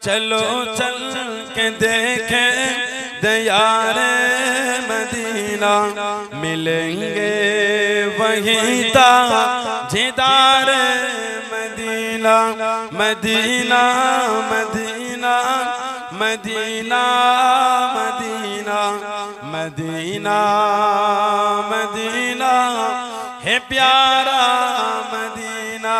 चलो चल के देखे दयारे मदीना, मिलेंगे वहीं ताजेदार मदीना। मदीना मदीना मदीना मदीना मदीना मदीना है प्यारा मदीना।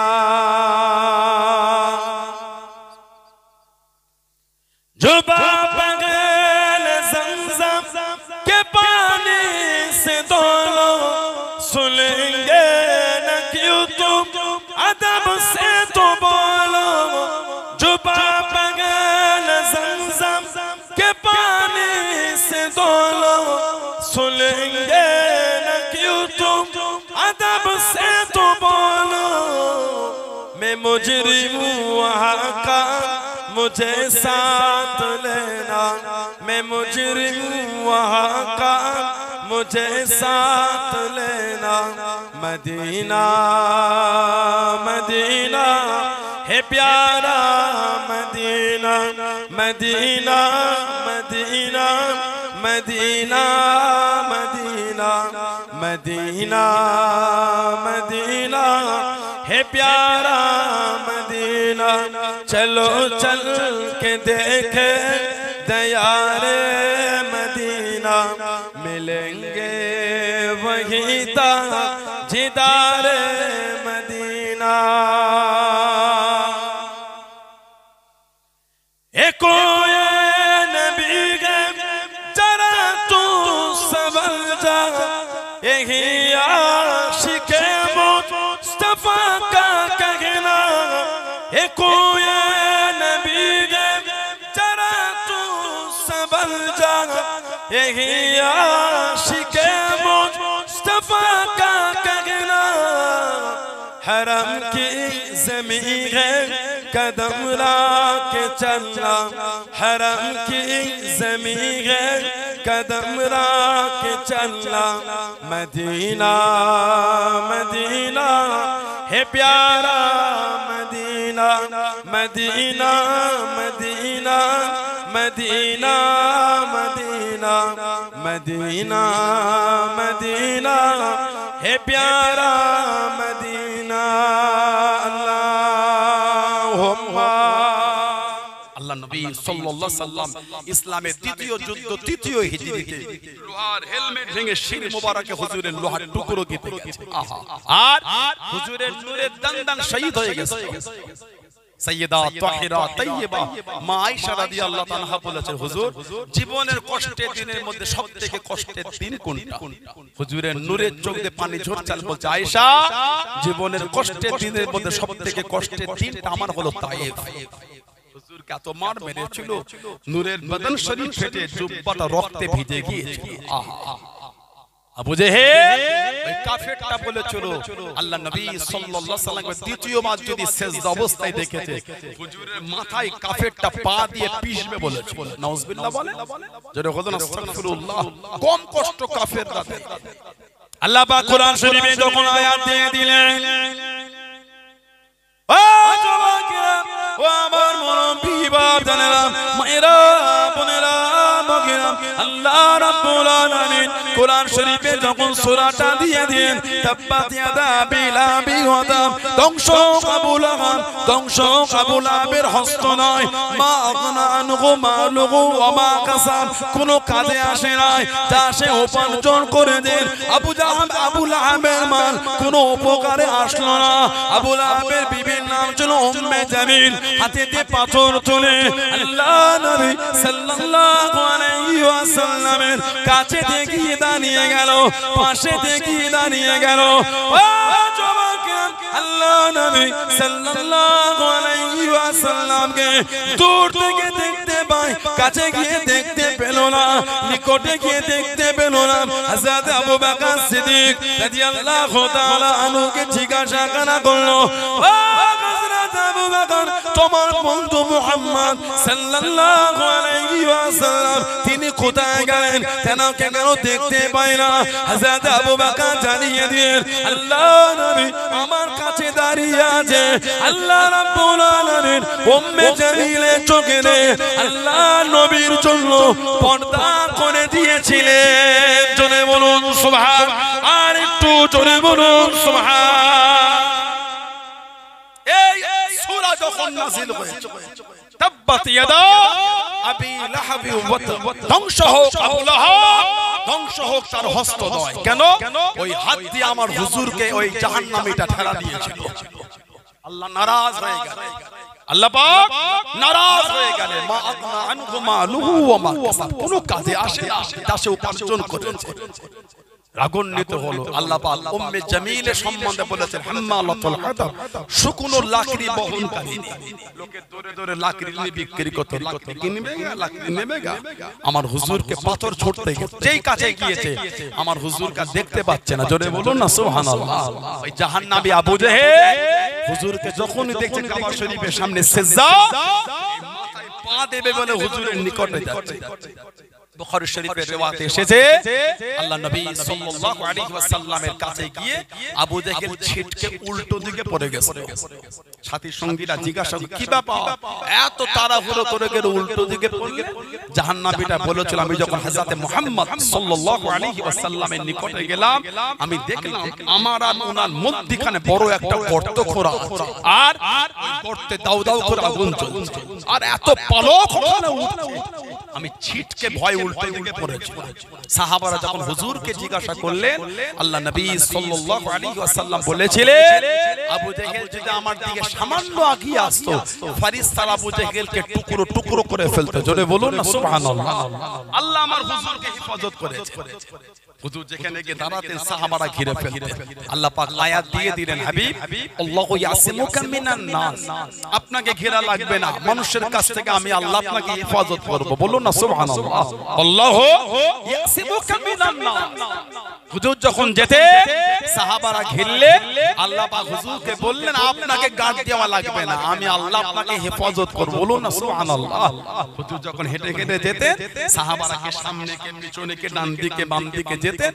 जो बगैर ज़मज़म के पानी से दोनों सुनेंगे न क्यों तुम अदब से तो बोलो। जो बगैर ज़मज़म के पानी से दोनों सुनेंगे न क्यों तुम अदब से तो बोलो। मैं मुजरिम हूँ वहाँ का मुझे साथ लेना, मैं मुजरिम हूँ वहाँ का मुझे साथ लेना। मदीना मदीना है प्यारा मदीना। मदीना मदीना मदीना मदीना मदीना मदीना है प्यारा मदीना। चलो चल के देखे दयारे मदीना, मिलेंगे वहीं ताजेदार मदीना। एको नबी है जरा तू संभल जा, यही आशिक़े मुस्तफ़ा का कहना। एको नबी है जरा तू संभल जा, यही आशिक़े मुस्तफ़ा का कहना। हरम की ज़मीन है कदम के चलना, हरम की ज़मीन है कदम के चलना। मदीना मदीना है प्यारा मदीना। मदीना मदीना मदीना मदीना मदीना मदीना है प्यारा मदीना। আল্লাহ নবী সাল্লাল্লাহু আলাইহি সাল্লাম ইসলামের দ্বিতীয় যুদ্ধ তৃতীয় হিজরিতে লোহার হেলমেট ভেঙে শির মোবারকে হুজুরের লোহার টুকরো কেটে গেছে। আর হুজুরের নূরে দান শহীদ হয়ে গেছে। সাইয়্যিদা তাহিরা তাইয়্যিবা মা আয়েশা রাদিয়াল্লাহু তাআলা বলেছেন, হুজুর জীবনের কষ্টের দিনের মধ্যে সবথেকে কষ্টের দিন কোনটা? হুজুরের নূরের চোখ দিয়ে পানি ঝরছে, বলছে আয়েশা জীবনের কষ্টের দিনের মধ্যে সবথেকে কষ্টের দিনটা আমার হলো তায়েফ। হুজুর কত মার মেরেছিল, নূরের বদন শরীফ ফেটে জুব্বাটা রক্তে ভিজে গিয়েছিল। আহা আবু জেহেল ওই কাফেরটা বলেছিল আল্লাহ নবী সাল্লাল্লাহু আলাইহি ওয়াসাল্লাম দ্বিতীয়বার যদি সেজদা অবস্থায় দেখেছে হুজুরের মাথায় কাফেরটা পা দিয়ে পিষবে বলেছিল। নাউজুবিল্লাহ বলে যারা বলেন আস্তাগফিরুল্লাহ। কম কষ্ট কাফেররা দেয়। আল্লাহ পাক কোরআন শরীফে যখন আয়াত দিয়ে দিলেন, ও যুবকেরা ও আমার মুরব্বি বাবারা মায়েরা বোনেরা বগেরা, আল্লাহ রাব্বুল আলামিন কোরআন শরীফে যখন সূরাটা দিয়ে দেন তাব্বাত ইয়াদা আবি লাহাবি ওয়া তাব, ধ্বংস আবু লাহাব, ধ্বংস আবু লাহাবের হস্ত নয়। মা আগনা আনহু মালুহু ওয়া মা কাসাব, কোনো কাজে আসে নাই, যা সে উপার্জন করে দেন। আবু লাহাবের মাল কোনো উপকারে আসলো না। আবু লাহাবের বিবির নাম ছিল উম্মে জামিল। হাতেতে পাথর তুলে আল্লাহ নবী সাল্লাল্লাহু আলাইহি ওয়াসাল্লামের কাছে দেখিয়ে দাঁড়িয়ে গেল, পাশে দেখিয়ে দাঁড়িয়ে গেল। ও যুবকেরা আল্লাহ নবী সাল্লাল্লাহু আলাইহি ওয়াসাল্লামকে দূর থেকে দেখতে পায়, কাছে গিয়ে দেখতে পেল না, নিকটে গিয়ে দেখতে পেল না। হযরত আবু বকর সিদ্দিক রাদিয়াল্লাহু তাআলা আনহুকে জিজ্ঞাসা করলো, ও হযরত আবু বকর তোমার বন্ধু মুহাম্মদ সাল্লাল্লাহু আলাইহি ওয়াসাল্লাম তিনি কোথায় গেলেন কেন দেখতে পাই না হযরত আবু বকর জানিয়ে দিলেন আল্লাহ নবী আমার কাছে দাঁড়িয়ে আছে আল্লাহ রাব্বুল আলামিন উম্মে জামিলের চোখে আল্লাহ নবীর জন্য পর্দা করে দিয়েছিলেন জোরে বলুন সুবহান আর একটু জোরে বলুন সুবহান এই সূরা যখন নাযিল হয়েছে তাব্বাত ইয়াদা আবি লাহাবি ওয়া ধ্বংস হোক আবু লাহাব ধ্বংস হোক তার হস্তদ্বয় কেন ওই হাত দিয়ে আমার হুজুরকে ওই জাহান্নামীটা ঠেলা দিয়েছিল আল্লাহ নারাজ হয়ে গেলেন আল্লাহ পাক নারাজ হয়ে গেলেন মা আগনা আনহু মালুহু ওয়া মা কাসাব কোনো কাজে আসে না দাসে উপার্জন করেছে রাগান্বিত হলো আল্লাহ পাক উম্মে জামিলের সম্বন্ধে বলেছেন হাম্মালাতুল হাতাব শুকনো লাকড়ি বহনকারী লোকে দৌড়ে দৌড়ে লাকড়ি নিয়ে বিক্রি করতে লাকড়ি কিনবে লাকড়ি নেবে আমার হুজুরকে পাথর ছুটতে গেছে যেই কাছে গিয়েছে আমার হুজুরকে দেখতে পাচ্ছে না জোরে বলুন না সুবহানাল্লাহ ওই জাহান্নামী আবু জেহেল হুজুরকে যখনই দেখছে কাবা শরীফের সামনে সিজদা মাথায় পা দেবে বলে হুজুরের নিকটে যাচ্ছে বুখারী শরীফের riwayat এসেছে আল্লাহ নবী সাল্লাল্লাহু আলাইহি ওয়াসাল্লামের কাছে গিয়ে আবু জেহেল ছিটকে উল্টো দিকে পড়ে গেছে সাথী সঙ্গীরা জিজ্ঞাসা কি ব্যাপার এত তাড়াহুড়ো করে গেল উল্টো দিকে পড়লে জাহান্নামীটা বলেছিল আমি যখন হযরত মুহাম্মদ সাল্লাল্লাহু আলাইহি ওয়াসাল্লামের নিকটে গেলাম আমি দেখলাম আমার আর ওনার মধ্যখানে বড় একটা গর্ত খোঁড়া আছে আর ওই গর্তে দাউ দাউ করে আগুন জ্বলছে আর এত পালক ওখানে উঠছে আমি ছিটকে ভয় উল্টো দিকে পড়েছি সাহাবারা যখন হুজুরকে জিজ্ঞাসা করলেন আল্লাহ নবী সাল্লাল্লাহু আলাইহি ওয়াসাল্লাম বলেছিলেন আবু জেহেল যদি আমার দিকে সামান্য আগিয়ে আসতো ফেরেশতারা আবু জেহেলকে টুকরো টুকরো করে ফেলতো জোরে বলুন না সুবহানাল্লাহ আল্লাহ আমার হুজুরকে হেফাজত করেছে হুজুর যেখানে গিয়ে দাঁড়াতেন সাহাবারা ঘিরে ফেলতেন আল্লাহ পাক আয়াত দিয়ে দিলেন হাবিব আল্লাহু ইয়াসিমুকা মিনান নাস আপনাকে ঘেরা লাগবে না মানুষের কাছ থেকে আমি আল্লাহ আপনাকে হেফাজত করব বলুন না সুবহানাল্লাহ আল্লাহু ইয়াসিমুকা মিনান নাস হুজুর যখন যেতে সাহাবারা ঘিরলেন আল্লাহ পাক হুজুরকে বললেন আপনাকে গার্ড দেওয়া লাগবে না আমি আল্লাহ আপনাকে হেফাজত করব বলুন না সুবহানাল্লাহ হুজুর যখন হেঁটে হেঁটে যেতে সাহাবারাকে সামনে কে পিছনে কে ডান দিকে বাম দিকে যেতে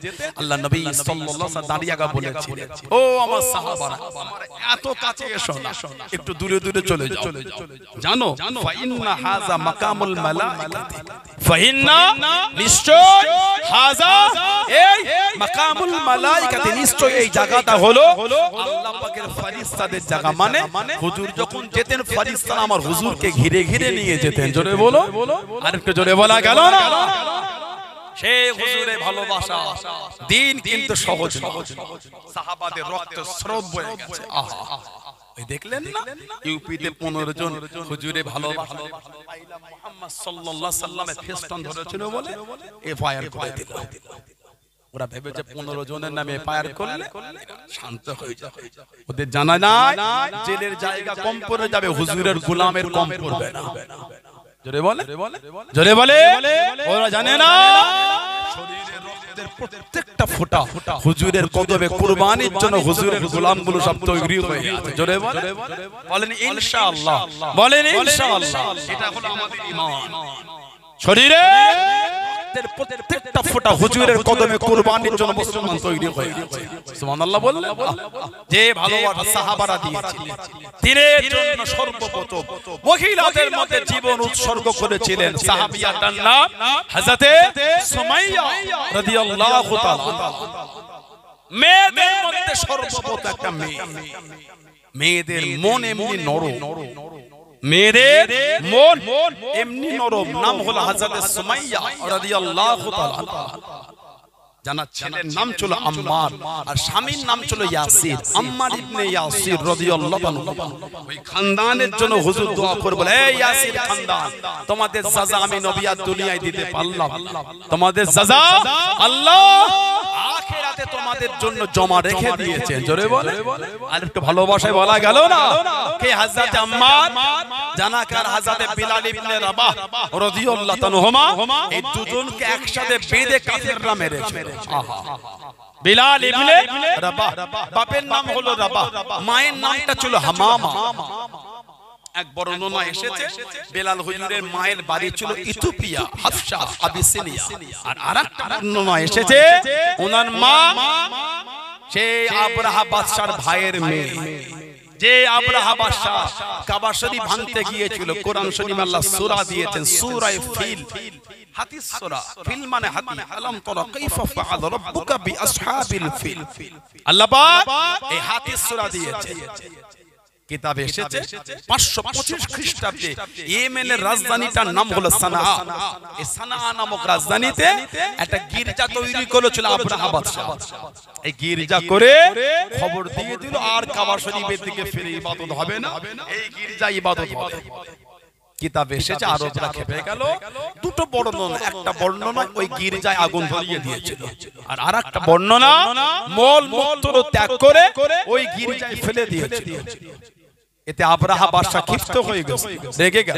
আল্লাহ নবী সাল্লাল্লাহু আলাইহি ওয়াসাল্লাম দাঁড়িয়ে বলেছিলেন ও আমার সাহাবারা আমার এত কাছে এসো না একটু দূরে দূরে চলে যাও জানো ফাইন্না হাযা মাকামুল মালাইকাতি ফাইন্না নিশ্চয় হাযা এই মাকামুল মালাইকাতি নিশ্চয় এই জায়গাটা হলো আল্লাহ পাকের ফেরেশতাদের জায়গা মানে হুজুর যখন যেতেন ফেরেশতারা আমার হুজুরকে ঘিরে ঘিরে নিয়ে যেতেন জোরে বলো আরেকটু জোরে বলা গেল না সেই হুজুরের ভালোবাসা দিন কিন্তু সহজ নয় সাহাবাদের রক্ত স্রোত বয়ে গেছে আহা এই দেখলেন না ইউপিতে 15 জন হুজুরে ভালোবাসা পাইলা মুহাম্মদ সাল্লাল্লাহু আলাইহি সাল্লামের ফেস্টন ধরেছিল বলে এফআইআর করে দিল ওরা ভেবে যে 15 জনের নামে এফআইআর করলে শান্ত হয়ে যাবে ওদের জানা নাই জেলের জায়গা কম পড়ে যাবে হুজুরের গোলামের কম পড়বে না জোরে বলে জোরে বলে ওরা জানে না শরীরের রক্তের প্রত্যেকটা ফোঁটা হুজুরের কদমে কুরবানির জন্য হুজুরের গোলামগুলো সব তৈরি হয়ে আছে জোরে বলেন ইনশাআল্লাহ বলেন ইনশাআল্লাহ এটা হলো আমাদের ঈমান শরীরে প্রত্যেকটা ফোঁটা হুজুরের কদমে কুরবানির জন্য মুসলমান তৈরি হয়ে আছে সুবহানাল্লাহ বললেন যে ভালোবাসা সাহাবারা দিয়েছিলেন দিনের জন্য সর্বপ্রথম মহিলাদের মধ্যে জীবন উৎসর্গ করেছিলেন সাহাবিয়াটার নাম হযরতে সুমাইয়া রাদিয়াল্লাহু তাআলা মেয়েদের মধ্যে সর্বপ্রথম একটা মেয়ে মেয়েদের মন এমনি নরম মেয়েদের মন এমনি নরম নাম হলো হযরত সুমাইয়া রাদিয়াল্লাহু তাআলা জানার ছেলের নাম ছিল আম্মার আর স্বামীর নাম ছিল ইয়াসির আম্মার ইবনে ইয়াসির রাদিয়াল্লাহু আনহু ওই খানদানের জন্য হুজুর দোয়া করে বলে এই ইয়াসির খানদান তোমাদের সাজা আমি নবী আর দুনিয়ায় দিতে পারলাম তোমাদের সাজা আল্লাহ আখিরাতে তোমাদের জন্য জমা রেখে দিয়েছেন জোরে বলে আর একটু ভালোবাসায় বলা গেল না কে হযরত আম্মার জানাকার হযরত বিলাল ইবনে রাবাহ রাদিয়াল্লাহু তাআলা এই দুজনকে একসাথে বেঁধে কাফেররা মেরেছে আহা বিলাল ইবনে রাবাহ বাপের নাম হলো রাবাহ মায়ের নামটা ছিল হামামা এক বর্ণনা এসেছে বেলাল হুজুরের মায়ের বাড়ি ছিল ইথিওপিয়া হাবশা আবিসিনিয়া আর আরেকটা বর্ণনা এসেছে ওনার মা সেই আব্রাহা বাদশার ভাইয়ের মেয়ে যে আব্রাহা বাদশা কাবা শরীফ ভাঙতে গিয়েছিল কোরআন শরীফে আল্লাহ সূরা দিয়েছেন সূরা ফিল হাতিস সূরা ফিল মানে হাতি আলাম তারা কাইফা ফাআল রাব্বুকা বিআসহাবিল ফিল আল্লাহ পাক এই হাতিস সূরা দিয়েছে কিতাবে এসেছে 525 খ্রিস্টাব্দে ইয়েমেনের রাজধানীটার নাম হলো সানাআ এই সানাআ নামক রাজধানীতে একটা গির্জা তৈরি করেছিল আব্রাহা বাদশা এই গির্জা করে খবর দিয়ে দিল আর কাবা শরীফের দিকে ফিরে ইবাদত হবে না এই গির্জা ইবাদত হবে কিতাবে এসেছে আরবরা খেপে গেল দুটো বর্ণনা একটা বর্ণনা ওই গির্জায় আগুন ধরিয়ে দিয়েছিল আর আরেকটা বর্ণনা মল মূত্র ত্যাগ করে ওই গির্জায় ফেলে দিয়েছিল এতে আব্রাহা বাদশা ক্ষিপ্ত হয়ে গেছে রেগে গেল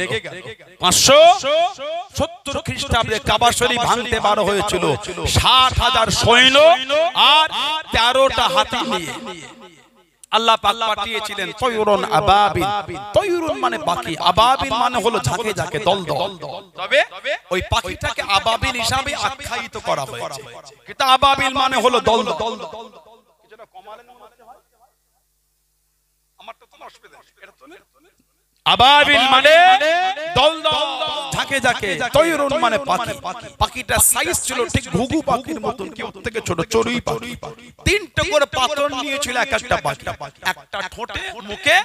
570 খ্রিস্টাব্দে কাবা শরীফ ভাঙতে বার হয়েছিল 60,000 সৈন্য আর 13টা হাতি নিয়ে আল্লাহ পাক পাঠিয়েছিলেন তয়রুন আবাবিল তয়রুন মানে পাখি আবাবিল মানে হলো ঝাঁকে ঝাঁকে দলদল তবে ওই পাখিটাকে আবাবিল হিসাবে আখ্যায়িত করা হয়েছে কিন্তু আবাবিল মানে হলো দলদল কিছুটা কমালেন আমারটা তো অসুবিধা এটা তো আবাবিল মানে দলদল ঝাঁকে ঝাঁকে তয়রুন মানে পাখি পাখিটা সাইজ ছিল ঠিক ঘুঘু পাখির মতন কি ওর থেকে ছোট চড়ুই পাখি তিনটা করে পাতন নিয়েছিল একটা পাখি একটা ঠোঁটে মুখে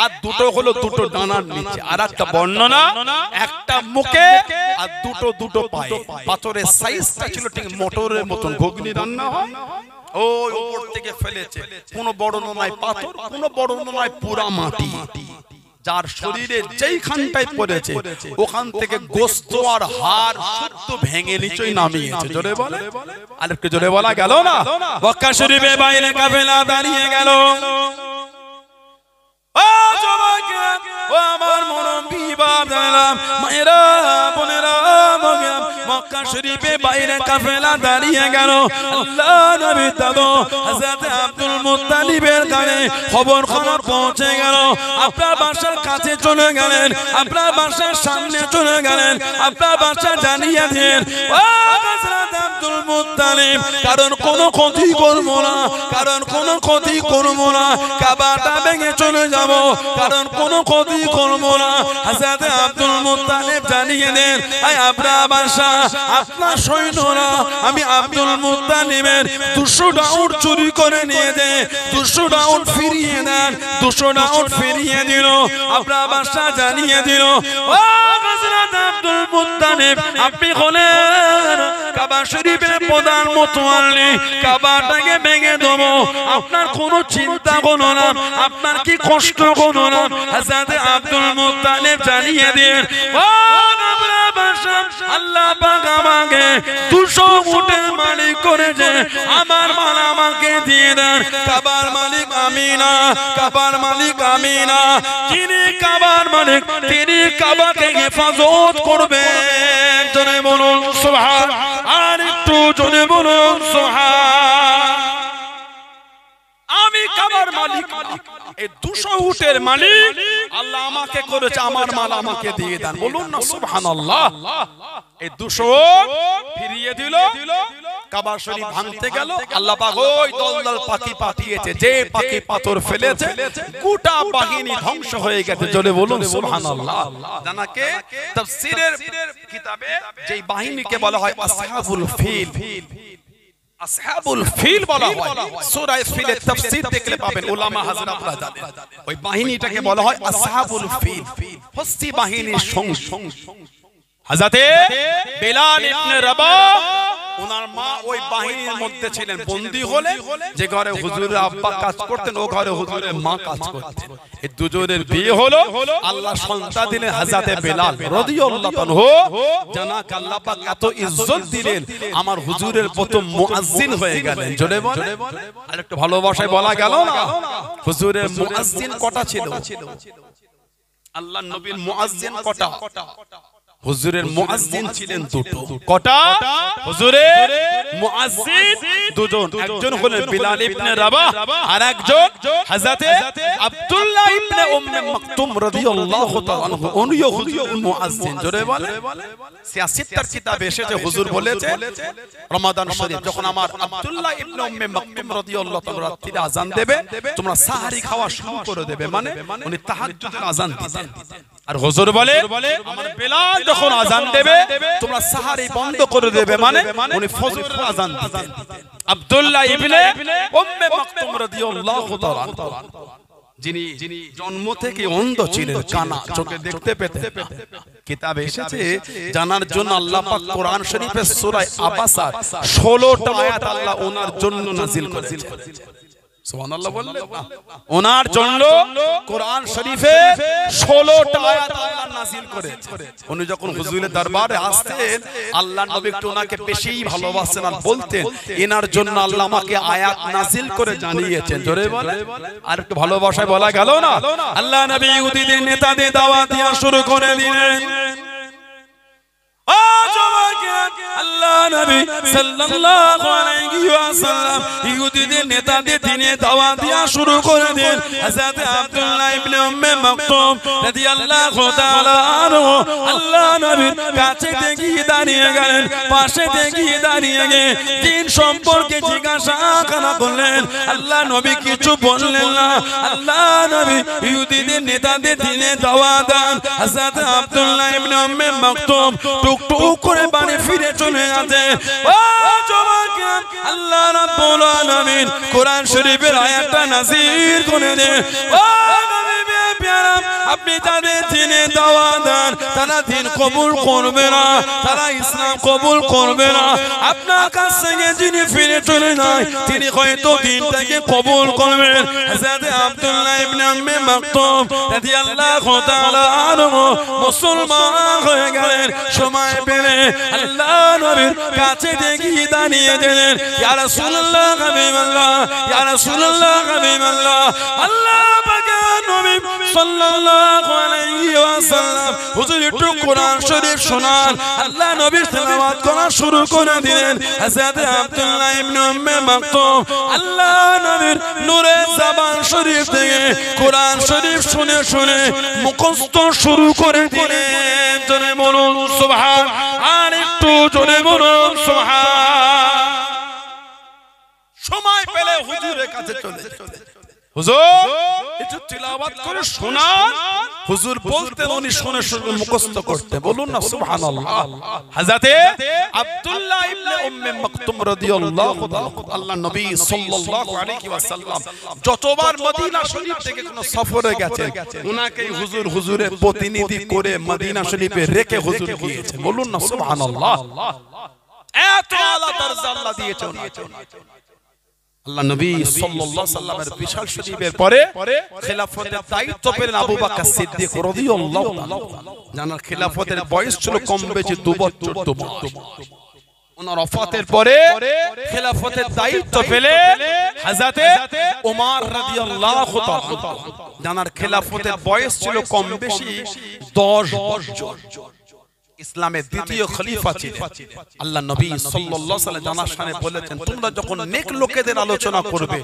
আর দুটো হলো দুটো ডানার নিচে আর একটা বর্ণনা একটা মুখে আর দুটো পায়ে পাথরের সাইজটা ছিল ঠিক মোটরের মতন ঘুগনি রান্না হয় ওই উপর থেকে ফেলেছে কোন বর্ণনায় পাথর কোন বর্ণনায় পুরা মাটি যার শরীরে যেইখানটায় পড়েছে ওখান থেকে গোশত আর হাড় শুদ্ধ ভেঙে নিচেই নামিয়েছে জোরে বলে আরেকটু জোরে বলা গেল না মক্কা শরীফে বাইরে কাফেলা দাঁড়িয়ে গেল ও জবাকে ও আমার মুরব্বি বাপ জানলাম মায়েরা বোনেরা মক্কা শরীফে বাইরে কাফেলা দাঁড়িয়ে গেল আল্লাহ নবী দাদু হযরত আব্দুল মুত্তালিবের কানে খবর পৌঁছে গেল আপনার বাসার কাছে চলে গেলেন আপনার বাসার সামনে চলে গেলেন আপনার বাসা জানিয়ে দিলেন ও হযরত আব্দুল মুত্তালিব কারণ কোনো ক্ষতি করব না কারণ কোনো ক্ষতি করব না কাবাটা ভেঙে চলে যাব কারণ কোনো ক্ষতি করব না হযরত আব্দুল মুত্তালিব জানিয়ে দেন এই আপনার বাসা আপনার সৈন্যরা আমি আব্দুল মুত্তালিবের 200টা উট চুরি করে নিয়ে যায় 200টা উট ফিরিয়ে দেন 200টা উট ফিরিয়ে দিল আপনার বাসা জানিয়ে দিল ও হযরত আব্দুল মুত্তালিব আপনি হলেন কাবা শরীফের প্রধান মুতওয়াল্লি কাবাটাকে ভেঙে দেব আপনার কোনো চিন্তা হলো না আপনার কি কষ্ট হলো না হযরত আব্দুল মুত্তালিব জানিয়ে দেন ও আপনার বাসা আল্লাহ পাক আমাকে 200 উটের মালিক করেছে আমার মাল আমাকে দিয়ে দেন কাবার মালিক আমি না কাবার মালিক আমি না যিনি কাবার মালিক তিনি কাবাকে হেফাজত করবেন জোরে বলুন সুবহান আর একটু জোরে বলুন সুবহান আমি কাবার মালিক এই 200 উটের মালিক আল্লাহ আমাকে করেছে আমার মাল আমাকে দিয়ে দেন বলুন না সুবহানাল্লাহ এই 200 ফিরিয়ে দিল কাবা শরীফ ভাঙতে গেল আল্লাহ পাক ওই দলদল পাখি পাঠিয়েছে যে পাখি পাথর ফেলেছে গোটা বাহিনী ধ্বংস হয়ে গেছে জোরে বলুন সুবহানাল্লাহ জানাকে তাফসীরের কিতাবে যেই বাহিনীকে বলা হয় আসহাবুল ফিল আসহাবুল ফিল বলা হয় সূরা ফিলের তাফসীর দেখলে পাবেন উলামা হযরতরা জানেন ওই বাহিনীটাকে বলা হয় আসহাবুল ফিল হস্তি বাহিনীর সঙ্গ হযরতে বেলাল ইবনে রাবাহ ওনার মা ওই বাহিনীর মধ্যে ছিলেন বন্দী হলে যে ঘরে হুজুরের আব্বা কাজ করতেন ও ঘরে হুজুরের মা কাজ করতেন এই দুজনের বিয়ে হলো আল্লাহ সন্তান দিলেন হযরতে বেলাল রাদিয়াল্লাহু আনহু জানাক আল্লাহ পাক এত ইজ্জত দিলেন আমার হুজুরের প্রথম মুয়াজ্জিন হয়ে গেলেন জোরে বলে আর একটু ভালোবাসায় বলা গেল না হুজুরের মুয়াজ্জিন কটা ছিল আল্লাহর নবীর মুয়াজ্জিন কটা হুজুরের মুয়াজ্জিন ছিলেন দুটো। কটা? হুজুরের মুয়াজ্জিন দুজন, একজন হলেন বিলাল ইবনে রাবাহ আর একজন হযরতে আব্দুল্লাহ ইবনে উম্মে মাকতুম রাদিয়াল্লাহু তাআলা আনহু। উনিও হুজুরের মুয়াজ্জিন। জোরে বলে। সিয়াসিত্তার কিতাবে এসেছে হুজুর বলেছে রমাদান শরীফ যখন আমার আব্দুল্লাহ ইবনে উম্মে মাকতুম রাদিয়াল্লাহু তাআলা রাত্রিতে আযান দেবে তোমরা সাহরি খাওয়া শুরু করে দেবে, মানে উনি তাহাজ্জুদের আযান দিতেন। আর হুজুর বলে আমার বিলাল যখন আযান দেবে তোমরা সাহরি বন্ধ করে দেবে, মানে উনি ফজরের আযান দিতেন। আব্দুল্লাহ ইবনে উম্মে মাকতুম রাদিয়াল্লাহু তাআলা যিনি জন্ম থেকে অন্ধ ছিলেন, কানা, চোখে দেখতে পেতেন। কিতাবে এসেছে জানার জন্য আল্লাহ পাক কোরআন শরীফের সূরা আবাসার 16টা আয়াত আল্লাহ ওনার জন্য নাযিল করেছেন। সুবহানাল্লাহ বললেন না? ওনার জন্য কোরআন শরীফে 16টা আয়াত আল্লাহ নাযিল করেছেন। উনি যখন হুজুরের দরবারে আসতেন আল্লাহ নবী একটু ওনাকে বেশিই ভালোবাসেন আর বলতেন এনার জন্য আল্লাহ আমাকে আয়াত নাযিল করে জানিয়েছেন। জোরে বলে। আর একটু ভালোবাসায় বলা গেল না? আল্লাহ নবী ইহুদিদের নেতাদের দাওয়াত দেওয়া শুরু করে দিলেন। আল্লাহ নবী সাল্লাল্লাহু আলাইহি ওয়াসাল্লাম ইহুদিদের নেতাদের দিনে দাওয়াত দেওয়া শুরু করে দেন। হযরত আব্দুল্লাহ ইবনে উম্মে মাকতুম রাদিয়াল্লাহু তাআলা আনহু আল্লাহ নবীর কাছে গিয়ে দাঁড়িয়ে গেলেন, পাশে গিয়ে দাঁড়িয়ে গিয়ে দিন সম্পর্কে জিজ্ঞাসা করলেন। আল্লাহ নবী কিছু বললেন না। আল্লাহ নবী ইহুদিদের নেতাদের দিনে দাওয়াত দেন। হযরত আব্দুল্লাহ ইবনে উম্মে মাকতুম টুকটুক করে বাড়ি ফিরে চলে যাচ্ছে। ও জওয়ান, আল্লাহ রাব্বুল আলামিন কোরআন শরীফের আয়াতটা নাযিল করে দেন। ও নবী প্যারা, আপনি যাদের দিনে দাওয়াত দেন তারা দিন কবুল করবে না, তারা ইসলাম কবুল করবে না। আপনার কাছ থেকে যিনি ফিরে চলে যায় তিনি হয়তো দিনটাকে কবুল করবেন। হযরত আব্দুল্লাহ ইবনে উম্মে মাকতুম রাদিয়াল্লাহু তাআলা আনহু মুসলমান হয়ে গেলেন। সময় পেলে আল্লাহ নবীর কাছে গিয়ে দাঁড়িয়ে গেলেন, ইয়া রাসূলুল্লাহ হাবিবাল্লাহ, ইয়া রাসূলুল্লাহ হাবিবাল্লাহ। আল্লাহ পাকের নবী সাল্লাল্লাহু আলাইহি ওয়াসাল্লাম হুজুর একটু কোরআন শরীফ শোনান। আল্লাহ নবী তেলাওয়াত করা শুরু করে দিলেন। হযরত আব্দুল্লাহ ইবনে উম্মে মাকতুম আল্লাহ নবীর নূরে জবান শরীফ থেকে কোরআন শরীফ শুনে শুনে মুখস্থ শুরু করে দিলেন। জোরে বলুন সুবহান, আর একটু জোরে বলুন সুবহান। সময় পেলে হুজুরের কাছে চলে হুজুর একটু তিলাওয়াত করে শোনান। হুজুর বলতেন উনি শুনে শুনে মুখস্থ করতে। বলুন না সুবহানাল্লাহ। হযরতে আব্দুল্লাহ ইবনে উম্মে মাকতুম রাদিয়াল্লাহু তাআলা আল্লাহ নবী সাল্লাল্লাহু আলাইহি ওয়াসাল্লাম যতবার মদিনা শরীফ থেকে কোন সফরে গেছেন উনাকেই হুজুরের প্রতিনিধি করে মদিনা শরীফে রেখে হুজুর গিয়েছেন। বলুন না সুবহানাল্লাহ। এত আলা দরজা আল্লাহ দিয়েছেন। আল্লাহ নবী সাল্লাল্লাহু আলাইহি সাল্লামের বিশাল শরীফের পরে খেলাফতের দায়িত্ব পেলেন আবু বকর সিদ্দিক রাদিয়াল্লাহু তাআলা। জানার খেলাফতের বয়স ছিল কম বেশি 2 বছর। ওনার ওফাতের পরে খেলাফতের দায়িত্ব পেলেন হযরতে ওমর রাদিয়াল্লাহু তাআলা। জানার খেলাফতের বয়স ছিল কম বেশি 10 বছর। ইসলামের দ্বিতীয় খলিফা ছিলেন। আল্লাহ নবী সাল্লাল্লাহু আলাইহি ওয়াসাল্লাম জানার শানে বলেছেন তোমরা যখন নেক লোকেদের আলোচনা করবে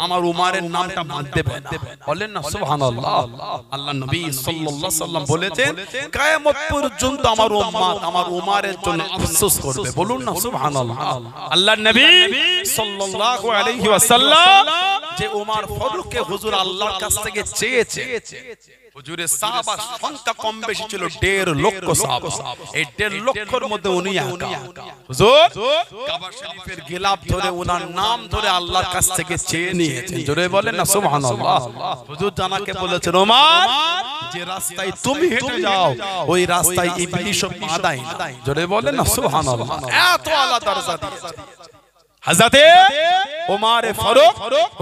আমার উমারের নামটা বাদ দেবে না। বলেন না সুবহানাল্লাহ। আল্লাহ নবী সাল্লাল্লাহু আলাইহি ওয়াসাল্লাম বলেছেন কিয়ামত পর্যন্ত আমার উম্মত আমার উমারের জন্য আফসোস করবে। বলুন না সুবহানাল্লাহ। আল্লাহ নবী সাল্লাল্লাহু আলাইহি ওয়াসাল্লাম যে উমর ফারুককে হুজুর আল্লাহর কাছ থেকে চেয়েছে হুজুরের সাহাবার সংখ্যা কম বেশি ছিল 1.5 লক্ষ সাহাবা। এই 1.5 লক্ষের মধ্যে উনি একা। হুজুর কাবা শরীফের গিলাফ ধরে ওনার নাম ধরে আল্লাহর কাছ থেকে চেয়ে নিয়েছেন। জোরে বলেন না সুবহানাল্লাহ। হুজুর জানাকে বলেছেন ওমর যে রাস্তায় তুমি হেঁটে যাও ওই রাস্তায় ইবলিসও পা দেয় না। জোরে বলেন না সুবহানাল্লাহ। এত আলা দরজা দিয়েছে হযরতে ওমর ফারুক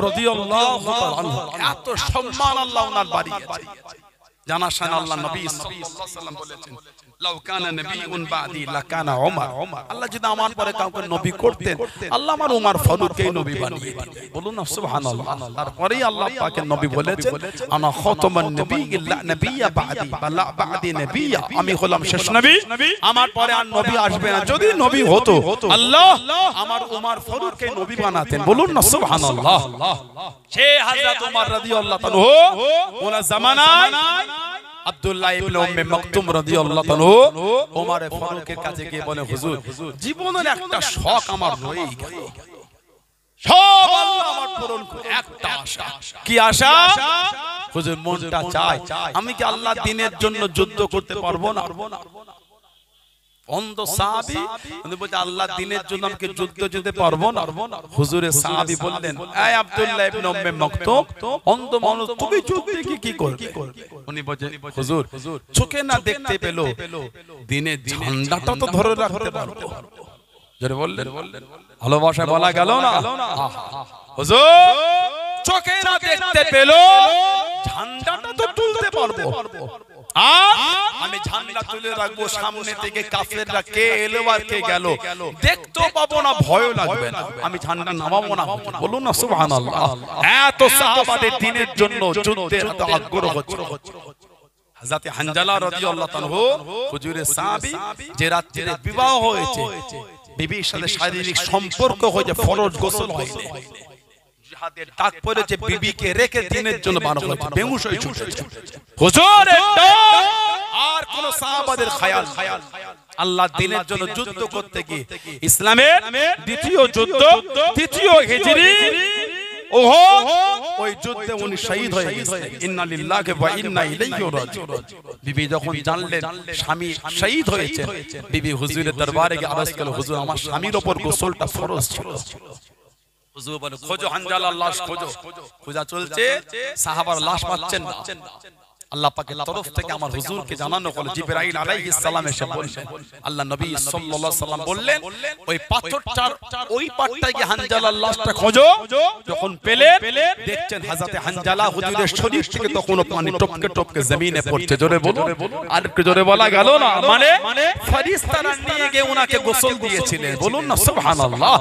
রাদিয়াল্লাহু তাআলা আনহু। এত সম্মান আল্লাহ ওনার বাড়িয়েছে। জানার শানে আল্লাহ নবী সাল্লাল্লাহু আলাইহি ওয়াসাল্লাম বলেছেন লাউ কানা নবিয়ুন বাদি লাকানা উমর, আল্লাহ যদি আমার পরে কাউকে নবী করতেন আল্লাহ আমার উমর ফারুককেই নবী বানিয়ে দিতেন। বলুন না সুবহানাল্লাহ। তারপরেই আল্লাহ পাকের নবী বলেছেন আনা খাতামান নবিয়্যিন লা নবিয়্যা বাদি বালা বাদি নবিয়্যা, আমি হলাম শেষ নবী, আমার পরে আর নবী আসবে না। যদি নবী হতো আল্লাহ আমার উমর ফারুককে নবী বানাতেন। বলুন না সুবহানাল্লাহ। সে হযরত উমর রাদিয়াল্লাহু তাআলা ওনার জামানায় আব্দুল্লাহ ইবনে উম্মে মাকতুম রাদিয়াল্লাহু তাআলা ওমর ফারুকের কাছে গিয়ে বলে হুজুর জীবনের একটা শখ আমার রয়েই গেল, সব আল্লাহ আমার পূরণ করে, একটা আশা। কি আশা? হুজুর মনটা চায় আমি কি আল্লাহ দ্বীনের জন্য যুদ্ধ করতে পারবো না? অন্ধ সাহাবী উনি বলতে আল্লাহ দ্বীনের জন্য আমাকে যুদ্ধ যেতে পারবো না? হুজুরের সাহাবী বললেন এই আব্দুল্লাহ ইবনে উম্মে মাকতুম, অন্ধ মানুষ তুমি যুদ্ধে কি করবে? উনি বলে হুজুর চোখে না দেখতে পেলো দ্বীনের ঝান্ডাটা তো ধরে রাখতে পারবো। জোরে বললেন, ভালোবাসা বলা গেল না? হুজুর চোখে না দেখতে পেলো ঝান্ডাটা তো তুলতে পারবো, আর আমি ঝান্ডা তুলে রাখবো, সামনে থেকে কাফেররা কে এলো আর কে গেল দেখতেও পাবো না, ভয়ও লাগবে না, আমি ঝান্ডা নামাবো না। বলুন না সুবহানাল্লাহ। এত সাহাবাদের দ্বীনের জন্য যুদ্ধের এত আগ্রহ হচ্ছে। হযরত হানজালা রাদিয়াল্লাহু তাআলা হুজুরের সাহাবী, যে রাত্রিতে বিবাহ হয়েছে, বিবির সাথে শারীরিক সম্পর্ক হয়েছে, ফরজ গোসল হয়নি, জিহাদের ডাক পড়েছে, বিবিকে রেখে দ্বীনের জন্য বার হয়েছে, বেহুশ হয়ে ছুটেছে। হুজুর আর কোন সাহাবাদের খেয়াল আল্লাহ দ্বীনের জন্য যুদ্ধ করতে গিয়ে ইসলামের দ্বিতীয় যুদ্ধ, দ্বিতীয় হিজরি ওহদ, ওই যুদ্ধে উনি শহীদ হয়ে গেছেন। ইন্না লিল্লাহি ওয়া ইন্না ইলাইহি রাজিউন। বিবি যখন জানলেন স্বামী শহীদ হয়েছে, বিবি হুজুরের দরবারে গিয়ে আরজ করলেন হুজুর আমার স্বামীর উপর গোসলটা ফরজ ছিল। হুজুর বলে খোঁজো হানজালার লাশ খোঁজো। খোঁজা চলছে, সাহাবার লাশ পাচ্ছেন না। আল্লাহ পাকের তরফ থেকে আমার হুজুরকে জানানো হলো, জিবরাইল আলাইহিস সালাম এসে বললেন, আল্লাহ নবী সাল্লাল্লাহু আলাইহি সাল্লাম বললেন ওই পাথরটার ওই পাটটায় গিয়ে হানজালার লাশটা খোঁজো। যখন পেলেন দেখছেন হযরত হানজালা হুজুরের শরীর থেকে তখন পানি টপকে টপকে জমিনে পড়ছে। জোরে বলুন, আর একটু জোরে বলা গেল না? মানে ফেরেশতারা নিয়ে গিয়ে ওনাকে গোসল দিয়েছিলেন। বলুন না সুবহানাল্লাহ।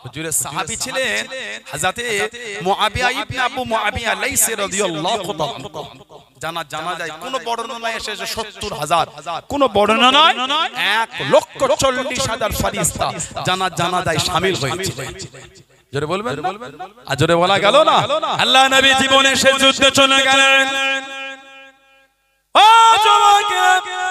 হুজুরের সাহাবী ছিলেন হযরত মুআবিয়া ইবনে আবু মুআবিয়া লাইসি রাদিয়াল্লাহু তাআলা। জানা যায় কোন বর্ণনায় এসেছে ৭০,০০০, কোন বর্ণনায় ১,৪০,০০০ ফেরেশতা জানা যায় শামিল হয়েছিলেন। জোরে বলবেন, আর জোরে বলা গেল না? আল্লাহ নবী জীবনে সে যুদ্ধে চলে গেলেন।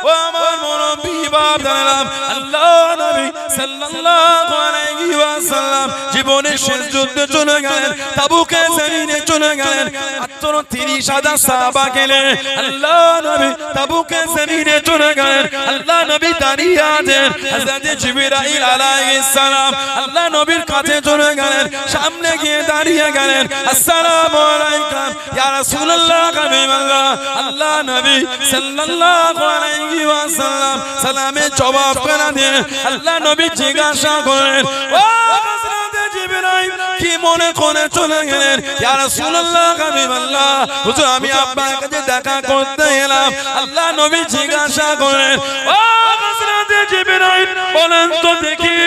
ও আমার মুরব্বি বাপ জানালাম, আল্লাহ নবী সাল্লাল্লাহু আলাইহি ওয়াসাল্লাম জীবনে শেষ যুদ্ধে চলে গেলেন, তাবুকে জমিনে চলে গেলেন। মাত্র ৩০,০০০ সাহাবা গেলেন, আল্লাহ নবী তাবুকে জমিনে চলে গেলেন। আল্লাহ নবী দাঁড়িয়ে আছেন, হযরত জিবরাইল আলাইহিস সালাম আল্লাহ নবীর কাছে চলে গেলেন, সামনে গিয়ে দাঁড়িয়ে গেলেন, আসসালামু আলাইকুম ইয়া রাসূলুল্লাহ হাবিবাল্লাহ। আল্লাহ নবী সাল্লাল্লাহু আলাইহি ওয়াসাল্লাম সালামের জবাব করে দিয়ে আল্লাহ নবী জিজ্ঞাসা করেন, ও হযরত জিবরাইল কি মনে করে চলে গেলেন? ইয়া রাসূলুল্লাহ হাবিবাল্লাহ, হুজুর আমি আপনার কাছে দেখা করতে এলাম। আল্লাহ নবী জিজ্ঞাসা করেন, ও হযরত জিবরাইল বলেন তো দেখি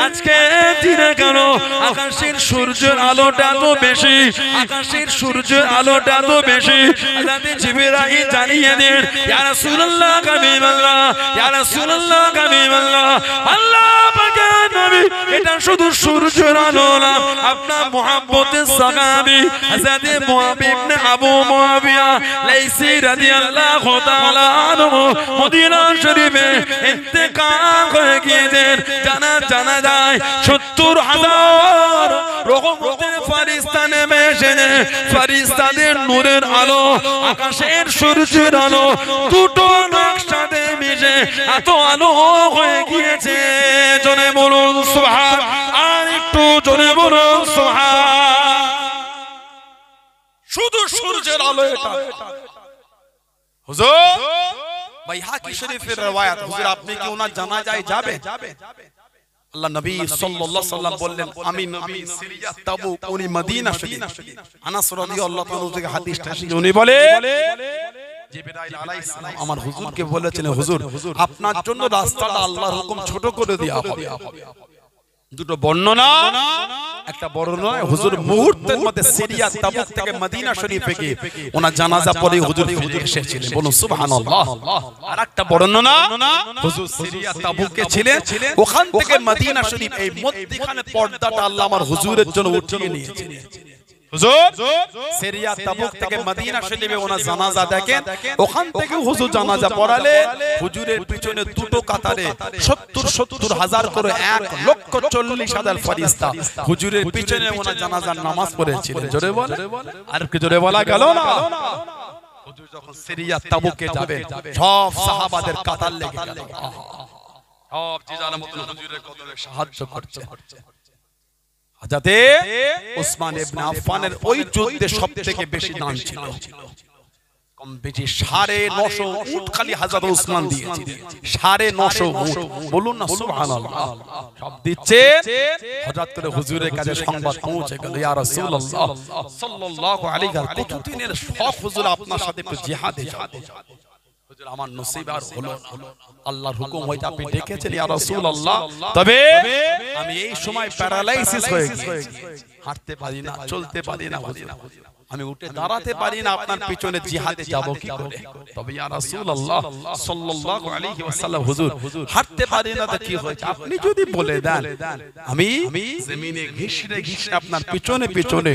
আজকে দিনে কেন আকাশের সূর্যের আলোটা তো বেশি, আকাশের সূর্যের আলোটা তো বেশি? হযরত জিবরাইল জানিয়ে দেন, ইয়া রাসূলুল্লাহ হাবিবাল্লাহ, ইয়া রাসূলুল্লাহ হাবিবাল্লাহ, আল্লাহ পাকের নবী এটা শুধু সূর্যের আলো না, আপনার মুহাব্বতের সাহাবী হযরত মুআবিয়া ইবনে আবু মুআবিয়া লাইসি রাদিয়াল্লাহু তাআলা আনহু মদিনা শরীফে ইন্তেকাল হয়ে গিয়েছেন। জানা যায় ৭০,০০০ রহমতের ফেরেশতা নেমে এসেছে, ফেরেশতাদের নূরের আলো আকাশের সূর্যের আলো দুটো একসাথে মিশে এত আলো হয়ে গিয়েছে। জোরে বলুন সুবহান, আর একটু জোরে বলুন সুবহান। শুধু সূর্যের আলো এটা। হুজুর বাইহাকি শরীফের রওয়ায়াত, হুজুর আপনি কি ওনার জানাজায় যাবেন? আল্লাহ নবী সাল্লাল্লাহু আলাইহি সাল্লাম বললেন আমি নবী সিরিয়া তাবুক উনি মদিনা শরীফ। আনাস রাদিয়াল্লাহু তাআলা থেকে হাদিসটা এসেছে, উনি বলে জিবরাইল আলাইহিস সালাম আমার হুজুরকে বলেছেন, হুজুর আপনার জন্য রাস্তাটা আল্লাহর হুকুম ছোট করে দেয়া হবে। দুটো বর্ণনা, একটা বর্ণনা হুজুর মুহূর্তের মধ্যে সিরিয়া তাবুক থেকে মদিনা শরীফে গিয়ে ওনার জানাজা পড়ে হুজুর ফিরে এসেছিলেন, বলুন সুবহানাল্লাহ। আর একটা বর্ণনা হুজুর সিরিয়া তাবুকে ছিলেন, ওখান থেকে মদিনা শরীফ এই মধ্যখানে পর্দাটা আল্লাহ আমার হুজুরের জন্য উঠিয়ে নিয়েছেন। হুজুর সিরিয়া তাবুক থেকে মদিনা শরীফে ওনার জানাজা দেখেন, ওখান থেকে হুজুর জানাজা পড়ালে হুজুরের পিছনে দুটো কাতারে 70 হাজার করে 1,40,000 ফেরেশতা হুজুরের পিছনে ওনার জানাজার নামাজ পড়েছিলেন। জোরে বলে, আর কি জোরে বলা গেল না? হুজুর যখন সিরিয়া তাবুকে যাবেন সব সাহাবাদের কাতার লেগে গেল, সব যে যার মত হুজুরের কদমে সাহায্য করছে। যাতে উসমান ইবনে আফফানের ওই যুদ্ধে সবথেকে বেশি দান ছিল, কম বেশি 950 উট খালি হযরত উসমান দিয়েছিলেন, 950 উট, বলুন না সুবহানাল্লাহ। সব দিচ্ছে হঠাৎ করে হুজুরের কাছে সংবাদ পৌঁছে গেল, ইয়া রাসূলুল্লাহ সাল্লাল্লাহু আলাইহি ওয়া সাল্লাম কতদিনের শখ হুজুর আপনার সাথে একটু জিহাদে যাব। হুজুর আমার নসিব আর হলো না, আল্লাহর হুকুম হইতে আপনি ডেকেছেন ইয়া রাসূলুল্লাহ, তবে আমি এই সময় প্যারালাইসিস হয়ে গেছি, হাঁটতে পারি না, চলতে পারি না, আমি উঠে দাঁড়াতে পারি না, আপনার পিছনে জিহাদে যাব কি করে? তবে ইয়া রাসূলুল্লাহ সাল্লাল্লাহু আলাইহি ওয়াসাল্লাম হুজুর হাঁটতে পারি না তো কি হয়েছে, আপনি যদি বলে দেন আমি জমিনে ঘিসরে ঘিসরে আপনার পিছনে পিছনে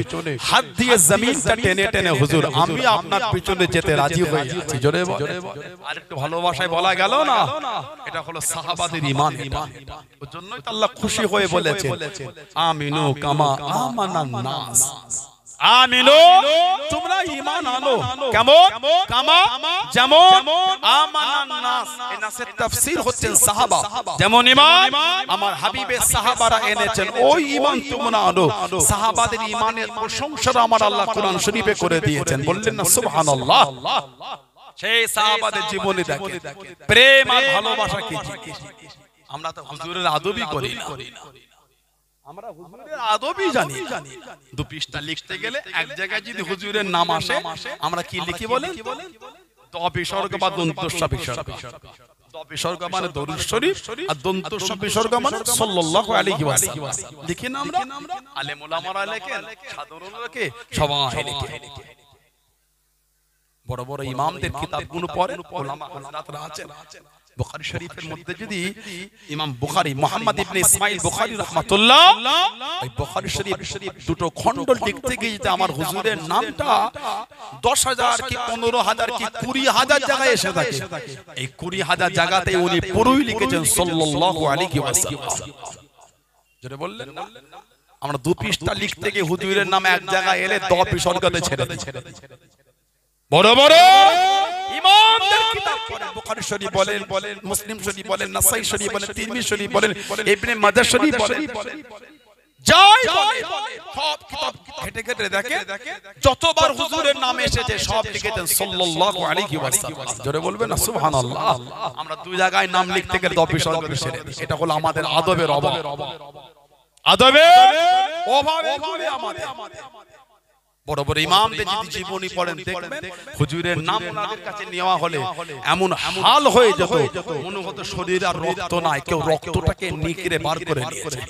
হাত দিয়ে জমিনটা টেনে টেনে হুজুর আমি আপনার পিছনে যেতে রাজি হয়ে আছি। জোরে বলে, আরেকটু ভালোবাসায় বলা গেল না, এটা হলো সাহাবাদের ঈমান। ওর জন্যই তো আল্লাহ খুশি হয়ে বলেছেন আমিনু কামা আমানান নাস, আমিনু তোমরা ঈমান আনো, কেমন কামা যেমন আমানান নাস। এই নাসের তাফসীর হচ্ছেন সাহাবা, যেমন ঈমান আমার হাবিবের সাহাবারা এনেছেন ওই ঈমান তোমরা আনো। সাহাবাদের ঈমানের প্রশংসা আমার আল্লাহ কোরআন শরীফে করে দিয়েছেন, বললেন না সুবহানাল্লাহ। সেই সাহাবাদের জীবনে দেখে প্রেম আর ভালোবাসা কি জিনিস। আমরা তো হুজুরের আদবই করি না, আমরা হুজুরের আদবই জানি। দু পৃষ্ঠা লিখতে গেলে এক জায়গায় যদি হুজুরের নাম আসে আমরা কি লিখি বলেন? দ বিসর্গ বা দন্তস্ব বিসর্গ। দ বিসর্গ মানে দরুদ শরীফ, আর দন্তস্ব বিসর্গ মানে সাল্লাল্লাহু আলাইহি ওয়াসাল্লাম। লিখি না আমরা? আলেম ওলামারা লেখেন, সাধারণ লোকে সবাই লেখে। বড় বড় ইমামদের কিতাবগুলো পড়েন, ওলামা হযরতরা আছেন। বুখারী শরীফের মধ্যে যদি ইমাম বুখারী মুহাম্মদ ইবনে ইসমাঈল বুখারী রাহমাতুল্লাহ এই বুখারী শরীফ দুটো খণ্ড লিখতে গিয়ে যে আমার হুজুরের নামটা 10,000 কি 15,000 কি 20,000 জায়গায় এসে থাকে, এই 20,000 জায়গাতে উনি পুরোই লিখেছেন সাল্লাল্লাহু আলাইহি ওয়াসাল্লাম। জোরে বললেন না? আমরা দু পৃষ্ঠা লিখতে গিয়ে হুজুরের নাম এক জায়গায় এলে দ বিসর্গতে ছেড়ে দেয়। বড় বড় ইমামদের কিতাব পড়েন, বুখারী শরীফ বলেন, মুসলিম শরীফ বলেন, নাসাই শরীফ বলেন, তিরমিজি শরীফ বলেন, ইবনে মাজাহ শরীফ বলেন, যাই বলেন সব কিতাব ঘেটে ঘেটে দেখে যতবার হুজুরের নাম এসেছে সব লিখেছেন সাল্লাল্লাহু আলাইহি ওয়াসাল্লাম। জোরে বলবেন না সুবহানাল্লাহ। আমরা দুই জায়গায় নাম লিখতে গেলে দ বিসর্গ ছেড়ে দিই, এটা হলো আমাদের আদবের অভাব, আদবের অভাব এগুলো আমাদের। বড় বড় ইমামদের যদি জীবনী পড়েন দেখবেন হুজুরের নাম ওনাদের কাছে নেওয়া হলে এমন হাল হয়ে যেত মনে হতো শরীর আর রক্ত নাই, কেউ রক্তটাকে নিকড়ে বার করে নিয়েছে।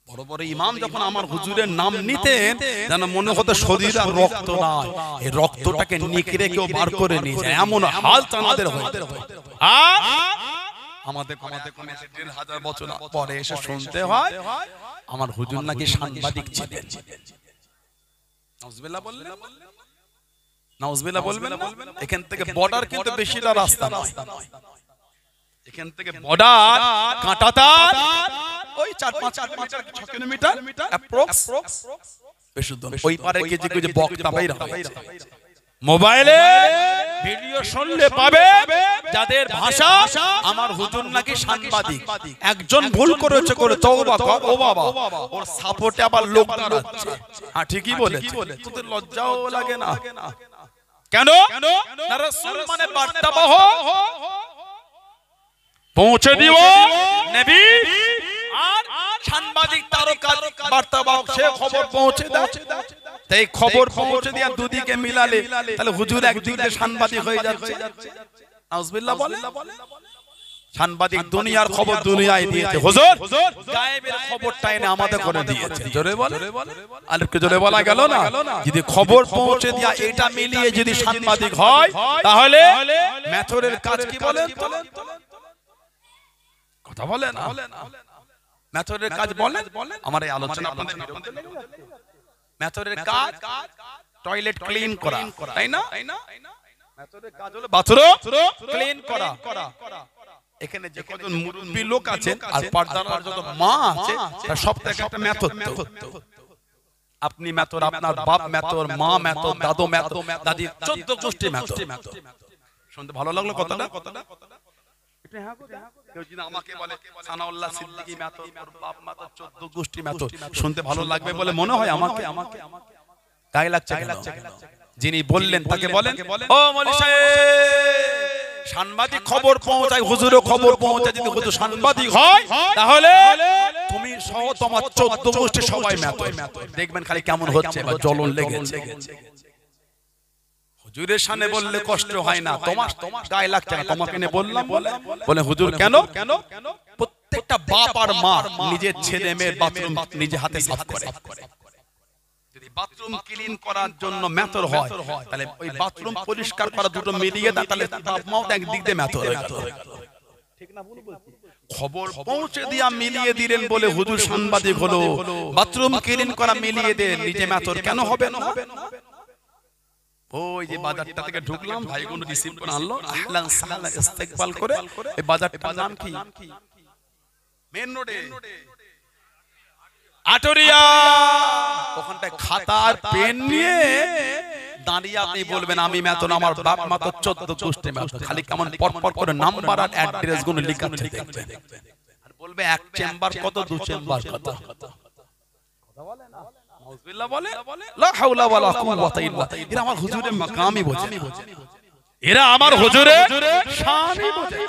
বড় বড় ইমাম যখন আমার হুজুরের নাম নিতেন যেন মনে হতো শরীর আর রক্ত নাই, এই রক্তটাকে নিকড়ে কেউ বার করে নিয়েছে, এমন হাল আমাদের হয়। আর আমাদের 1,500 বছর পরে এসে শুনতে হয় আমার হুজুর নাকি সাংবাদিক ছিলেন। নাউজুবিল্লাহ বললেন, নাউজুবিল্লাহ বলবেন না? এখান থেকে বর্ডার কিন্তু বেশিটা রাস্তা নয়, এখান থেকে বর্ডার কাঁটাতার ওই 4-5 কিলোমিটার অ্যাপ্রক্স বেশি দূর। ওই পারে গিয়ে যে বক্তা ভাইরা মোবাইলে ভিডিও শুনলে পাবে যাদের ভাষা আমার হুজুর নাকি সাংবাদিক, একজন ভুল করেছে করে তওবা কর, ও বাবা ওর সাপোর্টে আবার লোক দাঁড়াচ্ছে। হ্যাঁ ঠিকই বলেছে, তোদের লজ্জাও লাগে না? কেন না রাসূল মানে বার্তাবাহ, পৌঁছে দিও নবী, আর সাংবাদিক তারকা বার্তাবাহক সে খবর পৌঁছে দেয়। তাই খবর পৌঁছে দিয়া দুদিকে মিলালে তাহলে হুজুর একদিকে সাংবাদিক হয়ে যাচ্ছে। নাউজুবিল্লাহ বলে সাংবাদিক দুনিয়ার খবর দুনিয়ায় দিয়েছে, হুজুর গায়েবের খবরটা এনে আমাদের করে দিয়েছে। জোরে বলে, আর একটু জোরে বলা গেল না? যদি খবর পৌঁছে দিয়া এটা মিলিয়ে যদি সাংবাদিক হয় তাহলে মেথরের কাজ কি বলেন? কথা বলে না, মেথরের কাজ বলেন। আমার এই আলোচনা আপনাদের মেথরের কাজ টয়লেট ক্লিন করা, তাই না? মেথরের কাজ হলো বাথরুম ক্লিন করা। এখানে যে কজন মুরব্বি লোক আছে আর পর্দার যত মা আছে তার সবটাকে একটা মেথড। আপনি মেথর, আপনার বাপ মেথর, মা মেথর, দাদু মেথর, দাদি 14 গোষ্ঠী মেথর। শুনতে ভালো লাগলো কথাটা? কেউ যদি আমাকে বলে সানাউল্লাহ সিদ্দিকী মেথর, ওর বাপ মেথর, 14 গোষ্ঠী মেথর, শুনতে ভালো লাগবে বলে মনে হয় আমাকে? গায়ে লাগছে কেন? যিনি বললেন তাকে বলেন, ও মৌলভী সাহেব, সাংবাদিক খবর পৌঁছায়, হুজুরও খবর পৌঁছায়। যদি হুজুর সাংবাদিক হয় তাহলে তুমি সহ তোমার 14 গোষ্ঠী সবাই মেথর। দেখবেন খালি কেমন হচ্ছে, বা জ্বলন লেগেছে। হুজুরের সামনে বললে কষ্ট হয় না, তোমার গায়ে লাগছে না, তোমাকে নিয়ে বললাম বলে হুজুর কেন? প্রত্যেকটা বাপ আর মা নিজের ছেলে মেয়ের বাথরুম নিজে হাতে সাফ করে। যদি বাথরুম ক্লিন করার জন্য মেথর হয় তাহলে ওই বাথরুম পরিষ্কার করা দুটো মিলিয়ে দেয়, তাহলে বাপ মাও একদিক দিয়ে মেথর হয়ে গেল। ঠিক না? খবর পৌঁছে দিয়া মিলিয়ে দিলেন বলে হুজুর সাংবাদিক হলো। বাথরুম ক্লিন করা মিলিয়ে দেন, নিজে মেথর কেন হবে না? ওই যে বাজারটা থেকে ঢুকলাম, ভাইগুলো রিসিভ করে আনলো, আহলান সাহলান ইস্তেকবাল করে। এই বাজারটার নাম কি? মেন রোডে আটরিয়া। ওখানটায় খাতা আর পেন নিয়ে দাঁড়িয়ে আপনি বলবেন আমি মেথর, আমার বাপ মেথর, 14 গোষ্ঠী মেথর। খালি কেমন পরপর করে নাম্বার আর অ্যাড্রেস গুলো লেখা আছে দেখবেন, আর বলবে এক চেম্বার কত, 2 চেম্বার কত। কথা বলে না? নাউজুবিল্লাহ বলে, লা হাওলা ওয়ালা কুওয়াতা ইল্লা। এরা আমার হুজুরের মাকামই বোঝে, এরা আমার হুজুরের শানই বোঝে।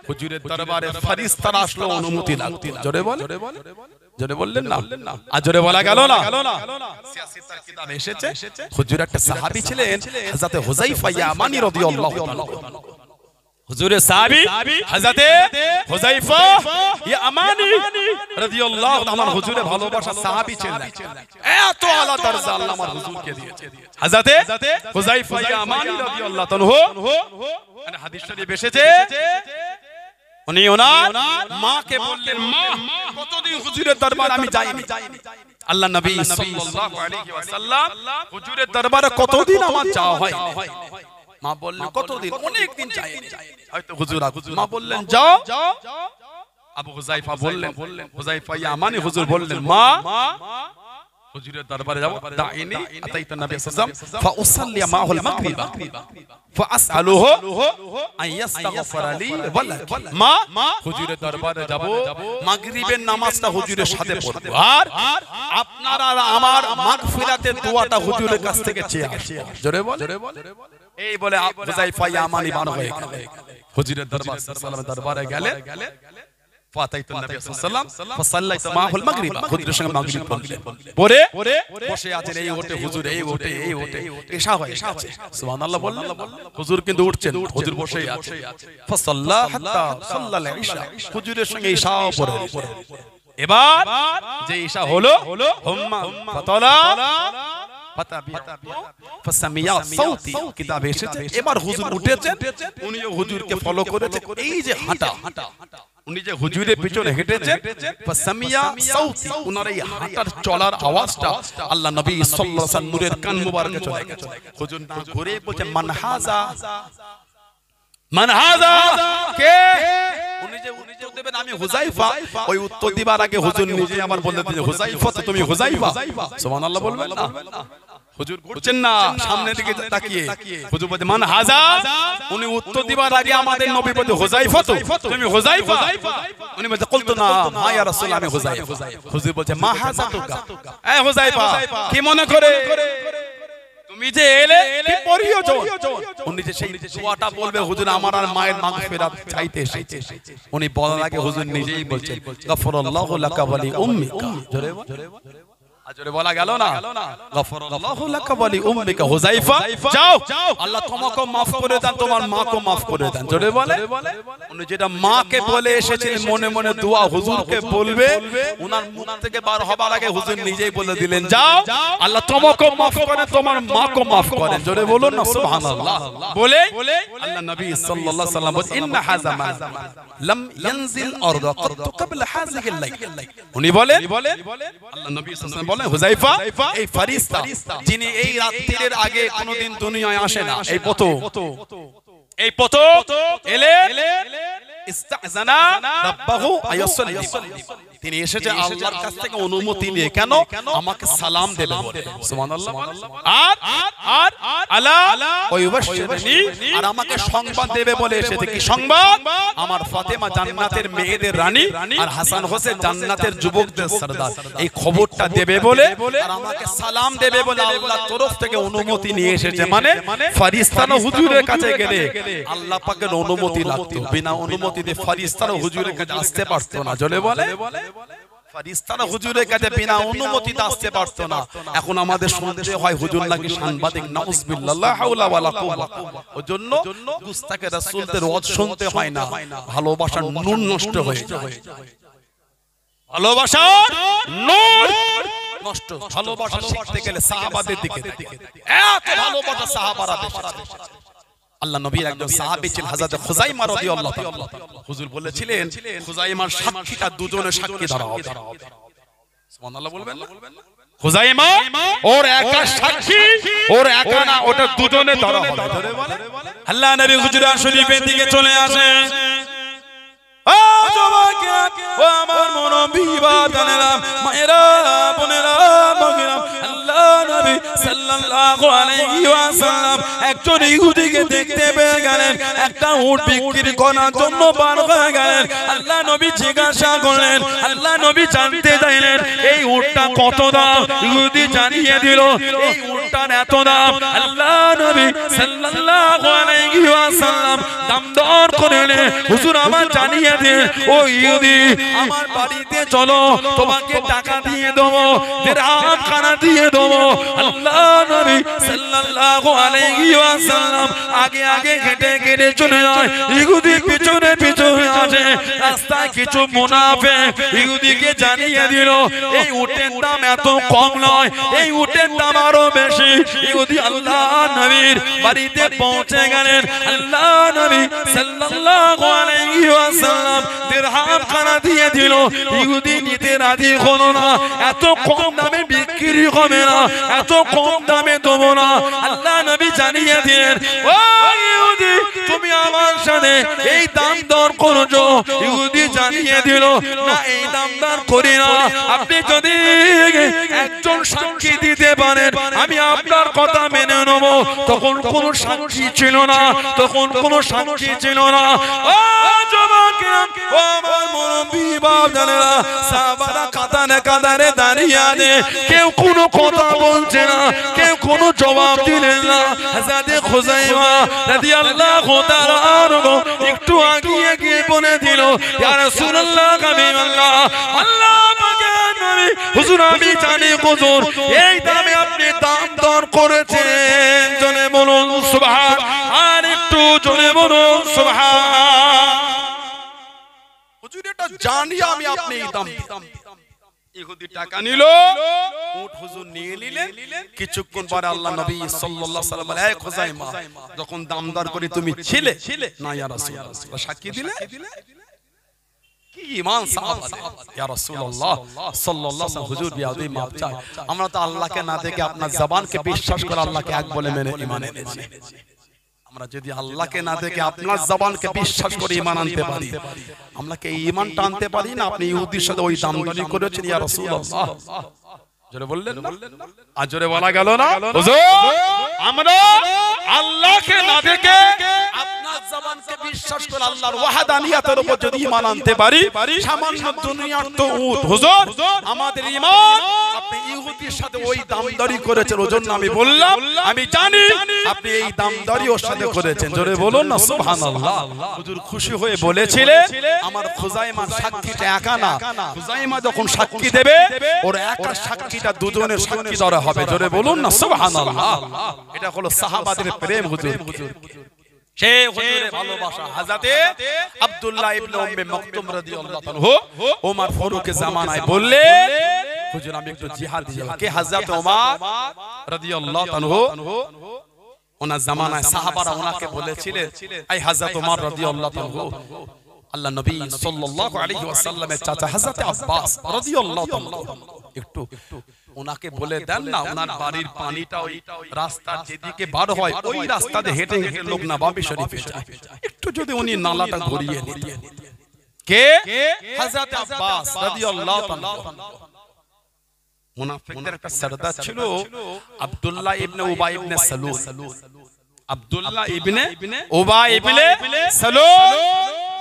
হুজুরের দরবারে ফেরেশতারা আসলো অনুমতি লাগতো। জোরে বলে, জোরে বললেন না? আর জোরে বলা গেল না? সিয়াসিতার কিতাবে এসেছে হুজুর একটা সাহাবী ছিলেন হযরত হুযায়ফা ইয়ামানী রাদিয়াল্লাহু তাআলা। হুজুরের সাহাবী হযরত হুযায়ফা ইয়ামানী রাদিয়াল্লাহু তাআলা হুজুরের ভালোবাসার সাহাবী ছিলেন। এত আলা দরজা আল্লাহ আমার হুজুরকে দিয়েছে। হযরত হুযায়ফা ইয়ামানী রাদিয়াল্লাহু তাআলা মানে হাদিস শরীফ এসেছে, উনি ওনার মাকে বললেন, মা কতদিন হুজুরের দরবারে আমি যাইনি। আল্লাহ নবী সাল্লাল্লাহু আলাইহি ওয়াসাল্লাম হুজুরের দরবারে কতদিন আমার যাওয়া হয়। মা বললেন কতদিন? অনেক দিন যাইনি। হয়তো হুজুর, মা বললেন যাও। আবু হুযায়ফা বললেন, হুযায়ফা ইয়ামানী হুজুর বললেন, মা হুজুরের দরবারে যাব, দাইনি আতাইতু নবী সাল্লাল্লাহু আলাইহি ওয়াসাল্লাম ফাউসাল্লি মাহুল মাগরিবা ফাআসআলুহু আন ইস্তাগফিরা লি ওয়া লাকি। মা হুজুরের দরবারে যাব, মাগরিবের নামাজটা হুজুরের সাথে পড়ব, আর আপনার আর আমার মাগফিরাতের দোয়াটা হুজুরের কাছ থেকে চেয়ে আসব। জোরে বল। এই বলে হুযায়ফা ইয়ামানী বার হয়ে গেল হুজুরের দরবারে, সাল্লাল্লাহু দরবারে গেলে ফাতাইতু নবী সাল্লাল্লাহু আলাইহি ওয়াসাল্লাম ফাসাল্লাইতু মাহুল মাগরিব, হুজুরের সঙ্গে মাগরিব পড়লেন। পরে বসে আছেন, এই ওঠে হুজুর, এই ওঠে, এই ওঠে, এশা হয়, সুবহানাল্লাহ বললেন। হুজুর কিন্তু উঠছেন, হুজুর বসেই আছে। ফাসাল্লা হাত্তা সাল্লাল ইশা, হুজুরের সঙ্গে ইশা পড়ে। এবার যে ইশা হলো, হুম্মা ফাতালা কিতাবে এসেছে, এবার হুজুর উঠেছেন, উনিও হুজুরকে ফলো করেছেন। এই যে হাঁটা, উনি যে হুজুরের পিছনে হেঁটেছেন, ফাসামিয়া সাউতি, উনার এই হাঁটার চলার আওয়াজটা আল্লাহ নবী সাল্লাল্লাহু আলাইহি ওয়াসাল্লাম নূরের কান মুবারকে চলে গেছে। হুজুর না ঘুরে বলছে, মান হাযা, মান হাযা কে? উনি যে উত্তর দেবেন আমি হুযায়ফা, ওই উত্তর দিবার আগে হুজুর নিজে আবার বললেন যে হুযায়ফা, তো তুমি হুযায়ফা। সুবহানাল্লাহ বলবেন না? হুজুর ঘুরছেন না, সামনের দিকে তাকিয়ে হুজুর বলে মান হাযা, উনি উত্তর দিবার আগে আমাদের নবী বলে হুযায়ফা, তো তুমি হুযায়ফা? উনি বলে কুলতু না মা ইয়া রাসূলুল্লাহ, আমি হুযায়ফা। হুজুর বলে মা হাযা তুকা, এ হুযায়ফা কি মনে করে তুমি যে এলে কি পড়িয়েছো? উনি যে সেই দোয়াটা বলবে, হুজুর আমার আর মায়ের মাগফিরাত চাইতে এসেছে, উনি বলার আগে হুজুর নিজেই বলছেন গাফরাল্লাহু লাকা ওয়া লি উম্মিকা। জোরে বল। আজরে বলা গেল না গফরাল্লাহু লাকা ওয়া লি উম্মিকা হুযায়ফা যাও আল্লাহ তোমাকে maaf করে দেন তোমার মাকে maaf করে দেন জোরে বলে উনি যেটা মাকে বলে এসেছিলেন মনে মনে দোয়া হুজুরকে বলবে ওনার মুখ থেকে বার হবার আগে হুজুর নিজেই বলে দিলেন যাও আল্লাহ তোমাকে maaf করে তোমার মাকে maaf করেন জোরে বলুন না সুবহানাল্লাহ বলে আল্লাহ নবী সাল্লাল্লাহু আলাইহি ওয়াসাল্লাম বলেন ইন্না হাযা মান লাম ইয়ানজিল আরদা কত ক্বাবলা হাযিহিল লাইল উনি বলে আল্লাহ নবী সাল্লাল্লাহু আলাইহি ওয়াসাল্লাম বলেন হুযায়ফা এই ফেরেশতা যিনি এই রাত্রির আগে কোনদিন দুনিয়ায় আসে না এই পতো এলে ইস্তাযানা রাব্বাহু আয়াসাল্লি তিনি এসেছে আল্লাহর কাছ থেকে অনুমতি নিয়ে কেন আমাকে সালাম দেবে বলে সুবহানাল্লাহ আর আলা ওয়ায়ুবাশশিরনি আর আমাকে সংবাদ দেবে বলে এসেছে কি সংবাদ আমার ফাতেমা জান্নাতের মেয়েদের রানী আর হাসান হোসেন জান্নাতের যুবকদের সরদার এই খবরটা দেবে বলে আর আমাকে সালাম দেবে বলে আল্লাহর তরফ থেকে অনুমতি নিয়ে এসেছে মানে ফেরেশতারা হুজুরের কাছে গেলে আল্লাহ পাকের অনুমতি লাগতো বিনা অনুমতিতে ফেরেশতারা হুজুরের কাছে আসতে পারতো না জলে বলে ফেরেশতারা হুজুরের কাছে বিনা অনুমতিতে আসতে পারতো না এখন আমাদের শুনতে হয় হুজুর নাকি সাংবাদিক নাউজুবিল্লাহ লা হাওলা ওয়ালা কুওয়াতা ওজন্য গুস্তাকে রাসূলদের ওয়াজ শুনতে হয় না ভালোবাসার নূর নষ্ট হয়ে যায় ভালোবাসার নূর নষ্ট ভালোবাসা শিখতে গেলে সাহাবাদের দিকে এত ভালোবাসা সাহাবারা বেশি আল্লাহ নবীর একজন সাহাবী ছিলেন হযরত খুযাইমা রাদিয়াল্লাহু তাআলা হুজুর বলেছিলেন খুযাইমার সাক্ষীটা দুজনে সাক্ষী ধরা হবে সুবহানাল্লাহ বলবেন না খুযাইমা ওর একা সাক্ষী ওর একা না ওটা দুজনে ধরা হবে ধরে বলে আল্লাহ নবী হুজুরা শরীফের দিকে চলে আসে ও জবাকে ও আমার মুরব্বি বাদানেরা মায়েরা বোনেরা মাগিরা আল্লাহ নবী সাল্লাল্লাহু আলাইহি ওয়াসাল্লাম একজন ইহুদিকে দেখতে পেয়ে গেলেন একটা উট বিক্রি করার জন্য বার হয়ে গেলেন আল্লাহ নবী জিজ্ঞাসা করলেন আল্লাহ নবী জানতে চাইলেন এই উটটা কত দাম ইহুদি জানিয়ে দিল এই উটটার এত দাম আল্লাহ নবী সাল্লাল্লাহু আলাইহি ওয়াসাল্লাম দাম দর করলেন হুজুর আমার জানিয়ে দিন ও ইহুদি আমার বাড়িতে চলো তোমাকে টাকা দিয়ে দেবো দিরহাম খানা দিয়ে দেবো আল্লাহ নবী সাল্লাল্লাহু আলাইহি ওয়াসাল্লাম আগে আগে হেঁটে হেঁটে চলে যায় ইহুদি পিছনে পিছনে আসে রাস্তায় কিছু মুনাফিক ইহুদিকে জানিয়ে দিল এই উটের দাম এত কম নয় এই উটের দাম আরো বেশি ইহুদি আল্লাহ নবীর বাড়িতে পৌঁছে গেলেন আল্লাহ নবী সাল্লাল্লাহু আলাইহি ওয়াসাল্লাম দিরহাম খানা দিয়ে দিল ইহুদি নিতে রাজি হলো না এত কম দামে বিক্রি হবে না এত কম দামে দেবো না আল্লাহ নবী জানিয়ে দিলেন ও ইহুদি তুমি আমার সাথে এই দাম দর করছো ইহুদি জানিয়ে দিল না এই দাম দর করি না আপনি যদি একজন সাক্ষী দিতে পারেন আমি আপনার কথা মেনে নেব তখন কোনো সাক্ষী ছিল না তখন কোনো সাক্ষী ছিল না ও জবাকে ও আমার মুরব্বি বাদানেরা সাহাবারা কাতারে কাতারে দাঁড়িয়ে আছে কেউ কোনো কথা বলছে না কেউ কোনো জবাব দিলেন না হযরত খুযাইমা রাদিয়াল্লাহু তাআলা আনহু একটু আগিয়ে গিয়ে বলে দিল ইয়া রাসূলুল্লাহ হাবিবাল্লাহ আল্লাহ পাকের নবী হুজুর আমি জানি হুজুর এই দামে আপনি দাম দর করেছেন জোরে বলুন সুবহান আর একটু জোরে বলুন সুবহান হুজুর এটা জানি আমি আপনি এই দাম ইহুদি টাকা নিল উট হুজুর নিয়ে নিলেন কিছুক্ষণ পরে আল্লাহ নবী সাল্লাল্লাহু আলাইহি ওয়াসাল্লাম এই খুযাইমা যখন দামদার করে তুমি ছিলে না ইয়া রাসূলুল্লাহ সাক্ষী দিলে কি ঈমান সাহাবা ইয়া রাসূলুল্লাহ সাল্লাল্লাহু আলাইহি ওয়াসাল্লাম হুজুর বিয়াদি মাপ চাই আমরা তো আল্লাহকে না দেখে আপনার জবানকে বিশ্বাস করে আল্লাহকে এক বলে মেনে ঈমান এনেছি আমরা যদি আল্লাহকে না দেখে আপনার জবানকে বিশ্বাস করে ঈমান আনতে পারি আমরা কি ঈমানটা আনতে পারি না আপনি ইহুদির সাথে ওই দামদারি করেছেন ইয়া রাসূলুল্লাহ জোরে বললেন না আর জোরে বলা গেল না হুজুর আমরা আল্লাহকে না দেখে আপনার আল্লাহর জবানকে বিশ্বাস করে আল্লাহর ওয়াহদানিয়াতের উপর যদি ঈমান আনতে পারি, সামান্য দুনিয়ার তো উট হুজুর আমাদের ঈমান আপনি ইহুদির সাথে ওই দামদারি করেছেন, ওজন্য আমি বললাম আমি জানি আপনি এই দামদারি ওর সাথে করেছেন। জোরে বলুন না সুবহানাল্লাহ। হুজুর খুশি হয়ে বলেছিলেন আমার খুজাইমার সাক্ষীটা একা না, খুজাইমা যখন সাক্ষী দেবে ওর একা সাক্ষীটা দুজনের সাক্ষী ধরা হবে। জোরে বলুন না সুবহানাল্লাহ। এটা হলো সাহাবাদের প্রেম হুজুর, সে হুজুরের ভালোবাসা। হযরতে আব্দুল্লাহ ইবনে উম্মে মাকতুম রাদিয়াল্লাহু তাআলা ওমর ফারুকের জামানায় বললেন হুজুর আমি একটু জিহাদ দিয়ে যাব। কে? হযরত ওমর রাদিয়াল্লাহু তাআলা। ওনার জামানায় সাহাবারা ওনাকে বলেছিলেন এই হযরত ওমর রাদিয়াল্লাহু তাআলা আল্লাহ নবী সাল্লাল্লাহু আলাইহি ওয়াসাল্লামের চাচা হযরত আব্বাস রাদিয়াল্লাহু তাআলা একটু ওনাকে বলে দেন না ওনার বাড়ির পানিটা ওই রাস্তার যেদিকে বার হয় ওই রাস্তাতে হেঁটে হেঁটে লোক নববী শরীফে যায়, একটু যদি উনি নালাটা ঘুরিয়ে নিতেন। কে? হযরত আব্বাস রাদিয়াল্লাহু তাআলা। মুনাফিকদের একটা সরদার ছিল আব্দুল্লাহ ইবনে উবাই ইবনে সালুল। আব্দুল্লাহ ইবনে উবাই ইবনে সালুল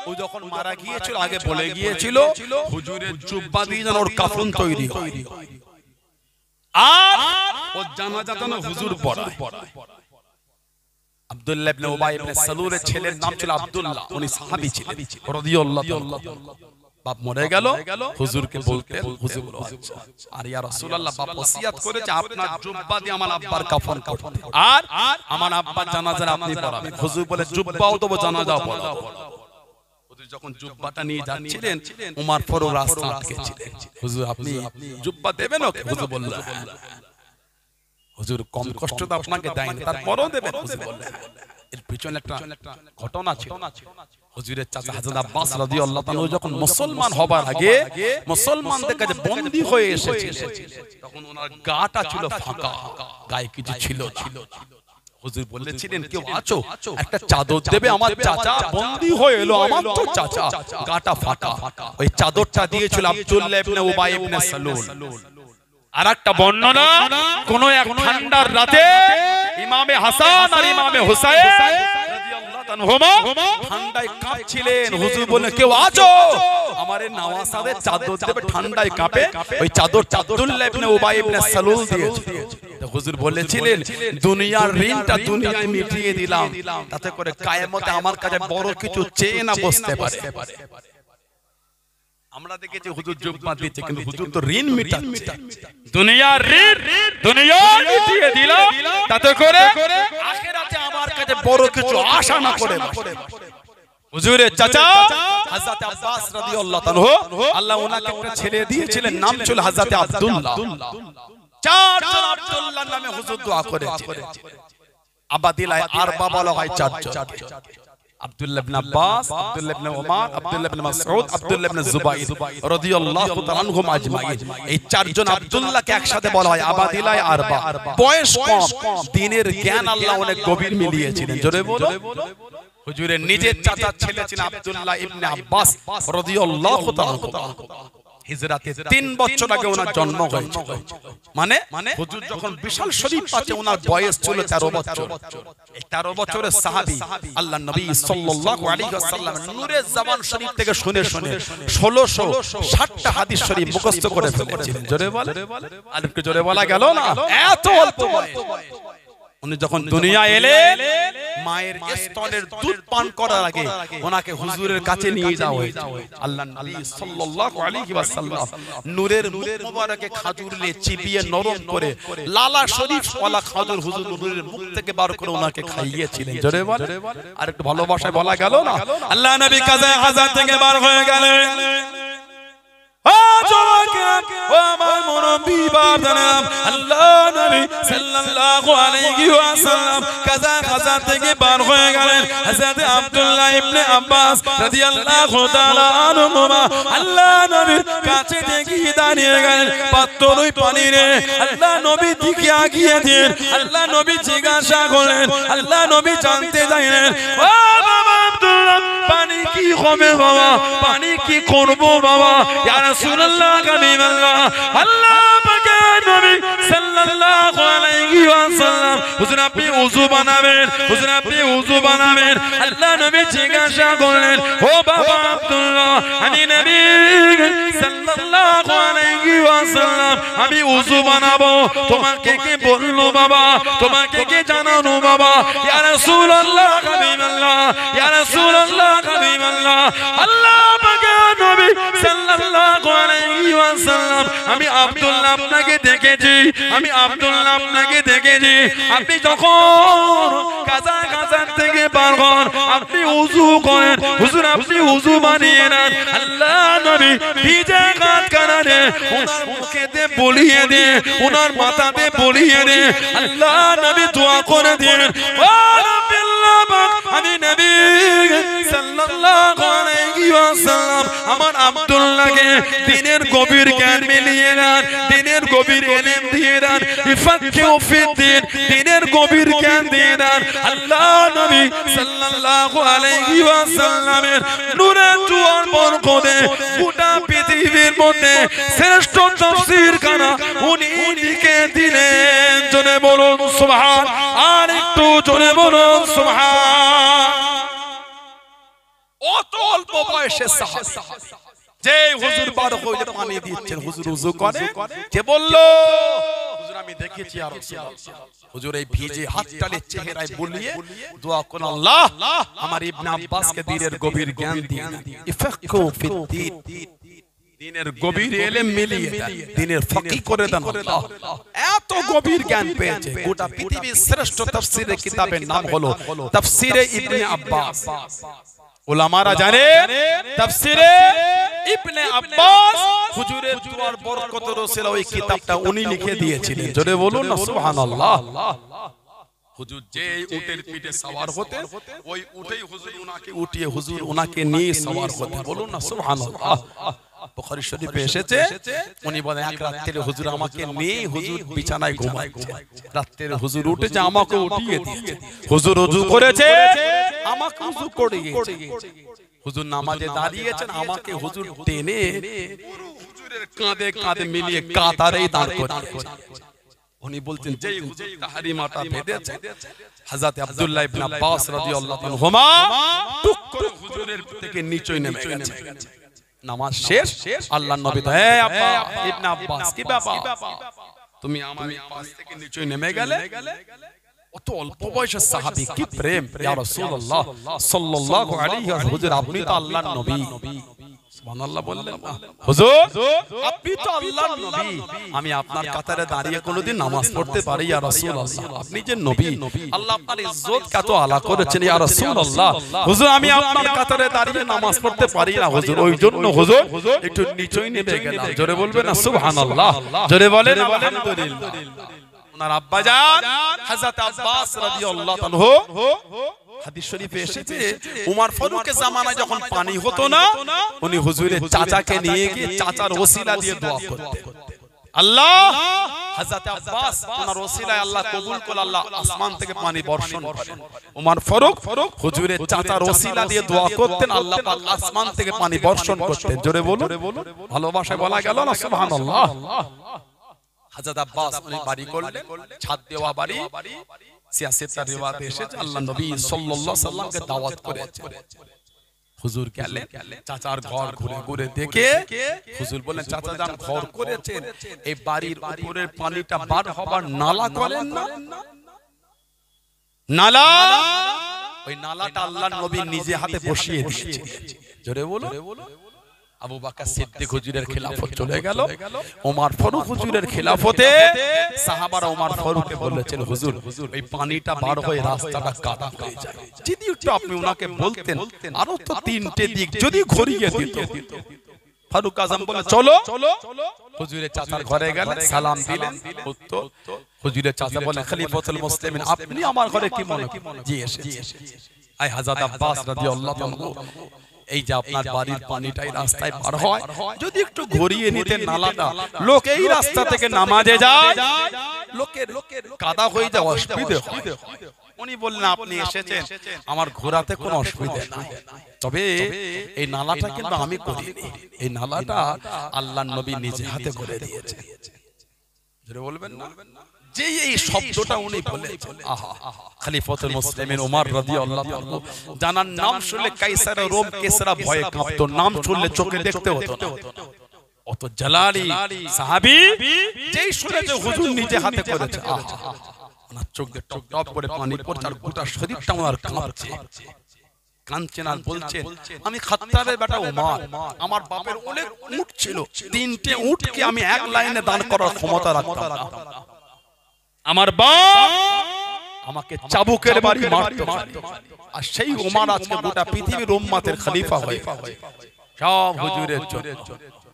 ও যখন মারা গিয়েছিল আগে বলে গিয়েছিল হুজুরের জুব্বা দিয়ে যেন ওর কাফন তৈরি হয় আর ও জানাজা যেন হুজুর পড়ায়। আব্দুল্লাহ ইবনে উবাই ইবনে সালুলের ছেলের নাম ছিল আব্দুল্লাহ, উনি সাহাবী ছিলেন রাদিয়াল্লাহু তাআলা। বাপ মরে গেল, হুজুরকে বলতেন হুজুর বলো আচ্ছা আর ইয়া রাসূলুল্লাহ বাপ ওসিয়াত করেছে আপনার জুব্বা দিয়ে আমার আব্বার কাফন করতে আর আমার আব্বার জানাজা আপনি পড়াবেন। হুজুর বলে জুব্বাও তো জানাজা পড়াবো। হুজুর যখন জুব্বাটা নিয়ে যাচ্ছিলেন ওমর ফারুক রাস্তা আটকেছিলেন, হুজুর আপনি জুব্বা দেবেন ওকে? হুজুর বললেন হুজুর কম কষ্ট তো আপনাকে দেয়নি তারপরও দেবেন। হুজুর বললেন এর পিছনে একটা ঘটনা ছিল। হুজুরের চাচা হযরত আব্বাস রাদিয়াল্লাহু তাআলা যখন মুসলমান হবার আগে মুসলমানদের কাছে বন্দী হয়ে এসেছিলেন তখন ওনার গাটা ছিল ফাঁকা, গায়ে কিছু ছিল না। হুজুর বলেছিলেন কেউ আছো একটা চাদর দেবে, আমার চাচা বন্দী হয়ে এলো, আমার তো চাচা গাটা ফাঁকা। ওই চাদরটা দিয়েছিল আব্দুল্লাহ ইবনে উবাই ইবনে সালুল। আরেকটা বর্ণনা কোন এক ঠান্ডার রাতে ইমামে হাসান আর ইমামে হুসাইন রাদিয়াল্লাহু তাআলা ঠান্ডায় কাঁপছিলেন। হুজুর বলেন কেউ আছো আমারে নওয়াসাদের চাদর দেবে, ঠান্ডায় কাঁপে। ওই চাদর আব্দুল্লাহ ইবনে উবাই ইবনে সালুল দিয়েছে। হুজুর বলেছিলেন দুনিয়ার ঋণটা দুনিয়ায় মিটিয়ে দিলাম, তাতে করে কিয়ামতে আমার কাছে বড় কিছু চেয়ে না বসতে পারে। আমরা দেখেছি হুজুর জুব্বা দিচ্ছে কিন্তু হুজুর তো ঋণ মিটাচ্ছে, দুনিয়ার ঋণ দুনিয়ায় মিটিয়ে দিলাম, তাতে করে আখিরাতে আমার কাছে বড় কিছু আশা না করে। হুজুরের চাচা হযরত আব্বাস রাদিয়াল্লাহু তাআলা আল্লাহ ওনাকে একটা ছেলে দিয়েছিলেন, নাম ছিল হযরত আব্দুল্লাহ। চারজন আব্দুল্লাহর নামে হুজুর দোয়া করেছিলেন। আবাদিলায় আরবা বলা হয় চারজন, আব্দুল্লাহ ইবনে আব্বাস, আব্দুল্লাহ ইবনে ওমর, আব্দুল্লাহ ইবনে মাসউদ, আব্দুল্লাহ ইবনে জুবাইর রাদিয়াল্লাহু তাআলা আনহুম আজমাইন। এই চারজন আব্দুল্লাহকে একসাথে বলা হয় আবাদিলায় আরবা। বয়স কম, দ্বীনের জ্ঞান আল্লাহ অনেক গভীর মিলিয়েছিলেন। জোরে বলো। হুজুরের নিজের চাচার ছেলে ছিলেন আব্দুল্লাহ ইবনে আব্বাস রাদিয়াল্লাহু তাআলা। হিজরাতে 3 বছর আগে ওনার জন্ম হয়েছিল। মানে হুজুর যখন বিশাল শরীফ পাচ্ছে ওনার বয়স ছিল 13 বছর। এই 13 বছরের সাহাবী আল্লাহ নবী সাল্লাল্লাহু আলাইহি ওয়াসাল্লাম নূরে জবান শরীফ থেকে শুনে শুনে 1660টা হাদিস শরীফ মুখস্থ করে ফেলেছিলেন। জোরে বলে, আর একটু জোরে বলা গেল না? এত অল্প বয়স। উনি যখন দুনিয়া এলেন মায়ের স্তনের দুধ পান করার আগে ওনাকে হুজুরের কাছে নিয়ে যাওয়া হয়েছে। আল্লাহর নবী সাল্লাল্লাহু আলাইহি ওয়াসাল্লাম নূরের মুখ মোবারকে খাজুর নিয়ে চিবিয়ে নরম করে লালা শরীফ ওয়ালা খাজুর হুজুর নূরের মুখ থেকে বার করে ওনাকে খাইয়েছিলেন। জোরে বলে, আর একটু ভালোবাসায় বলা গেল না? আল্লাহ নবী কাজা হাজার থেকে বার হয়ে গেলেন। আমার মুরব্বি বাদানাম আল্লাহ নবী সাল্লাল্লাহু আলাইহি ওয়াসাল্লাম কাজা কাজা থেকে বার হয়ে গেলেন। হযরত আব্দুল্লাহ ইবনে আব্বাস রাদিয়াল্লাহু তাআলা আনহুমা আল্লাহ নবীর কাছে গিয়ে দাঁড়িয়ে গেলেন। পাত্রই পানি রে আল্লাহ নবী দিকে আগিয়ে দিলেন। আল্লাহ নবী জিজ্ঞাসা করলেন, আল্লাহ নবী জানতে চাইলেন ও বাবা আব্দুল্লাহ পানি কি হবে বাবা, পানি কি করব বাবা? ইয়া রাসূলুল্লাহ কালিমাল্লাহ আল্লাহ পাকের নবী সাল্লাল্লাহু আলাইহি ওয়াসাল্লাম হুজুর আপনি ওযু বানাবেন, হুজুর আপনি ওযু বানাবেন। আল্লাহ নবী জিজ্ঞাসা করলেন, ও বাবা আব্দুল্লাহ, আমি নবী সাল্লাল্লাহু আলাইহি ওয়াসাল্লাম আমি ওযু বানাবো, তোমাকে কে বললো বাবা, তোমাকে কে জানানো বাবা? ইয়া রাসূলুল্লাহ হাবিবাল্লাহ, ইয়া রাসূলুল্লাহ হাবিবাল্লাহ, আল্লাহ পাকের নবী সাল্লাল্লাহু আলাইহি ওয়াসাল্লাম আমি আব্দুল্লাহ আপনাকে দেখেছি, আমি আব্দুল্লাহ আপনাকে দেখেছি, আপনি যখন কাজা থেকে পার হন আপনি ওযু করেন, হুজুর আপনি ওযু বানিয়ে নেন। আল্লাহ নবী ভিজে হাত কানারে ওনার মুখেতে বলিয়ে দিয়ে ওনার মাথাতে বলিয়ে দিয়ে আল্লাহ নবী দোয়া করে দিন, ও রাব্বিল্লাহ পাক আমি নবী সাল্লাল্লাহু আলাইহি ওয়াসাল্লাম আমার আব্দুল্লাহকে দ্বীনের গভীর জ্ঞান মিলিয়ে দেন, দ্বীনের গভীর ইলম দিয়ে দেন, ইফাক্কিহু ফিদ্দীন দ্বীনের গভীর জ্ঞান দিয়ে দেন। আল্লাহ নবী সাল্লাল্লাহু আলাইহি ওয়াসাল্লামের নূরে জোয়ার বরকতে গোটা পৃথিবীর মধ্যে শ্রেষ্ঠ তাফসীর খানা উনি লিখে দিলেন। জোরে বলুন সুবহান, আর একটু জোরে বলুন সুবহান। অত অল্প বয়সের সাহাবী যে হুজুর বার হইলে পানি দিচ্ছেন, হুজুর ওযু করে, কে বললো? হুজুর আমি দেখেছি আর হুজুর এই ভিজে হাতটালে চেহারায় বলিয়ে দোয়া করুন, আল্লাহ আমার ইবনে আব্বাসকে দ্বীনের গভীর জ্ঞান দিন, ইফাক্কু ফিদ্দীন দ্বীনের গভীর ইলম মিলিয়ে দেন, দ্বীনের ফাকিহ করে দেন। আল্লাহ এত গভীর জ্ঞান পেয়েছে। গোটা পৃথিবীর শ্রেষ্ঠ তাফসীরের কিতাবের নাম হলো তাফসীরে ইবনে আব্বাস। উলামারা জানে তাফসীরে ইবনে আব্বাস হুজুরের দোয়ার বরকতের ওসিলা ওই কিতাবটা উনি লিখে দিয়েছিলেন। জোরে বলুন না সুবহানাল্লাহ। হুজুর যে উটের পিঠে সওয়ার হতে ওই উটেই হুজুর উনাকে উঠিয়ে হুজুর উনাকে নিয়ে সওয়ার হতে। বলুন না সুবহানাল্লাহ। বুখারী শরীফে এসেছে উনি বলেন এক রাতে হুজুর আমাকে নিয়ে হুজুর বিছানায় ঘুমাইছে, রাতে হুজুর উঠেছে আমাকে উঠিয়ে দিয়েছে, হুজুর ওযু করেছে আমাকে ওযু করিয়েছে, হুজুর নামাজে দাঁড়িয়েছেন আমাকে হুজুর টেনে হুজুরের কাঁধে কাঁধে মিলিয়ে কাতারেই দাঁড় করিয়েছে। উনি বলতেন যে হুজুর তাহরিমাটা বেঁধেছে হযরত আব্দুল্লাহ ইবনে আব্বাস রাদিয়াল্লাহু আনহুমা টুক করে হুজুরের থেকে নিচে নেমে গেছে। নামাজ শেষ, আল্লাহর নবী তো হে আব্বা ইবনে আব্বাস কি ব্যাপার তুমি আমার পাশ থেকে নিচে নেমে গেলে? অত অল্প বয়সের সাহাবী, কি প্রেম! ইয়া রাসূলুল্লাহ সাল্লাল্লাহু আলাইহি ওয়াসাল্লাম হুজুর আপনি তো আল্লাহর নবী। সুবহানাল্লাহ বললেন না হুজুর আপনি তো আল্লাহর নবী, আমি আপনার কাতারে দাঁড়িয়ে কোনোদিন নামাজ পড়তে পারি? ইয়া রাসূলুল্লাহ আপনি যে নবী, আল্লাহ আপনার ইজ্জত কত আলা করেছেন। ইয়া রাসূলুল্লাহ হুজুর আমি আপনার কাতারে দাঁড়িয়ে নামাজ পড়তে পারি না হুজুর, ওই জন্য হুজুর একটু নিচেই নেমে গেলাম। জোরে বলবেন না সুবহানাল্লাহ, জোরে বলেন আলহামদুলিল্লাহ। ওনার আব্বাজান হযরত আব্বাস রাদিয়াল্লাহু আনহু হাদিস শরীফে এসেছে উমর ফারুকের জামানায় যখন পানি হতো না উনি হুজুরের চাচাকে নিয়ে গিয়ে চাচার ওসিলা দিয়ে দোয়া করতেন। আল্লাহ হযরত আব্বাস ওনার ওসিলায় আল্লাহ কবুল করে আল্লাহ আসমান থেকে পানি বর্ষণ করেন। উমর ফারুক হুজুরের চাচার ওসিলা দিয়ে দোয়া করতেন, আল্লাহ পাক আসমান থেকে পানি বর্ষণ করতেন। জোরে বলুন, ভালোবাসায় বলা গেল না সুবহানাল্লাহ। হযরত আব্বাস উনি বাড়ি করলেন, ছাদ দেওয়া বাড়ি। সিয়াসেতের রিওয়ায়াতে এসেছে আল্লাহ নবী সাল্লাল্লাহু আলাইহি সাল্লামকে দাওয়াত করেছেন। হুজুর গেলেন, চাচার ঘর ঘুরে ঘুরে দেখে হুজুর বলেন চাচা যান ঘর করেছেন, এই বাড়ির উপরের পানিটা বার হবার নালা করেন না? নালা, ওই নালাটা আল্লাহর নবী নিজে হাতে বসিয়ে দিয়েছেন। জোরে বলো। আবু বকর সিদ্দিক হুজুরের খেলাফত চলে গেল, ওমর ফারুক হুজুরের খেলাফতে সাহাবারা ওমর ফারুককে বলেছেন হুজুর এই পানিটা বার হয়ে রাস্তাটা কাদা হয়ে যায়, যদি একটু আপনি ওনাকে বলতেন আরো তো তিনটে দিক যদি ঘুরিয়ে দিত। ফারুক আজম বলে চলো। হুজুরের চাচার ঘরে গেলেন, সালাম দিলেন। হুজুরের চাচা বলে খলিফাতুল মুসলিমিন আপনি আমার ঘরে কি মনে? জি এসেছি। আই হযরত আব্বাস রাদিয়াল্লাহু আনহু এই যে আপনার বাড়ির পানিটাই রাস্তায় পার হয়, যদি একটু ঘুরিয়ে নিতেন নালাটা, লোক এই রাস্তা থেকে নামাজে যায়, লোকের কাদা হয়ে যায়, অসুবিধা হয়। উনি বললেন আপনি এসেছেন আমার ঘোরাতে কোনো অসুবিধা নাই, তবে এই নালাটা কিন্তু আমি করিনি, এই নালাটা আল্লাহর নবী নিজে হাতে করে দিয়েছে। জোরে বলবেন না যে এই শব্দটা উনি বলেছেন আহা খলিফাতুল মুসলিমিন ওমর রাদিয়াল্লাহু তাআলা জানার নাম শুনলে কাইসার রোম কেসরা ভয়ে কাঁপতো নাম শুনলে চোখে দেখতে হতো না অত জালালি সাহাবী যেই শুনেছে হুজুর নিজে হাতে করেছে আহা ওনার চোখ দিয়ে টপ টপ করে পানি পড়ছে আর গোটা শরীরটা ওনার কাঁপছে কাঁদছেন আর বলছেন আমি খাত্তাবের বেটা ওমর আমার বাপের অনেক উট ছিল তিনটে উটকে আমি এক লাইনে দান করার ক্ষমতা রাখতাম না আমার বাপ আমাকে চাবুকের বাড়ি মারতো আর সেই ওমর আজকে গোটা পৃথিবীর উম্মতের খলিফা হয়ে সব হুজুরের জন্য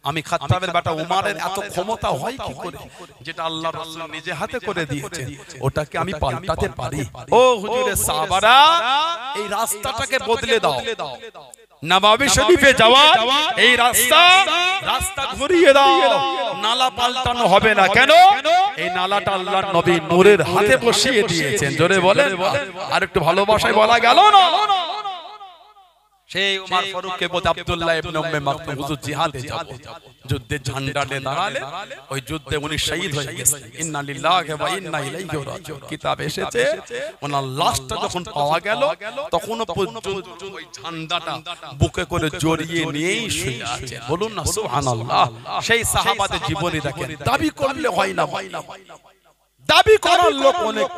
আমি খাত্তাবের বেটা ওমরের এত ক্ষমতা হয় কি করে যেটা আল্লাহর রাসূল নিজে হাতে করে দিয়েছেন ওটাকে আমি পাল্টাতে পারি ও হুজুরের সাহাবারা এই রাস্তাটাকে বদলে দাও নবাবী শরীফে যাওয়া এই রাস্তা ঘুরিয়ে দাও নালা পাল্টানো হবে না কেন এই নালাটা আল্লাহর নবী নূরের হাতে বসিয়ে দিয়েছেন জোরে বলেন আর একটু ভালোবাসায় বলা গেল না সেই ওমর ফারুককে বলতে আব্দুল্লাহ ইবনে উম্মে মাকতুম হুজুর জিহাদে যাব যুদ্ধে ঝান্ডা নিয়ে দাঁড়ালে ওই যুদ্ধে উনি শহীদ হয়ে গেছেন ইন্না লিল্লাহি ওয়া ইন্না ইলাইহি রাজিউন কিতাব এসেছে ওনার লাশটা যখন পাওয়া গেল তখন পর্যন্ত ওই ঝান্ডাটা বুকে করে জড়িয়ে নিয়েই শুয়ে আছে বলুন না সুবহানাল্লাহ সেই সাহাবাদের জীবনী দেখেন দাবি করলে হয় না দাবি করার লোক অনেক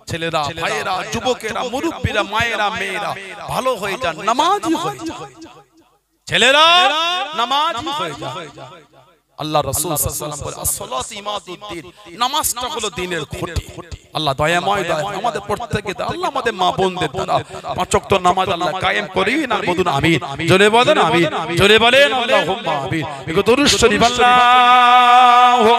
ছেলেরা ভাইয়েরা যুবকেরা মুরব্বীরা মায়েরা মেয়েরা ভালো হয়ে যান নামাজি হয়ে যান ছেলেরা নামাজি হয়ে যান আল্লাহ রাসূল সাল্লাল্লাহু আলাইহি ওয়াসাল্লাম বলেন as-সালাতু ইমাদুদ্দিন নামাজটা হলো দ্বীনের খুঁটি আল্লাহ দয়াময় দয়া আমাদের প্রত্যেককে দাও আল্লাহ আমাদের মা বোনদের দ্বারা পাঁচ ওয়াক্ত নামাজ আল্লাহ কায়েম করিন আর বলুন আমিন জোরে বলেন আমিন জোরে বলেন আল্লাহুম্মা আমিন এগো দরুদ শরীফ আল্লাহুম্মা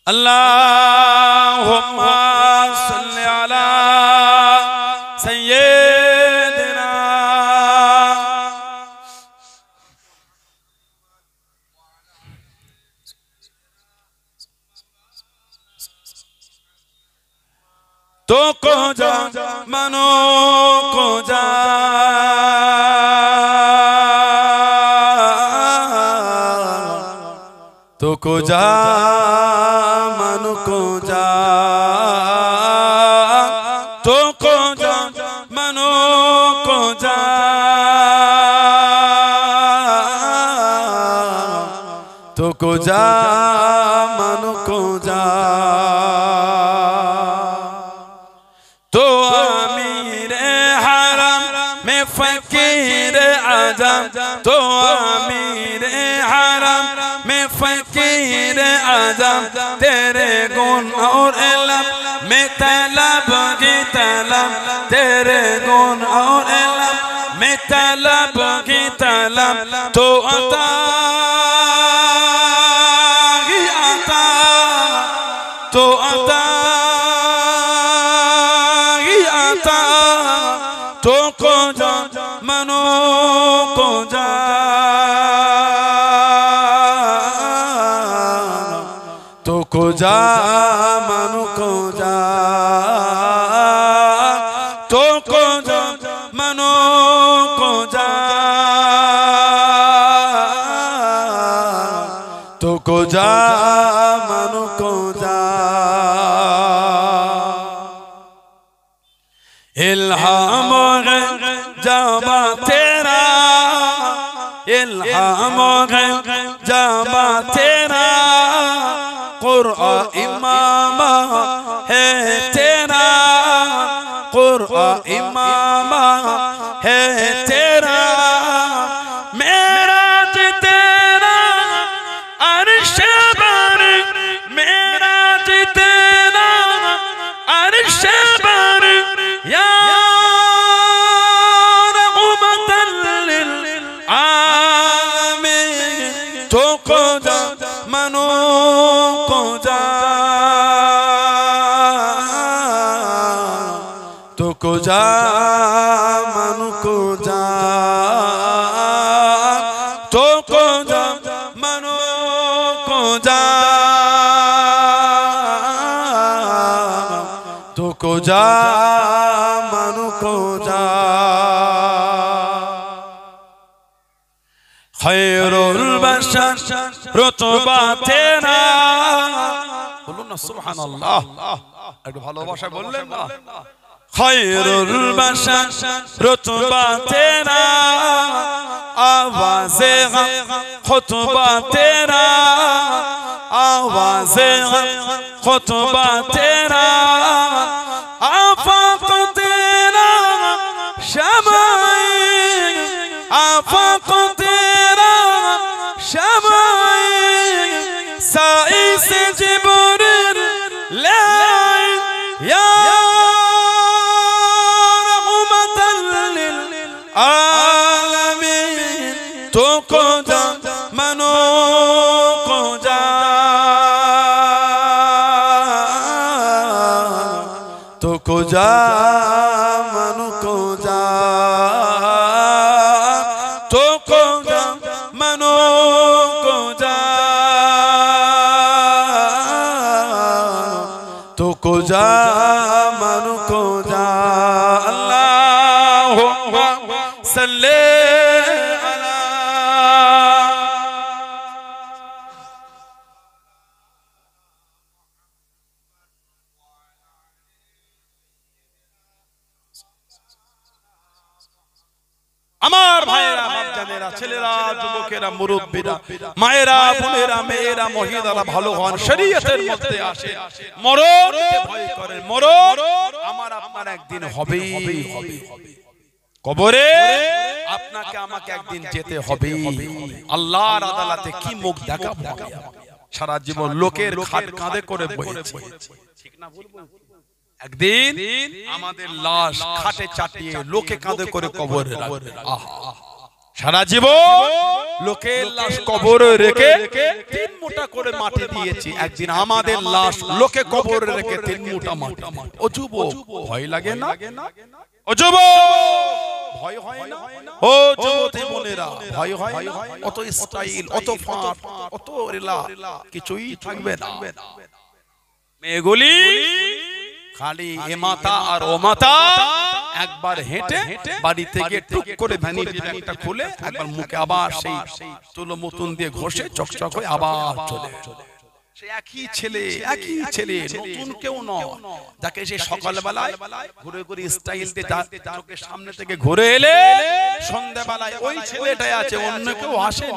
اللهم صل على سيدنا تو کو جا منو کو جا تو کو جا को जा तो को जा मनो को जा तो को जा मनो को जा तो अमीर हरम में फकीर आजम तो अमीर हरम में फकीर आजम तेरे गुण और इल्म में तलब की तलब तेरे गुण और इल्म में तलब की तलब तो अता ही आता तो अता ही आता तो को जा मनो को जा को जा मनु को जा तो को जा मनु को जा तो को जा मनु को जा इल्हाम जामा तेरा इल्हाम जामा तेरा कुरआन इमाम है तेरा कुरआन इमाम है तेरा मेराज तेरा अर्श पर मेराज तेरा अर्श पर या रहमतल लिल आलमीन तो को जा मनो को जा तो को जा मनु को जा तो को जा मनु को जा तो जा मन को जा खैरुल बशर रुतबा तेरा बोलो ना सुबहानाल्लाह একটু ভালোবাসা বললেন না खैरुल बशर रुतबा तेरा आवाज़े खुतबा तेरा आवाज़े खुतबा तेरा आफाक तेरा शमाई आफाक तेरा शमाई साई से जिब्रील ले या रहमतल लिल आलमीन तो को जा मनो को जा तो को जा मनो को जा तो को जा मनो को जा तो को जा मनो को जा अल्लाहुम्मा सल्ले আমার ভাইয়েরা বাপজানেরা ছেলেরা যুবকেরা মুরব্বিরা মায়েরা বোনেরা মেয়েরা মহিলারা ভালো হন শরীয়তের মধ্যে আসে মরণকে ভয় করেন মরণ আমার আপনার একদিন হবেই হবে কবরে আপনাকে আমাকে একদিন যেতে হবে আল্লাহর আদালতে কি মুখ দেখাবো সারা জীবন লোকের খাট কাঁধে করে বইছে ঠিক না বলবো একদিন আমাদের লাশ খাটে চাটিয়ে লোকে কাঁধে করে কবরে রাখবে সারা জীবন লোকের লাশ কবরে রেখে 3 মুঠা করে মাটি দিয়েছি একদিন আমাদের লাশ লোকে কবরে রেখে 3 মুঠা মাটি ও যুবক ভয় লাগে না ও যুবক ভয় হয় না ও যুবতী বোনেরা ভয় হয় না অত স্টাইল অত ফাট অত রেলা কিছুই থাকবে না মেয়েগুলি খালি এ মাথা আর ও মাথা একবার হেঁটে বাড়ি থেকে টুক করে ভ্যানিটি ব্যাগটা খুলে একবার মুখে আবার সেই তুলো মতন দিয়ে ঘষে চকচক হয়ে আবার চলে সে একই ছেলে নতুন কেউ নয় যাকে সে সকালবেলায় ঘুরে ঘুরে স্টাইল দিয়ে চোখের সামনে থেকে ঘুরে এলে সন্ধ্যাবেলায় ওই ছেলেটাই আছে অন্য কেউ আসে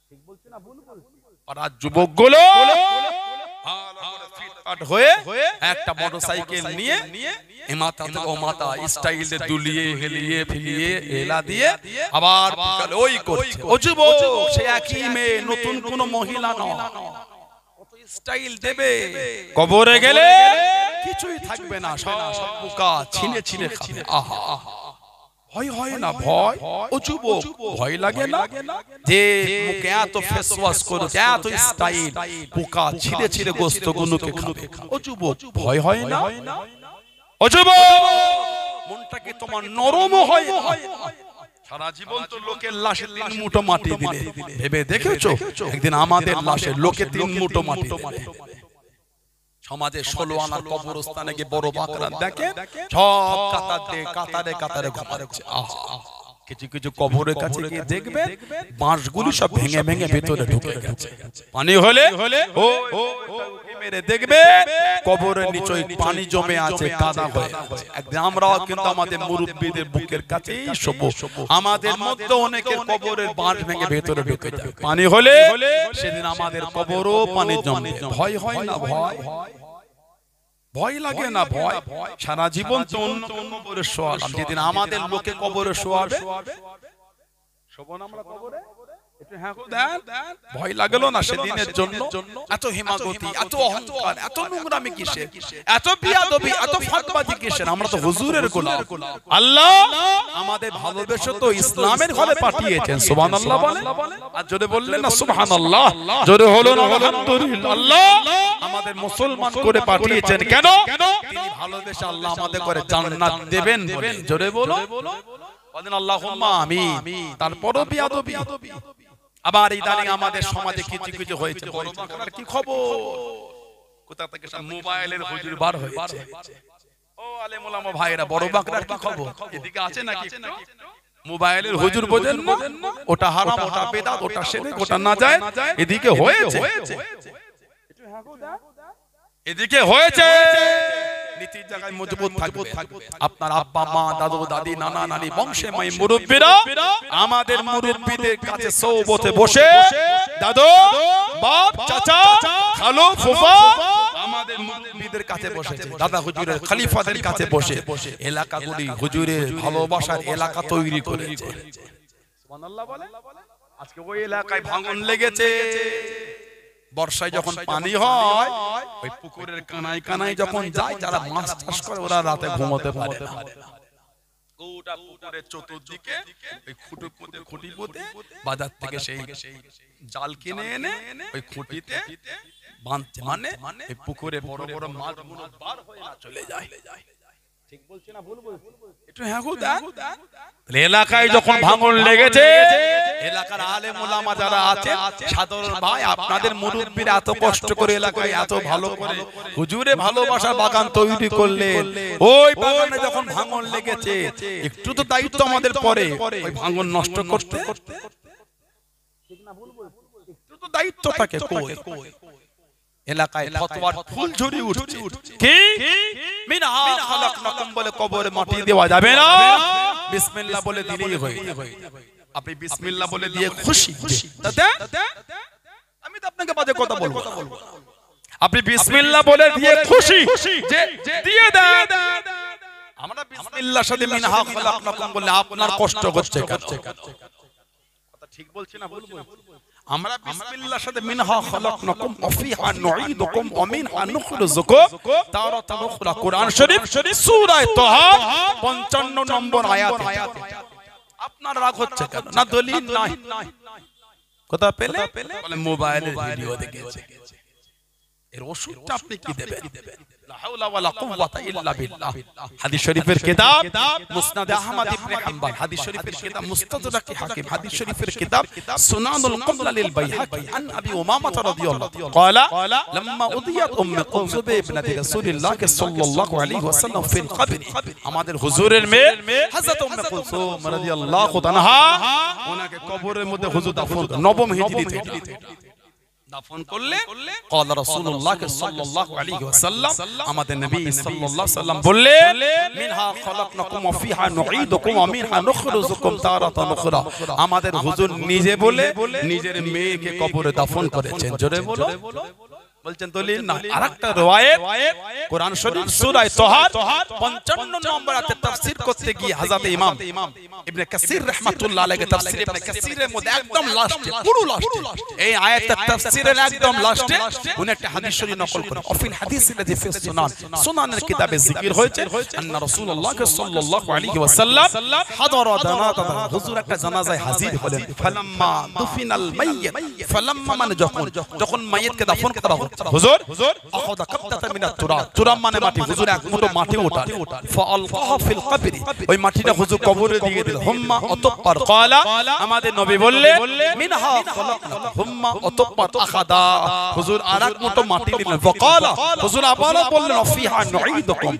ঠিক বলছি না ভুল বলছি আর যুবকগুলো হয়ে একটা মোটরসাইকেল নিয়ে এ মাথা থেকে ও মাথা স্টাইল দিয়ে দুলিয়ে হেলিয়ে ফিলিয়ে এলা দিয়ে আবার ওই করছে ও যুবক সে একই মেয়ে নতুন কোনো মহিলা নয় কত স্টাইল দেবে কবরে গেলে কিছুই থাকবে না সব পোকা ছিনে ছিনে খাবে আহা ভয় হয় না ভয় ও যুবক ভয় লাগে না যে মুখে এত ফেস ওয়াশ করে এত স্টাইল পোকা ছিঁড়ে ছিঁড়ে গোশত গুনুকে খাবে ও যুবক ভয় হয় না ও যুবক মনটা কি তোমার নরম হয় সারা জীবন তো লোকের লাশে 3 মুঠো মাটি দিলে ভেবে দেখেছো একদিন আমাদের লাশে লোকে 3 মুঠো মাটি দিলে সমাজে 16 আনার কবরস্থানে গিয়ে বড় বাকরা দেখে সব কাতারে কাতারে ঘুমাচ্ছে কিছু কিছু কবরের কাছে গিয়ে দেখবে বাঁশগুলি সব ভেঙে ভেঙে ভিতরে ঢুকে গেছে পানি হলে ও মেরে দেখবে কবরের নিচে পানি জমে আছে কাদা হয়ে আছে একদিন আমরাও কিন্তু আমাদের মুরব্বিদের বুকের কাছেই শোবো আমাদের মধ্যে অনেকের কবরের বাঁশ ভেঙে ভিতরে ঢুকে যায় পানি হলে সেদিন আমাদের কবরও পানি জমবে ভয় হয় না ভয় লাগে না ভয় সারা জীবন তো অন্য কবরে শোয়ালাম যেদিন আমাদের লোকে কবরে শোয়াবে শোবো না আমরা কবরে একটু হ্যাঁ গো দেন ভয় লাগলো না সেদিনের জন্য এত হিমাগতি এত অহংকার এত নোংরামি কিসের এত বিয়াদবি এত ফাঁকবাজি কিসের আমরা তো হুজুরের গোলাম আল্লাহ আমাদের ভালোবেসে তো ইসলামের ঘরে পাঠিয়েছেন সুবহানাল্লাহ বলেন আর জোরে বললেন না সুবহানাল্লাহ জোরে হলো না আলহামদুলিল্লাহ আল্লাহ আমাদের মুসলমান করে পাঠিয়েছেন কেন তিনি ভালোবেসে আল্লাহ আমাদের করে জান্নাত দেবেন বলেন জোরে বলো বলেন আল্লাহুম্মা আমিন তারপরও বিয়াদবি আবার ইদানিং আমাদের সমাজে কিছু কিছু হয়েছে বড় বাকরার কি খবর কোথা থেকে সব মোবাইলের হুজুর বার হয়েছে। ও আলেম ওলামা ভাইরা, বড় বাকরার কি খবর? এদিকে আছে নাকি? মোবাইলের হুজুর বোঝেন না, ওটা হারাম, ওটা বেদাত, ওটা শিরক, ওটা নাজায়েজ। এদিকে হয়েছে, এদিকে হয়েছে। নীতির জায়গায় মজবুত থাকবে। আপনার আব্বা মা দাদু দাদি নানা নানি বংশে মাই মুরব্বিরা আমাদের মুরব্বিদের কাছে সওবতে বসে, দাদু বাপ চাচা খালু ফুফা আমাদের মুরব্বিদের কাছে বসেছে, দাদা হুজুরের খলিফাদের কাছে বসে এলাকাগুলি হুজুরের ভালোবাসার এলাকা তৈরি করেছে। সুবহানাল্লাহ বলে। আজকে ওই এলাকায় ভাঙন লেগেছে। বর্ষায় যখন পানি হয়, ওই পুকুরের কানায় কানায় যখন যায়, যারা মাছ চাষ করে ওরা রাতে ঘুমোতে পারে না। গোটা পুকুরের চতুর্দিকে ওই খুঁটি পুঁতে বাজার থেকে সেই জাল কিনে এনে ওই খুঁটিতে বাঁধছে, মানে এই পুকুরে বড় বড় মাছগুলো বার হয়ে না চলে যায়। ঠিক বলছি না ভুল বলছি? একটু হ্যাঁ গো দা। এলাকায় যখন ভাঙন লেগেছে, এলাকার আলেম ওলামা যারা আছে, সাধারণ ভাই আপনাদের মুরব্বিরা এত কষ্ট করে এলাকায় এত ভালো করে হুজুরে ভালোবাসার বাগান তৈরি করলেন, ওই বাগানে যখন ভাঙন লেগেছে একটু তো দায়িত্ব আমাদের পরে ওই ভাঙন নষ্ট করতে। ঠিক না ভুল বলছি? একটু তো দায়িত্ব থাকে। কই এলাকায় ফতোয়ার ফুল ঝরে উঠছে। কি মিনহা খালাকনাকুম বলে কবরে মাটি দেওয়া যাবে না, বিসমিল্লাহ বলে দিলেই হয়। আপনি বিসমিল্লাহ বলে দিয়ে খুশি, তাতে আমি তো আপনাকে বাজে কথা বলবো। আপনি বিসমিল্লাহ বলে দিয়ে খুশি যে দিয়ে দেন। আমরা বিসমিল্লাহর সাথে মিনহা খালাকনাকুম বলে আপনার কষ্ট হচ্ছে কেন? কথা ঠিক বলছি না ভুল বলছি? আমরা বিসমিল্লাহর সাথে মিনহা খালাকনাকুম ওয়া ফিহা নুঈদুকুম ওয়া মিনহা নুখরিজুকুম তারাতান উখরা, কোরআন শরীফ সূরা তাহা 55 নম্বর আয়াত। আপনার রাগ হচ্ছে কেন? না দলিল নাই, কথা পেলে বলে মোবাইলের ভিডিও দেখেছে। এর ওষুধটা আপনি কি দেবেন? লা হাওলা ওয়ালা কুওয়াতা ইল্লা বিল্লাহ। হাদিস শরীফের কিতাব মুসনাদ আহমদ ইবনে হাম্বল, হাদিস শরীফের কিতাব মুস্তাদরাক হাকিম, হাদিস শরীফের কিতাব সুনানুল কুবরা লিল বাইহাকি আন আবি উমামা রাদিয়াল্লাহু ক্বালা লাম্মা উদিয়াত উম্মে কুলসুম ইবনাতি রাসূলিল্লাহ সাল্লাল্লাহু আলাইহি ওয়াসাল্লাম ফিল কবর। আমাদের হুজুরের মেয়ে হযরত উম্মে কুলসুম রাদিয়াল্লাহু তাআলা ওনাকে কবরের মধ্যে হুজুর দাফন, নবম হিজরিতে দাফন করলে ক্বালা রাসূলুল্লাহ সাল্লাল্লাহু আলাইহি ওয়াসাল্লাম, আমাদের নবী সাল্লাল্লাহু আলাইহি ওয়াসাল্লাম বললেন মিনহা খালাকনাকুম ওয়া ফিহা নুঈদুকুম ওয়া মিনহা নুখরিজুকুম তারাতান উখরা। আমাদের হুজুর নিজে বলে নিজের মেয়েকে কবরে দাফন করেছেন। জোরে বলো। বলছেন দলিল না। আরেকটা riwayat কোরআন শরীফ সূরা তাহা 55 নম্বর আয়াতে তাফসীর করতে গিয়ে হযরত ইমাম ইবনে কাসির রাহমাতুল্লাহ আলাইহি তাফসীর ইবনে কাসিরের মধ্যে একদম লাস্টে, পুরো লাস্টে এই আয়াতের তাফসীরের একদম লাস্টে উনি একটা হাদিস শরীফ নকল করেন। অফিল হাদিস الذي في السنن, সুনানের কিতাবে জিকির হয়েছে আন্না রাসূলুল্লাহ সাল্লাল্লাহু আলাইহি ওয়াসাল্লাম হাদারা জানাজা, হুজুর একটা জানাজায় হাজির হলেন। ফালাম্মা দুফিনাল মাইয়িত, ফালাম্মা মানে যখন মাইয়িতকে দাফন করা হলো, হুজুর আখাযা কাবতাতা মিনাত তুরাব, তুরাব মানে মাটি, হুজুর এক মুঠো মাটি উঠালেন। ফাআলকাহা ফিল কবরি, ওই মাটিটা হুজুর কবরে দিয়ে দিলেন। হুম্মা অতঃপর ক্বালা, আমাদের নবী বললেন মিনহা খালাকনাকুম, হুম্মা অতঃপর আখাযা, হুজুর আরেক মুঠো মাটি দিলেন। ফাকালা, হুজুর আবারও বললেন ফিহা নুঈদুকুম,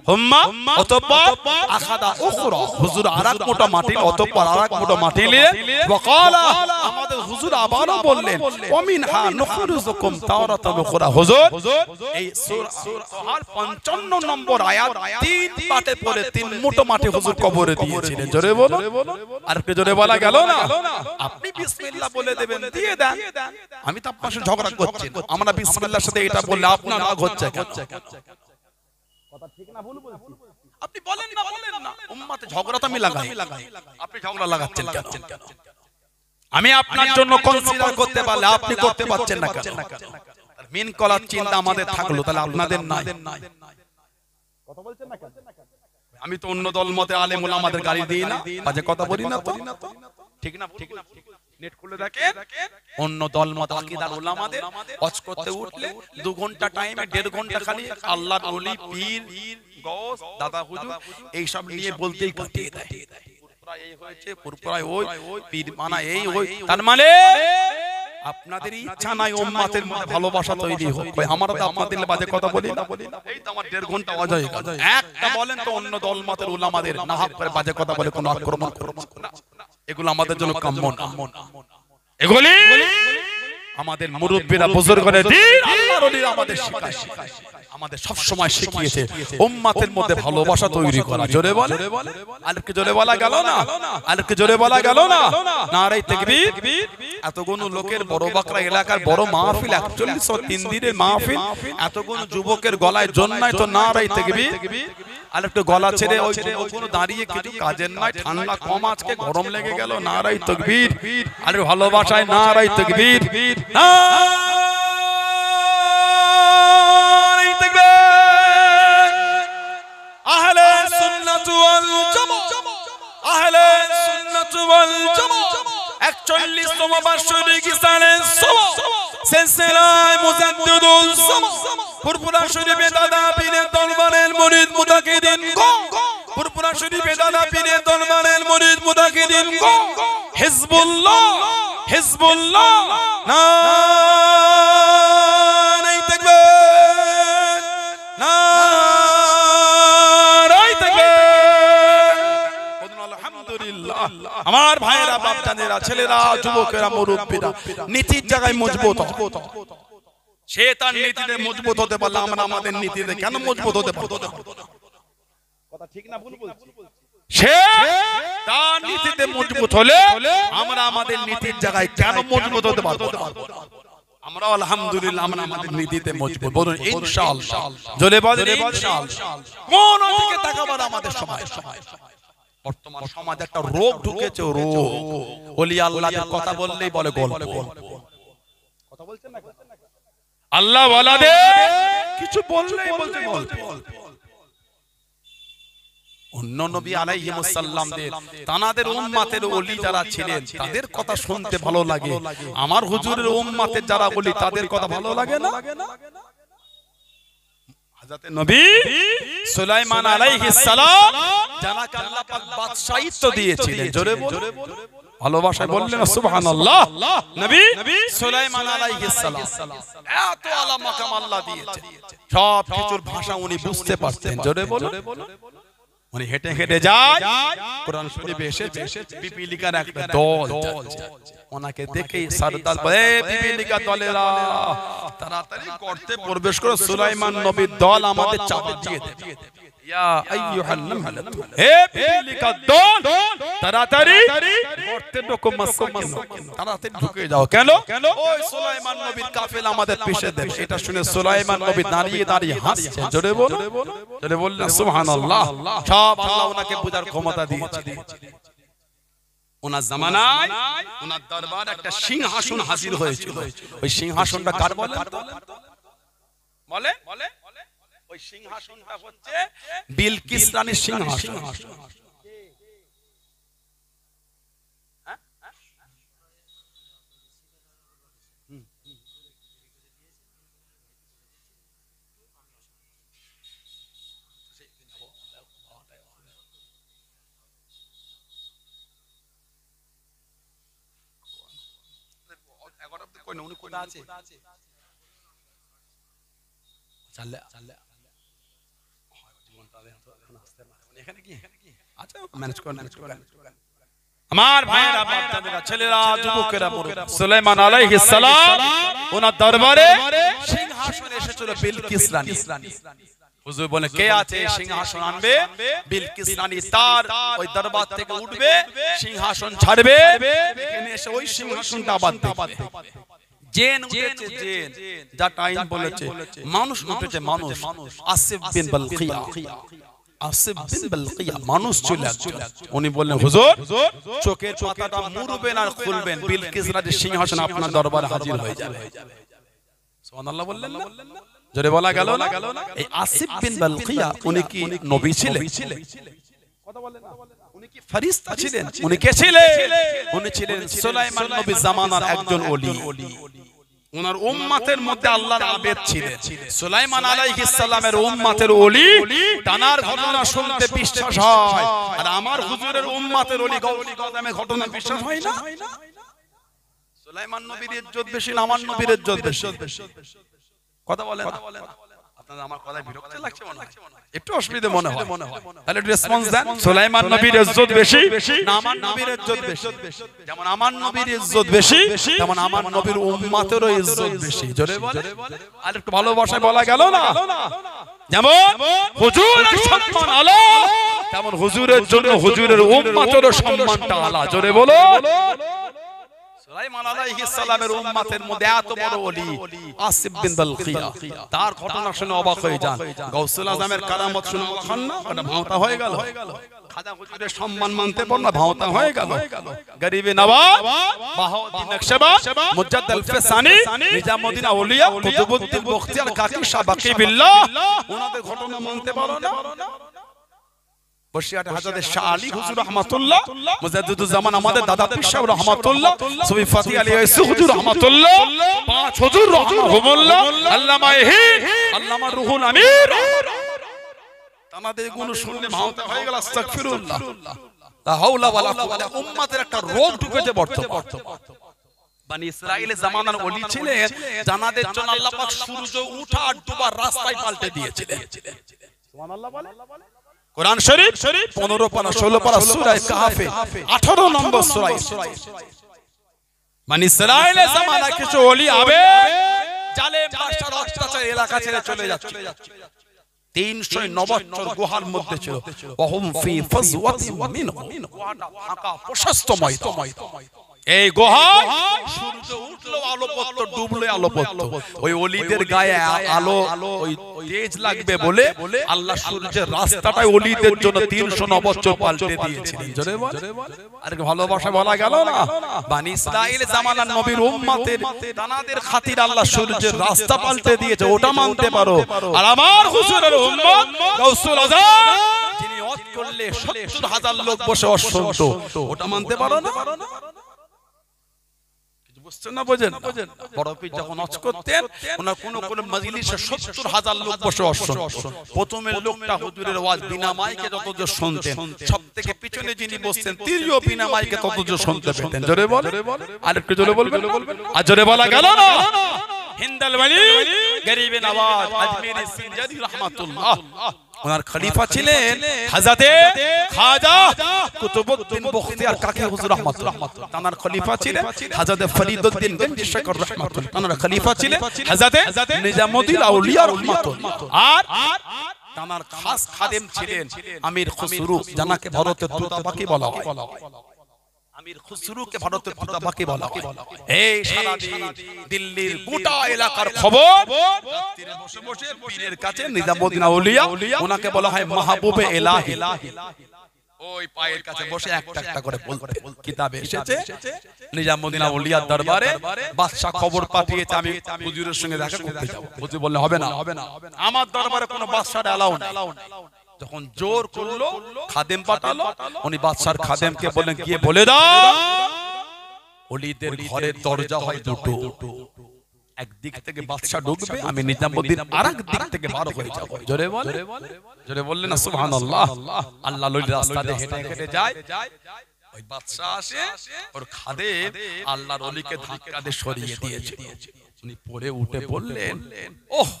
হুম্মা অতঃপর আখাযা উখরা, হুজুর আরেক মুঠো মাটি, অতঃপর আরেক মুঠো মাটি নিলেন। ফাকালা, আমাদের হুজুর আবারও বললেন ওয়া মিনহা নুখরিজুকুম তারাতান উখরা। হুজুর এই সূরা তাহার 55 নম্বর আয়াত তিন পাটে পড়ে তিন মুঠো মাটি হুজুর কবরে দিয়েছিলেন। জোরে বলো। আর একটু জোরে বলা গেল না? আপনি বিসমিল্লাহ বলে দেবেন, দিয়ে দেন। আমি তো আপনার সাথে ঝগড়া করছি না, আমরা বিসমিল্লাহর সাথে এটা বললে আপনার রাগ হচ্ছে কেন? কথা ঠিক না ভুল বলছি? আপনি বলেন না, বলেন না, উম্মতে ঝগড়া তো আমি লাগাই, আপনি ঝগড়া লাগাচ্ছেন কেন? আমি আপনার জন্য কনসিডার করতে পারলে আপনি করতে পারছেন না কেন? মিন কলার চিন্তা আমাদের থাকলো, তাহলে আপনাদের নাই। কথা বলছেন না কেন? আমি তো অন্য দল মতে আলেম ওলামাদের গালি দিই না, বাজে কথা বলি না তো, ঠিক না? ঠিক না? নেট খুলে দেখেন, অন্য দল মত আকীদার ওলামাদের ওয়াজ করতে উঠলে 2 ঘন্টা টাইমে 1.5 ঘন্টা খালি আল্লাহর ওলি, পীর, গওস, দাদা হুজুর এই সব নিয়ে বলতেই কাটিয়ে দেয়। পুরপুরা এই হয়েছে, পুরপুরা ওই, পীর মানা এই ওই, তার মানে আপনাদের ইচ্ছা নাই উম্মতের মধ্যে ভালোবাসা তৈরি হোক। ভাই আমরা তো আপনাদের বাজে কথা বলি না। এই তো আমার 1.5 ঘন্টা আওয়াজ হয়ে গেল। একটা বলেন তো অন্য দলমতের উলামাদের নাহাক করে বাজে কথা বলে কোনো আক্রমণ করব না। এগুলো আমাদের জন্য কাম্য না। এগুলি আমাদের মুরব্বিরা বুজুর্গরা দিন আল্লাহর ওলিরা আমাদের শিখায়, আমাদের সব সময় শিখিয়েছে উম্মতের মধ্যে ভালোবাসা তৈরি করা। জোরে বলে, আরেকটু জোরে বলা গেল না, আরেকটু জোরে বলা গেল না। নারে তাকবীর। এতগুলো লোকের বড় বাকরা এলাকার বড় মাহফিল, 4103 দিনের মাহফিল, এতগুলো যুবকের গলায় জন্নায় তো নারে তাকবীর। আরেকটু গলা ছেড়ে ওই যুবকগুলো দাঁড়িয়ে কিছু কাজের নাই, ঠান্ডা কম আজকে গরম লেগে গেল, নারে তাকবীর। আরে ভালোবাসায় নারে তাকবীর। আহলে সুন্নাত ওয়াল জামাত, আহলে সুন্নাত ওয়াল জামাত 41তম বার্ষিক ইসলামের সিলসিলায় মুজাদ্দিদুল জামাত ফুরফুরা শরীফে দাদা পীরের দরবারের মুরিদ মুতাকিদিন গো, ফুরফুরা শরীফে দাদা পীরের দরবারের মুরিদ মুতাকিদিন গো, হিজবুল্লাহ হিজবুল্লাহ নারে তাকবীর, নারে তাকবীর। বলুন আলহামদুলিল্লাহ। আমার ভাইয়েরা, বাপজানেরা, ছেলেরা, যুবকেরা, মুরব্বিরা নীতির জায়গায় মজবুত হও। সে তার নীতিতে মজবুত হতে পারলে আমরা আমাদের নীতিতে কেন মজবুত হতে পারবো না? কথা ঠিক না ভুল বলছি? সে তার নীতিতে মজবুত হলে আমরা আমাদের নীতির জায়গায় কেন মজবুত হতে পারবো না? আমরা আলহামদুলিল্লাহ আমরা আমাদের নীতিতে মজবুত। বলুন ইনশাআল্লাহ। জোরে বলেন ইনশাআল্লাহ। কোন দিকে তাকাবার আমাদের সময়? বর্তমান সমাজ একটা রোগ ঢুকেছে, রোগ। ওলি আল্লাহর কথা বললেই বলে গল্প। কথা বলছেন না? আল্লাহ ওয়ালাদের কিছু বললেই বলতে গল্প। অন্য নবী আলাইহিস সালামদের তানাদের উম্মতের ওলি যারা ছিলেন তাদের কথা শুনতে ভালো লাগে, আমার হুজুরের উম্মতের যারা ওলি তাদের কথা ভালো লাগে না? হযরত নবী সুলাইমান আলাইহিস সালাম যাকে আল্লাহ পাক বাদশাহিত্ব দিয়েছিলেন, জোরে বলুন, ভালোবাসায় বললেন সুবহানাল্লাহ। নবী সুলাইমান আলাইহিস সালাম এত আলা মাকাম আল্লাহ দিয়েছেন, সব কিছুর ভাষা উনি বুঝতে পারতেন। জোরে বলুন। উনি হেঁটে হেঁটে যায়, কোরআন শরীফে এসেছে পিপিলিকার একটা দল যাচ্ছে, ওনাকে দেখেই সরদার বলে পিপিলিকা দলেরা তাড়াতাড়ি গর্তে প্রবেশ করো, সুলাইমান নবীর দল আমাদের চাপে দিয়ে দেবে। ইয়া আইয়ুহান নাহল, হে পিপিলিকা দল তাড়াতাড়ি গর্তে ঢোকো, তাড়াতাড়ি ঢুকে যাও। কেন? ওই সুলাইমান নবীর কাফেলা আমাদের পিছে দেবে। এটা শুনে সুলাইমান নবী দাঁড়িয়ে দাঁড়িয়ে হাসছেন। জোরে বলুন, জোরে বললেন সুবহানাল্লাহ। সব আল্লাহ ওনাকে বুঝার ক্ষমতা দিয়েছে। ওনার জামানায় ওনার দরবারে একটা সিংহাসন হাজির হয়েছিল। ওই সিংহাসনটা কার বলে? বলে ওই সিংহাসনটা হচ্ছে বিলকিস রানীর সিংহাসন। উনি কোথা আছে? আমার ভাইয়েরা, বাচ্চাদেরা, ছেলেরা, যুবকেরা, সুলাইমান আলাইহিস সালাম ওনার দরবারে সিংহাসন এসেছিল বিলকিস রানী। হুজুর বলে কে আছে সিংহাসন আনবে? বিলকিস রানী তার ওই দরবার থেকে উঠবে, সিংহাসন ছাড়বে, এখানে এসে ওই সিংহাসনটা আবার দেখবে। জেন উঠেছে, জেন যা টাইম বলেছে, মানুষ উঠেছে, মানুষ। আসিফ বিন বালকিয়া, আসিফ বিন বালকিয়া মানুষ চলে আসছে। উনি বললেন হুজুর চোখের পাতাটা মুড়বেন আর খুলবেন, বিলকিস রানীর সিংহাসন আপনার দরবারে হাজির হয়ে যাবে। সুবহানাল্লাহ বললেন না? জোরে বলা গেল না? এই আসিফ বিন বালকিয়া উনি কি নবী ছিলেন? কথা বলেন না? উনি কি ফেরেশতা ছিলেন? উনি কে ছিলেন? উনি ছিলেন সুলাইমান নবীর জামানার একজন ওলি। ওনার উম্মতের মধ্যে আল্লাহর আবেদ ছিলেন। সুলাইমান আলাইহিস সালামের উম্মতের ওলি তানার ঘটনা শুনতে বিশ্বাস হয়, আর আমার হুজুরের উম্মতের ওলি গৌরী গদামের ঘটনা বিশ্বাস হয় না? সুলাইমান নবীর ইজ্জত বেশি না আমার নবীর ইজ্জত বেশি? কথা বলেন না। আপনাদের আমার কথা বিরক্ত লাগছে মনে হয়, একটু অসুবিধা মনে হয়, তাহলে একটু রেসপন্স দেন। সুলাইমান নবীর ইজ্জত বেশি না আমার নবীর ইজ্জত বেশি? যেমন আমার নবীর ইজ্জত বেশি তেমন আমার নবীর উম্মতেরও ইজ্জত বেশি। জোরে বলে, আর একটু ভালোবাসায় বলা গেল না? যেমন হুজুরের সম্মান আলা তেমন হুজুরের জন্য হুজুরের উম্মতেরও সম্মানটা আলা। জোরে বলো। সুলাইমান আলাইহিস সালামের উম্মতের মধ্যে এত বড় ওলি আসিফ বিন বালকিয়া, তার ঘটনা শুনে অবাক হয়ে যান। গাউসুল আজমের কারামত শুনে অবাক হন না? ওটা ভাওতা হয়ে গেল। খাজা হুজুরের সম্মান মানতে পারল না, ভাওতা হয়ে গেল। গরিবে নওয়াব বাহাউদ্দিন নকশবন্দ মুজাদ্দিদ আল-ফিসানি নিজামউদ্দিন আউলিয়া কুতুবউদ্দিন বখতিয়ার কাকি শাহ বাকি বিল্লাহ, ওনাদের ঘটনা মানতে পারল না। বসিরহাটে হযরত শাহ আলী হুজুর রাহমাতুল্লাহ, মুজাদ্দিদুজ জামান আমাদের দাদা পীর সাহেব রাহমাতুল্লাহ, সুফি ফাতি আলী ওয়াইসি হুজুর রাহমাতুল্লাহ, পাঁচ হুজুর রাহমাহুল্লাহ, আল্লামা আল্লামা রুহুল আমির, তানাদের গুণ শুনলে ভাওতা হয়ে গেল। আস্তাগফিরুল্লাহ, লা হাওলা ওয়ালা কুওয়াতা। উম্মতের একটা রোগ ঢুকেছে বর্তমান। বনি ইসরাইলের জামানার ওলি ছিলেন, জানাদের জন্য আল্লাহ পাক সূর্য ওঠা আর ডোবার রাস্তায় পাল্টে দিয়েছিলেন। সুবহানাল্লাহ বলে। কোরআন শরীফ 15 পারা 16 পারা সূরা কাহফে 18 নম্বর সূরা। বনি ইসরাইলের জামানায় কিছু ওলি আবে জালেম বাদশার অত্যাচার এলাকা ছেড়ে চলে যাচ্ছে। 309 বছর গুহার মধ্যে ছিল। ওহুম ফি ফাজওয়াতিন মিনহু, গুহাটা ফাঁকা প্রশস্ত ময়দান। এই গুহা সূর্য উঠলো আলো পড়তো, ডুবলো আলো পড়তো। ওই ওলিদের গায়ে আলো ওই তেজ লাগবে বলে আল্লাহ সূর্যের রাস্তাটাই ওলিদের জন্য 309 বছর পাল্টে দিয়েছিলেন। জোরে বল। আর ভালোবাসা বলা গেল না? বনি ইসরাইল জামানার নবীর উম্মতের দানাদের খাতির আল্লাহ সূর্যের রাস্তা পাল্টে দিয়েছে, ওটা মানতে পারো। আর আমার হুজুরের উম্মত গাউসুল আজম যিনি ওয়াজ করলে 70,000 লোক বসে ওয়াজ শুনতো, ওটা মানতে পারো না? বুঝছেন না? বোঝেন? বড় পীর যখন ওয়াজ করতেন ওনার কোন মজলিসে 70,000 লোক বসে ওয়াজ শুনতো। প্রথমের লোকটা হুজুরের ওয়াজ বিনা মাইকে যতজন শুনতেন, সবথেকে পিছনে যিনি বসতেন তিনিও বিনা মাইকে ততজন শুনতে পেতেন। জোরে বল। আর একটু জোরে বলবেন। আর জোরে বলা গেল না? হিন্দাল ওয়ালি গরিবে নওয়াজ আজমিরি সিনজারি রাহমাতুল্লাহ, ওনার খলিফা ছিলেন হযরতে খাজা কুতুবউদ্দিন বখতিয়ার কাকি হুজুর রাহমাতুল্লাহ। তার খলিফা ছিলেন হযরতে ফরিদউদ্দিন গঞ্জি শেখর রাহমাতুল্লাহ। তার খলিফা ছিলেন হযরতে নিজামউদ্দিন আউলিয়া রাহমাতুল্লাহ। আর তার খাস খাদেম ছিলেন আমির খুসরু, যাকে ভারতের তুতাবাকি বলা হয়। আমির খুসরুকে ভারতের তুতাবাকি বলা হয়। এই সারা দিন দিল্লির গোটা এলাকার খবর রাত্রিরে বসে বসে পীরের কাছে নিজামউদ্দিন আউলিয়া, ওনাকে বলা হয় মাহবুবে ইলাহি, ওই পায়ের কাছে বসে একটা একটা করে বলতে। কিতাবে এসেছে নিজামউদ্দিন আউলিয়ার দরবারে বাদশা খবর পাঠিয়েছে আমি হুজুরের সঙ্গে দেখা করতে যাব। হুজুর বললেন হবে না, আমার দরবারে কোনো বাদশার এলাও নাই। যখন জোর করলো খাদেম পাঠালো, উনি বাদশার খাদেমকে বলেন গিয়ে বলে দাও ওলিদের ঘরের দরজা হয় দুটো, একদিক থেকে বাদশা ঢুকবে, আমি নিজামউদ্দিন আরেক দিক থেকে বার হয়ে যাব। জোরে বল। জোরে বললেন না সুবহানাল্লাহ। আল্লাহ ওই রাস্তা দিয়ে হেঁটে হেঁটে যায়, ওই বাদশা আসে, ওর খাদেম আল্লাহর ওলিকে ধাক্কা দিয়ে সরিয়ে দিয়েছে। উনি পড়ে উঠে বললেন ওহ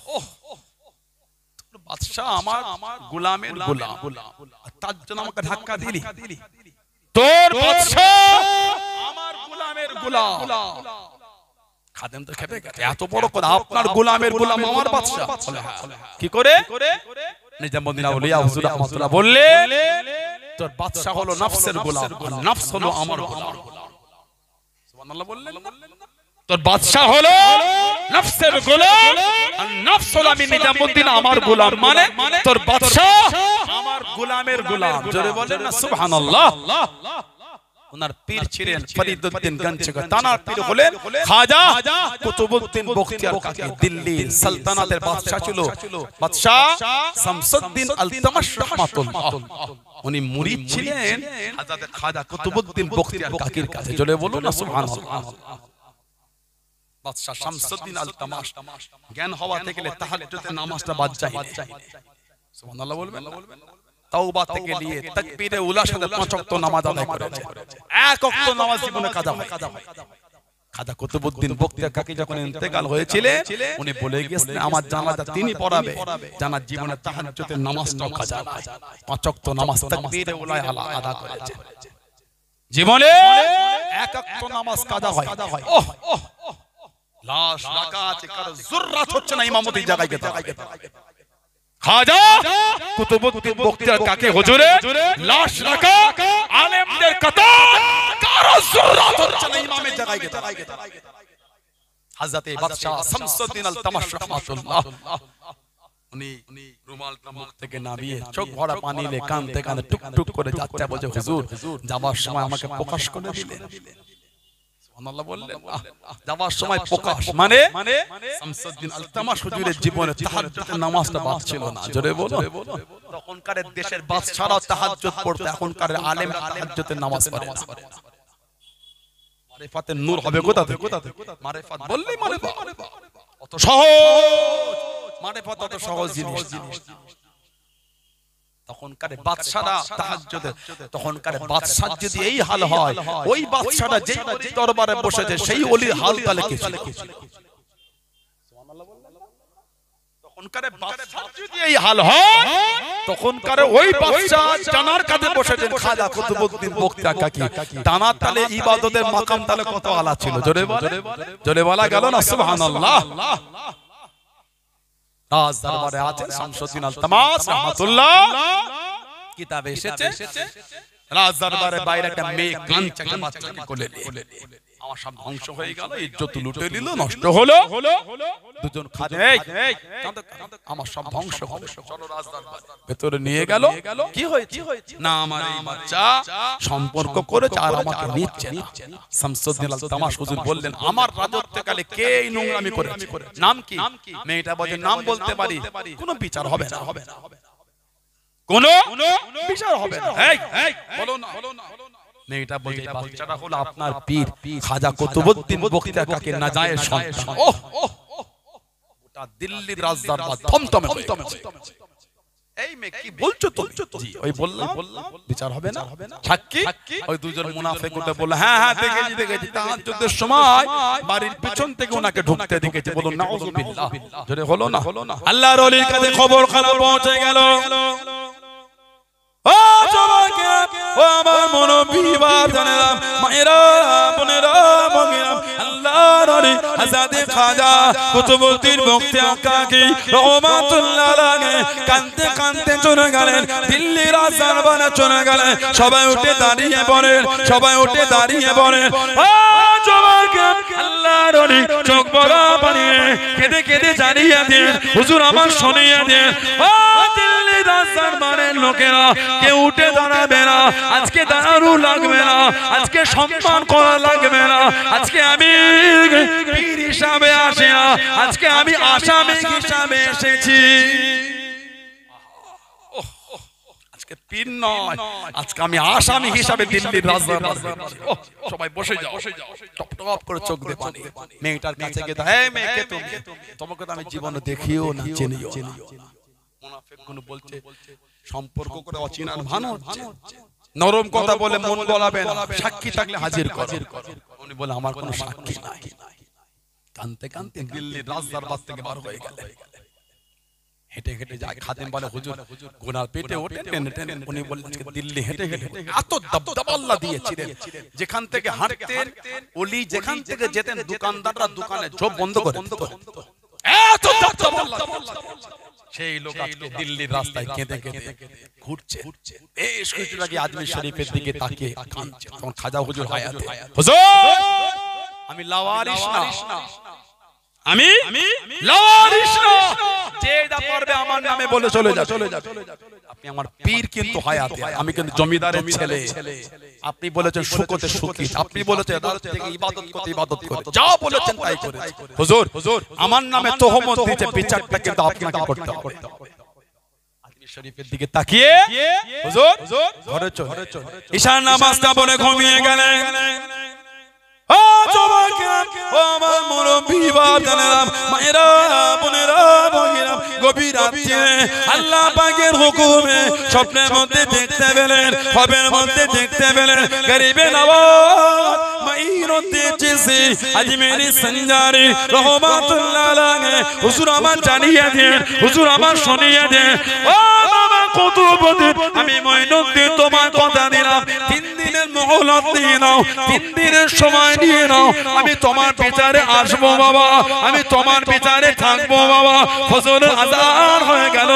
বাদশা আমার গোলামের গোলাম, তার জন্য আমাকে ধাক্কা দিলি? তোর বাদশা আমার গোলামের গোলাম। খাদেম তো খেপে গেছে, এত বড় কথা, আপনার গোলামের গোলাম আমার বাদশা? কি করে? নিজামউদ্দিন আউলিয়া হুজুর রাহমাতুল্লাহ বললেন তোর বাদশা হলো নফসের গোলাম, আর নফস হলো আমার গোলাম। সুবহানাল্লাহ বললেন। তোর বাদশা হলো নফসের গোলাম আর নফস হলো আমি নিজামউদ্দিন আমার গোলাম, মানে তোর বাদশা আমার গোলামের গোলাম। জোরে বলেন না সুবহানাল্লাহ। ওনার পীর ছিলেন ফরিদউদ্দিন গঞ্জি, তানার পীর হলেন খাজা কুতুবউদ্দিন বখতিয়ার কাকি। দিল্লি সালতানাতের বাদশা ছিল বাদশা শামসুদ্দিন আলতামাশ রাহমাতুল্লাহ। উনি মুরিদ ছিলেন হযরত খাজা কুতুবউদ্দিন বখতিয়ার কাকির কাছে। জোরে বলুন না সুবহানাল্লাহ। বাদশা শামসুদ্দিন আলতামাশ জ্ঞান হওয়া থেকে তাহাজ্জুদের নামাজটা বাদ যায় না। সুবহানাল্লাহ বলবেন। তাওবা থেকে নিয়ে তাকবীরে উলার সাথে 5 ওয়াক্ত নামাজ আদায় করেছে। এক ওয়াক্ত নামাজ জীবনে কাজা হয়। খাজা কুতুবউদ্দিন বখতিয়ার কাকি যখন ইন্তেকাল হয়েছিলেন উনি বলে গিয়েছেন আমার জানাজা তিনি পড়াবে, জানার জীবনে তাহাজ্জুদের নামাজটাও কাজা নাই, 5 ওয়াক্ত নামাজ তাকবীরে উলায় আদা করেছে, জীবনে এক ওয়াক্ত নামাজ কাজা হয়। ওহ লাশ রাখা আছে, কারো জুররাত হচ্ছে না ইমামতির জায়গায় গিয়ে দাঁড়ায়। খাজা কুতুবউদ্দিন বখতিয়ার কাকি হুজুরে লাশ রাখা আলেমদের কাতার, কারো জুররাত হচ্ছে না ইমামের জায়গায় গিয়ে দাঁড়ায়। হযরতে বাদশাহ শামসুদ্দিন আল-তামাশ রাহমাতুল্লাহ উনি রুমালটা মুখ থেকে নামিয়ে চোখ ভরা পানি নিয়ে কাঁদতে কাঁদতে টুক টুক করে যাচ্ছে, বলে হুজুর যাবার সময় আমাকে প্রকাশ করে দিলেন। সুবহানাল্লাহ বললেন, যাবার সময় প্রকাশ মানে শামসুদ্দিন আল-তামাশ হুজুরের জীবনে তাহাজ্জুদের নামাজটা বাদ ছিল না, জোরে বলো। তখনকার দেশের বাদশারা তাহাজ্জুদ পড়তো, এখনকার আলেম তাহাজ্জুদের নামাজ পড়ে না। মারিফাতের নূর হবে কোথা থেকে? মারিফাত বললেই মারিফাত অত সহজ, মারিফাত অত সহজ জিনিস। তখনকার বাদশারা তাহাজ্জুদে, তখনকার বাদশার যদি এই হাল হয়, ওই বাদশারা যেই দরবারে বসেছে সেই ওলির হাল তাহলে কি ছিল? সুবহানাল্লাহ বললেন না? তখনকার বাদশার যদি এই হাল হয়, তখনকার ওই বাদশা জানার কাছে বসেছেন খাজা কুতুবউদ্দিন বখতিয়ার কাকি, দানা তালে ইবাদতের মাকাম তালে কত আলা ছিল, জোরে বলে, জোরে বলা গেল না সুবহানাল্লাহ। রাজ দরবারে আছে শামসুদ্দিন আল-তামাশ রাহমাতুল্লাহ, কিতাবে এসেছে রাজ দরবারে বাইরে একটা মেয়ে কাঁদছে, বাচ্চাকে কোলে নিয়ে। আমার সব ধ্বংস হয়ে গেল, ইজ্জত লুটে নিল, নষ্ট হলো। দুজন খাদেম আমার সব ধ্বংস হলো, চলো রাজ দরবারে। ভেতরে নিয়ে গেল, কি হয়েছে না আমার এই বাচ্চা সম্পর্ক করেছে আর আমাকে নিচ্ছে না। শামসুদ্দিন আল-তামাশ হুজুর বললেন, আমার রাজত্বকালে কে এই নোংরামি করেছে? নাম কি? মেয়েটা বলে নাম বলতে পারি, কোনো বিচার হবে না, কোনো বিচার হবে না। এই বলো না, মেয়েটা বলে বাচ্চাটা হলো আপনার পীর খাজা কুতুবউদ্দিন বখতিয়ার কাকির নাজায়েজ সন্তান। ওহ গোটা দিল্লির রাজ দরবার থমথমে হয়ে গেছে। এই মেয়ে কি বলছো তুমি? জি ওই বললাম বিচার হবে না। সাক্ষী ওই দুজন মুনাফিক উঠে বলল, হ্যাঁ হ্যাঁ দেখেছি তাহাজ্জুদের সময় বাড়ির পিছন থেকে ওনাকে ঢুকতে দেখেছি। বলুন নাউযুবিল্লাহ, জোরে হলো না? আল্লাহর ওলির কাছে খবর খারাপ পৌঁছে গেল। ও জবাকে ও আমার মুরব্বি বাপজানেরা, মায়েরা, বোনেরা, ভগিরা, আল্লাহর ওলি হযরত খাজা কুতুবউদ্দিন বখতিয়ার কাকি রাহমাতুল্লাহ আলাইহি কাঁদতে কাঁদতে চলে গেলেন, দিল্লির রাজ দরবারে চলে গেলেন। সবাই উঠে দাঁড়িয়ে পড়েন, সবাই উঠে দাঁড়িয়ে পড়েন। ও জবাকে আল্লাহর ওলি চোখ ভরা পানি কেঁদে কেঁদে জানিয়ে দিন, হুজুর আমার শুনিয়ে দিন। ও দিল্লির রাজ দরবারের লোকেরা কেউ উঠে দাঁড়াবে না, আজকে দাঁড়ানো লাগবে না, আজকে সম্মান করা লাগবে না, আজকে আমি পীর হিসাবে আসি না, আজকে আমি আসামি হিসাবে এসেছি। আজকে পীর নয়, আজকে আমি আসামি হিসাবে দিল্লির রাজদরবারে। সবাই বসে যাও, টপ টপ করে চোখ দিয়ে পানি। মেয়েটার কাছে গিয়ে, হে মেয়ে কে তুমি? তোমাকে তো আমি জীবনে দেখিও না, চিনিও না। মুনাফিকগুলো বলছে সম্পর্ক করে অচিনার ভান হচ্ছে, নরম কথা বলে মন গলাবে না, সাক্ষী থাকলে হাজির করো। উনি বলে আমার কোনো সাক্ষী নাই। কানতে কানতে দিল্লির রাজ দরবার থেকে বার হয়ে গেল। হেঁটে হেঁটে যায়, খাদেম বলে হুজুর গোনার পেটে ওঠে টেনে টেনে। উনি বললেন দিল্লি হেঁটে হেঁটে এত দবদবা আল্লাহ দিয়েছিলেন, যেখান থেকে হাঁটতেন ওলি, যেখান থেকে যেতেন দোকানদাররা দোকানে ঝোপ বন্ধ করে দিত। এত দবদবা আল্লাহ, সেই লোক আজকে দিল্লির রাস্তায় কেঁদে কেঁদে ঘুরছে। বেশ কিছুদিন আগে আজমির শরীফের দিকে তাকিয়ে কাঁদছে, তখন খাজা হুজুর হায়াতে। হুজুর আমি লাওয়ারিস না, আমি লাওয়ারিস না, যে যা পারবে আমার নামে বলে চলে যা। আপনি আমার পীর কিন্তু হায়াতে, আমি কিন্তু জমিদারের ছেলে। আপনি বলেছেন সুখতে সুখী, আপনি বলেছেন আদালত থেকে ইবাদত করতে ইবাদত করে, যা বলেছেন তাই করে। হুজুর আমার নামে তোহমত দিতে, বিচারটা কিন্তু আপনাকে করতে হবে। আজমির শরীফের দিকে তাকিয়ে হুজুর ঘরে চল, ঈশার নামাজটা পড়ে ঘুমিয়ে গেলেন। ও জবাকে ও আমার মুরব্বি বাপজানেরা, মায়েরা, বোনেরা, ভগিরা, গভীর রাতে আল্লাহ পাকের হুকুমে স্বপ্নের মধ্যে দেখতে পেলেন, খবের মধ্যে দেখতে পেলেন গরিবে নওয়াজ মাইর চিসি আজমেরি সঞ্জারি রহমাতুল্লাহ আলাইহি হুজুর আমার জানিয়ে দেন, হুজুর আমার শুনিয়ে দেন। ও বাবা কুতুবউদ্দিন, আমি মঈনুদ্দিন তোমার কথা দিলাম, 3 দিনের মোহলত দিয়ে নাও, 3 দিনের সময় নিয়ে নাও, আমি তোমার বিচারে আসবো বাবা, আমি তোমার বিচারে থাকবো বাবা। ফজরের আযান হয়ে গেল,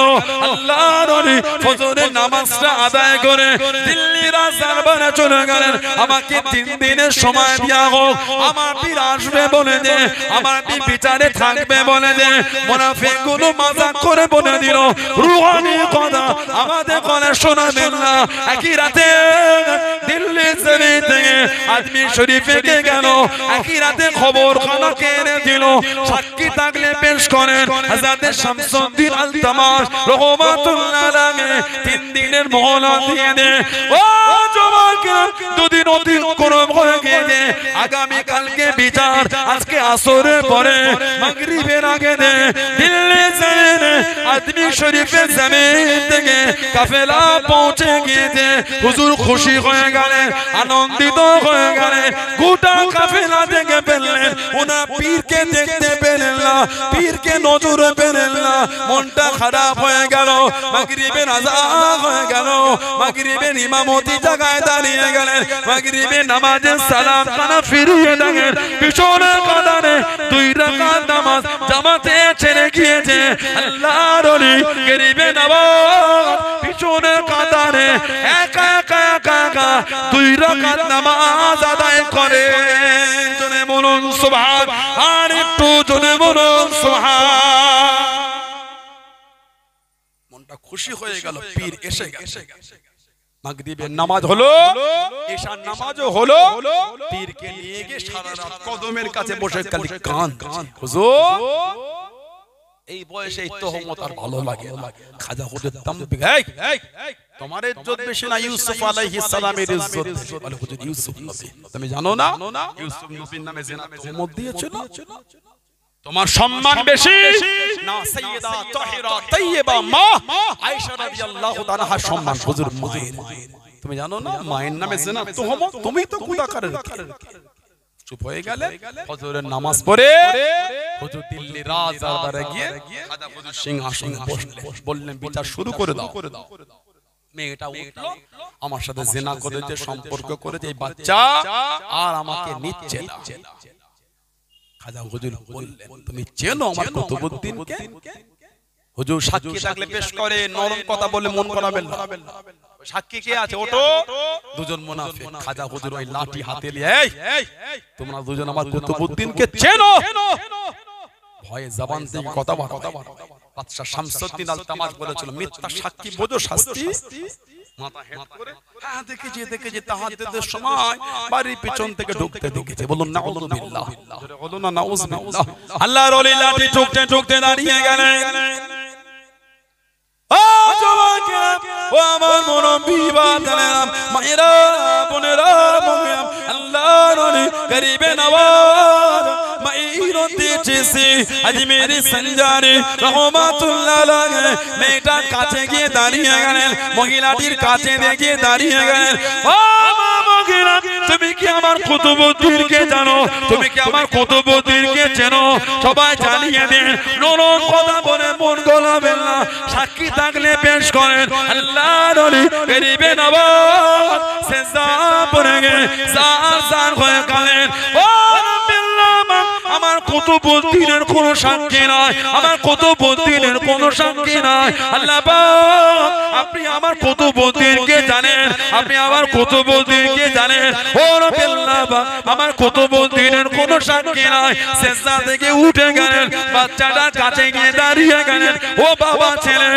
আল্লাহর ওলি ফজরের নামাজটা আদায় করে দিল্লি রাজদরবারে চলে গেলেন। আমাকে 3 দিনের সময় দেওয়া হোক, আমার পীর আসবে বলে দে, আমার পীর বিচারে থাকবে বলে দে। মুনাফিকগুলো মাজাক করে বলে দিল রুহানি কথা আমাদের কোনে শোনাবেন না। একই রাতে দিল্লি জমিন থেকে আজমির শরীফে গেল, একই রাতে খবরখানা কেড়ে দিল। সাক্ষী থাকলে পেশ করেন হযরত শামসুদ্দিন আল-তামাশ রহমাতুল্লাহ আলাইহি 3 দিনের মোহলত দিয়ে দে। ও যুবকেরা, 2 দিন অতিক্রম হয়ে গেছে, আগামী কালকে বিচার, আজকে আসরের পরে মাগরিবের আগে দে। দিল্লি জমিনে আজমির শরীফের জমিন থেকে কাফেলা পৌঁছে গিয়েছে। হুজুর খুশি হয়ে গেলেন, আনন্দিত হয়ে গেলেন। গোটা কাফেলা থেকে পেলেন, ওনার পীরকে দেখতে পেলেন না, পীরকে নজরে পেলেন না, মনটা খারাপ হয়ে গেল। মাগরিবের আযান হয়ে গেল, মাগরিবের ইমামতি জায়গায় দাঁড়িয়ে গেলেন, মাগরিবের নামাজের সালাম খানা ফিরিয়ে দেখেন পিছনের কাতারে 2 রাকাত নামাজ জামাতে ছেড়ে গিয়েছে। আল্লাহর ওলি গরিবে নওয়াজ পিছনের কাতারে একা একা একা একা 2 রাকাত নামাজ আদায় করে। জোরে বলুন সুবহান, আর একটু জোরে বলুন সুবহান। মনটা খুশি হয়ে গেল, পীর এসে গেছে। মাগরিবের নামাজ হলো, ঈশার নামাজও হলো, পীরকে নিয়ে গিয়ে সারা রাত কদমের কাছে বসে খালি কান। হুজুর এই বয়সে এই তহমত আর ভালো লাগে না। খাজা হুজুর তামবি, এই তোমার ইজ্জত বেশি না ইউসুফ আলাইহিস সালামের ইজ্জত। বলে হুজুর ইউসুফ নবী, তুমি জানো না ইউসুফ নবীর নামে জিনা তহমত দিয়েছিল? তোমার সম্মান বেশি না সাইয়্যিদা তাহিরা তাইয়্যিবা মা আয়েশা রাদিয়াল্লাহু তাআলা সম্মান হুজুর মায়ের। তুমি জানো না মায়ের নামে জিনা তহমত? তুমি তো কুদাকারের। চুপ হয়ে গেলে ফজরের নামাজ পড়ে হুজুর দিল্লি রাজ দরবারে গিয়ে খাজা হুজুর সিংহাসনে বসলেন, বললেন বিচার শুরু করে দাও। মেয়েটা উঠলো, আমার সাথে জিনা করেছে, সম্পর্ক করেছে, এই বাচ্চা আর আমাকে নিচ্ছে না। খাজা হুজুর বললেন তুমি চেনো আমার কুতুবউদ্দিনকে? হুজুর সাক্ষী থাকলে পেশ করে, নরম কথা বলে মন করাবেন না। সাক্ষী কে আছে? ওঠো। 2 জন মুনাফিক। খাজা হুজুর ওই লাঠি হাতে নিয়ে, এই তোমরা 2 জন আমার কুতুবউদ্দিনকে চেনো? ভয়ে জবান থেকে কথা বলো। বাদশা শামসুদ্দিন আল-তামাশ বলেছিল মিথ্যা সাক্ষী বোঝো শাস্তি। মাথা হেট করে হ্যাঁ দেখেছি তাহাজ্জুদের সময় বাড়ির পিছন থেকে ঢুকতে দেখেছে। বলুন নাউযুবিল্লাহ, জোরে বলুন না নাউযুবিল্লাহ। আল্লাহর ওলি লাঠি ঠুকতে দাঁড়িয়ে গেলেন। ও যুবকেরা, ও আমার মুরব্বি বাবারা, মায়েরা, বোনেরা, আল্লাহর ওলি গরিবে নওয়াজ মঈনুদ্দিন চিশতি আজমেরি সঞ্জারি রহমাতুল্লাহ আলাইহি মেয়েটার কাছে গিয়ে দাঁড়িয়ে গেলেন, মহিলাটির কাছে গিয়ে দাঁড়িয়ে গেলেন। ও মহিলা, তুমি কি আমার কুতুবউদ্দিনকে জানো? তুমি কি আমার কুতুবউদ্দিনকে চেনো? সবাই জানিয়ে দেন, নরম কথা বলে মন গলাবেন না। সাক্ষী থাকলে পেশ করেন। আল্লাহর ওলি গরিবে নওয়াজ সেজদা পড়ে গিয়ে জান হয়ে গেলেন। ও আমার কুতুবউদ্দিনের কোনো সাক্ষী নাই, আমার কুতুবউদ্দিনের কোনো সাক্ষী নাই। আল্লাহ পাক, আপনি আমার কুতুবউদ্দিনকে জানেন, আপনি আমার কুতুবউদ্দিনকে জানেন। ও আল্লাহ পাক, আমার কুতুবউদ্দিনের কোনো সাক্ষী নাই। সেজদা থেকে উঠে গেলেন, বাচ্চাটার কাছে গিয়ে দাঁড়িয়ে গেলেন। ও বাবা ছেলে,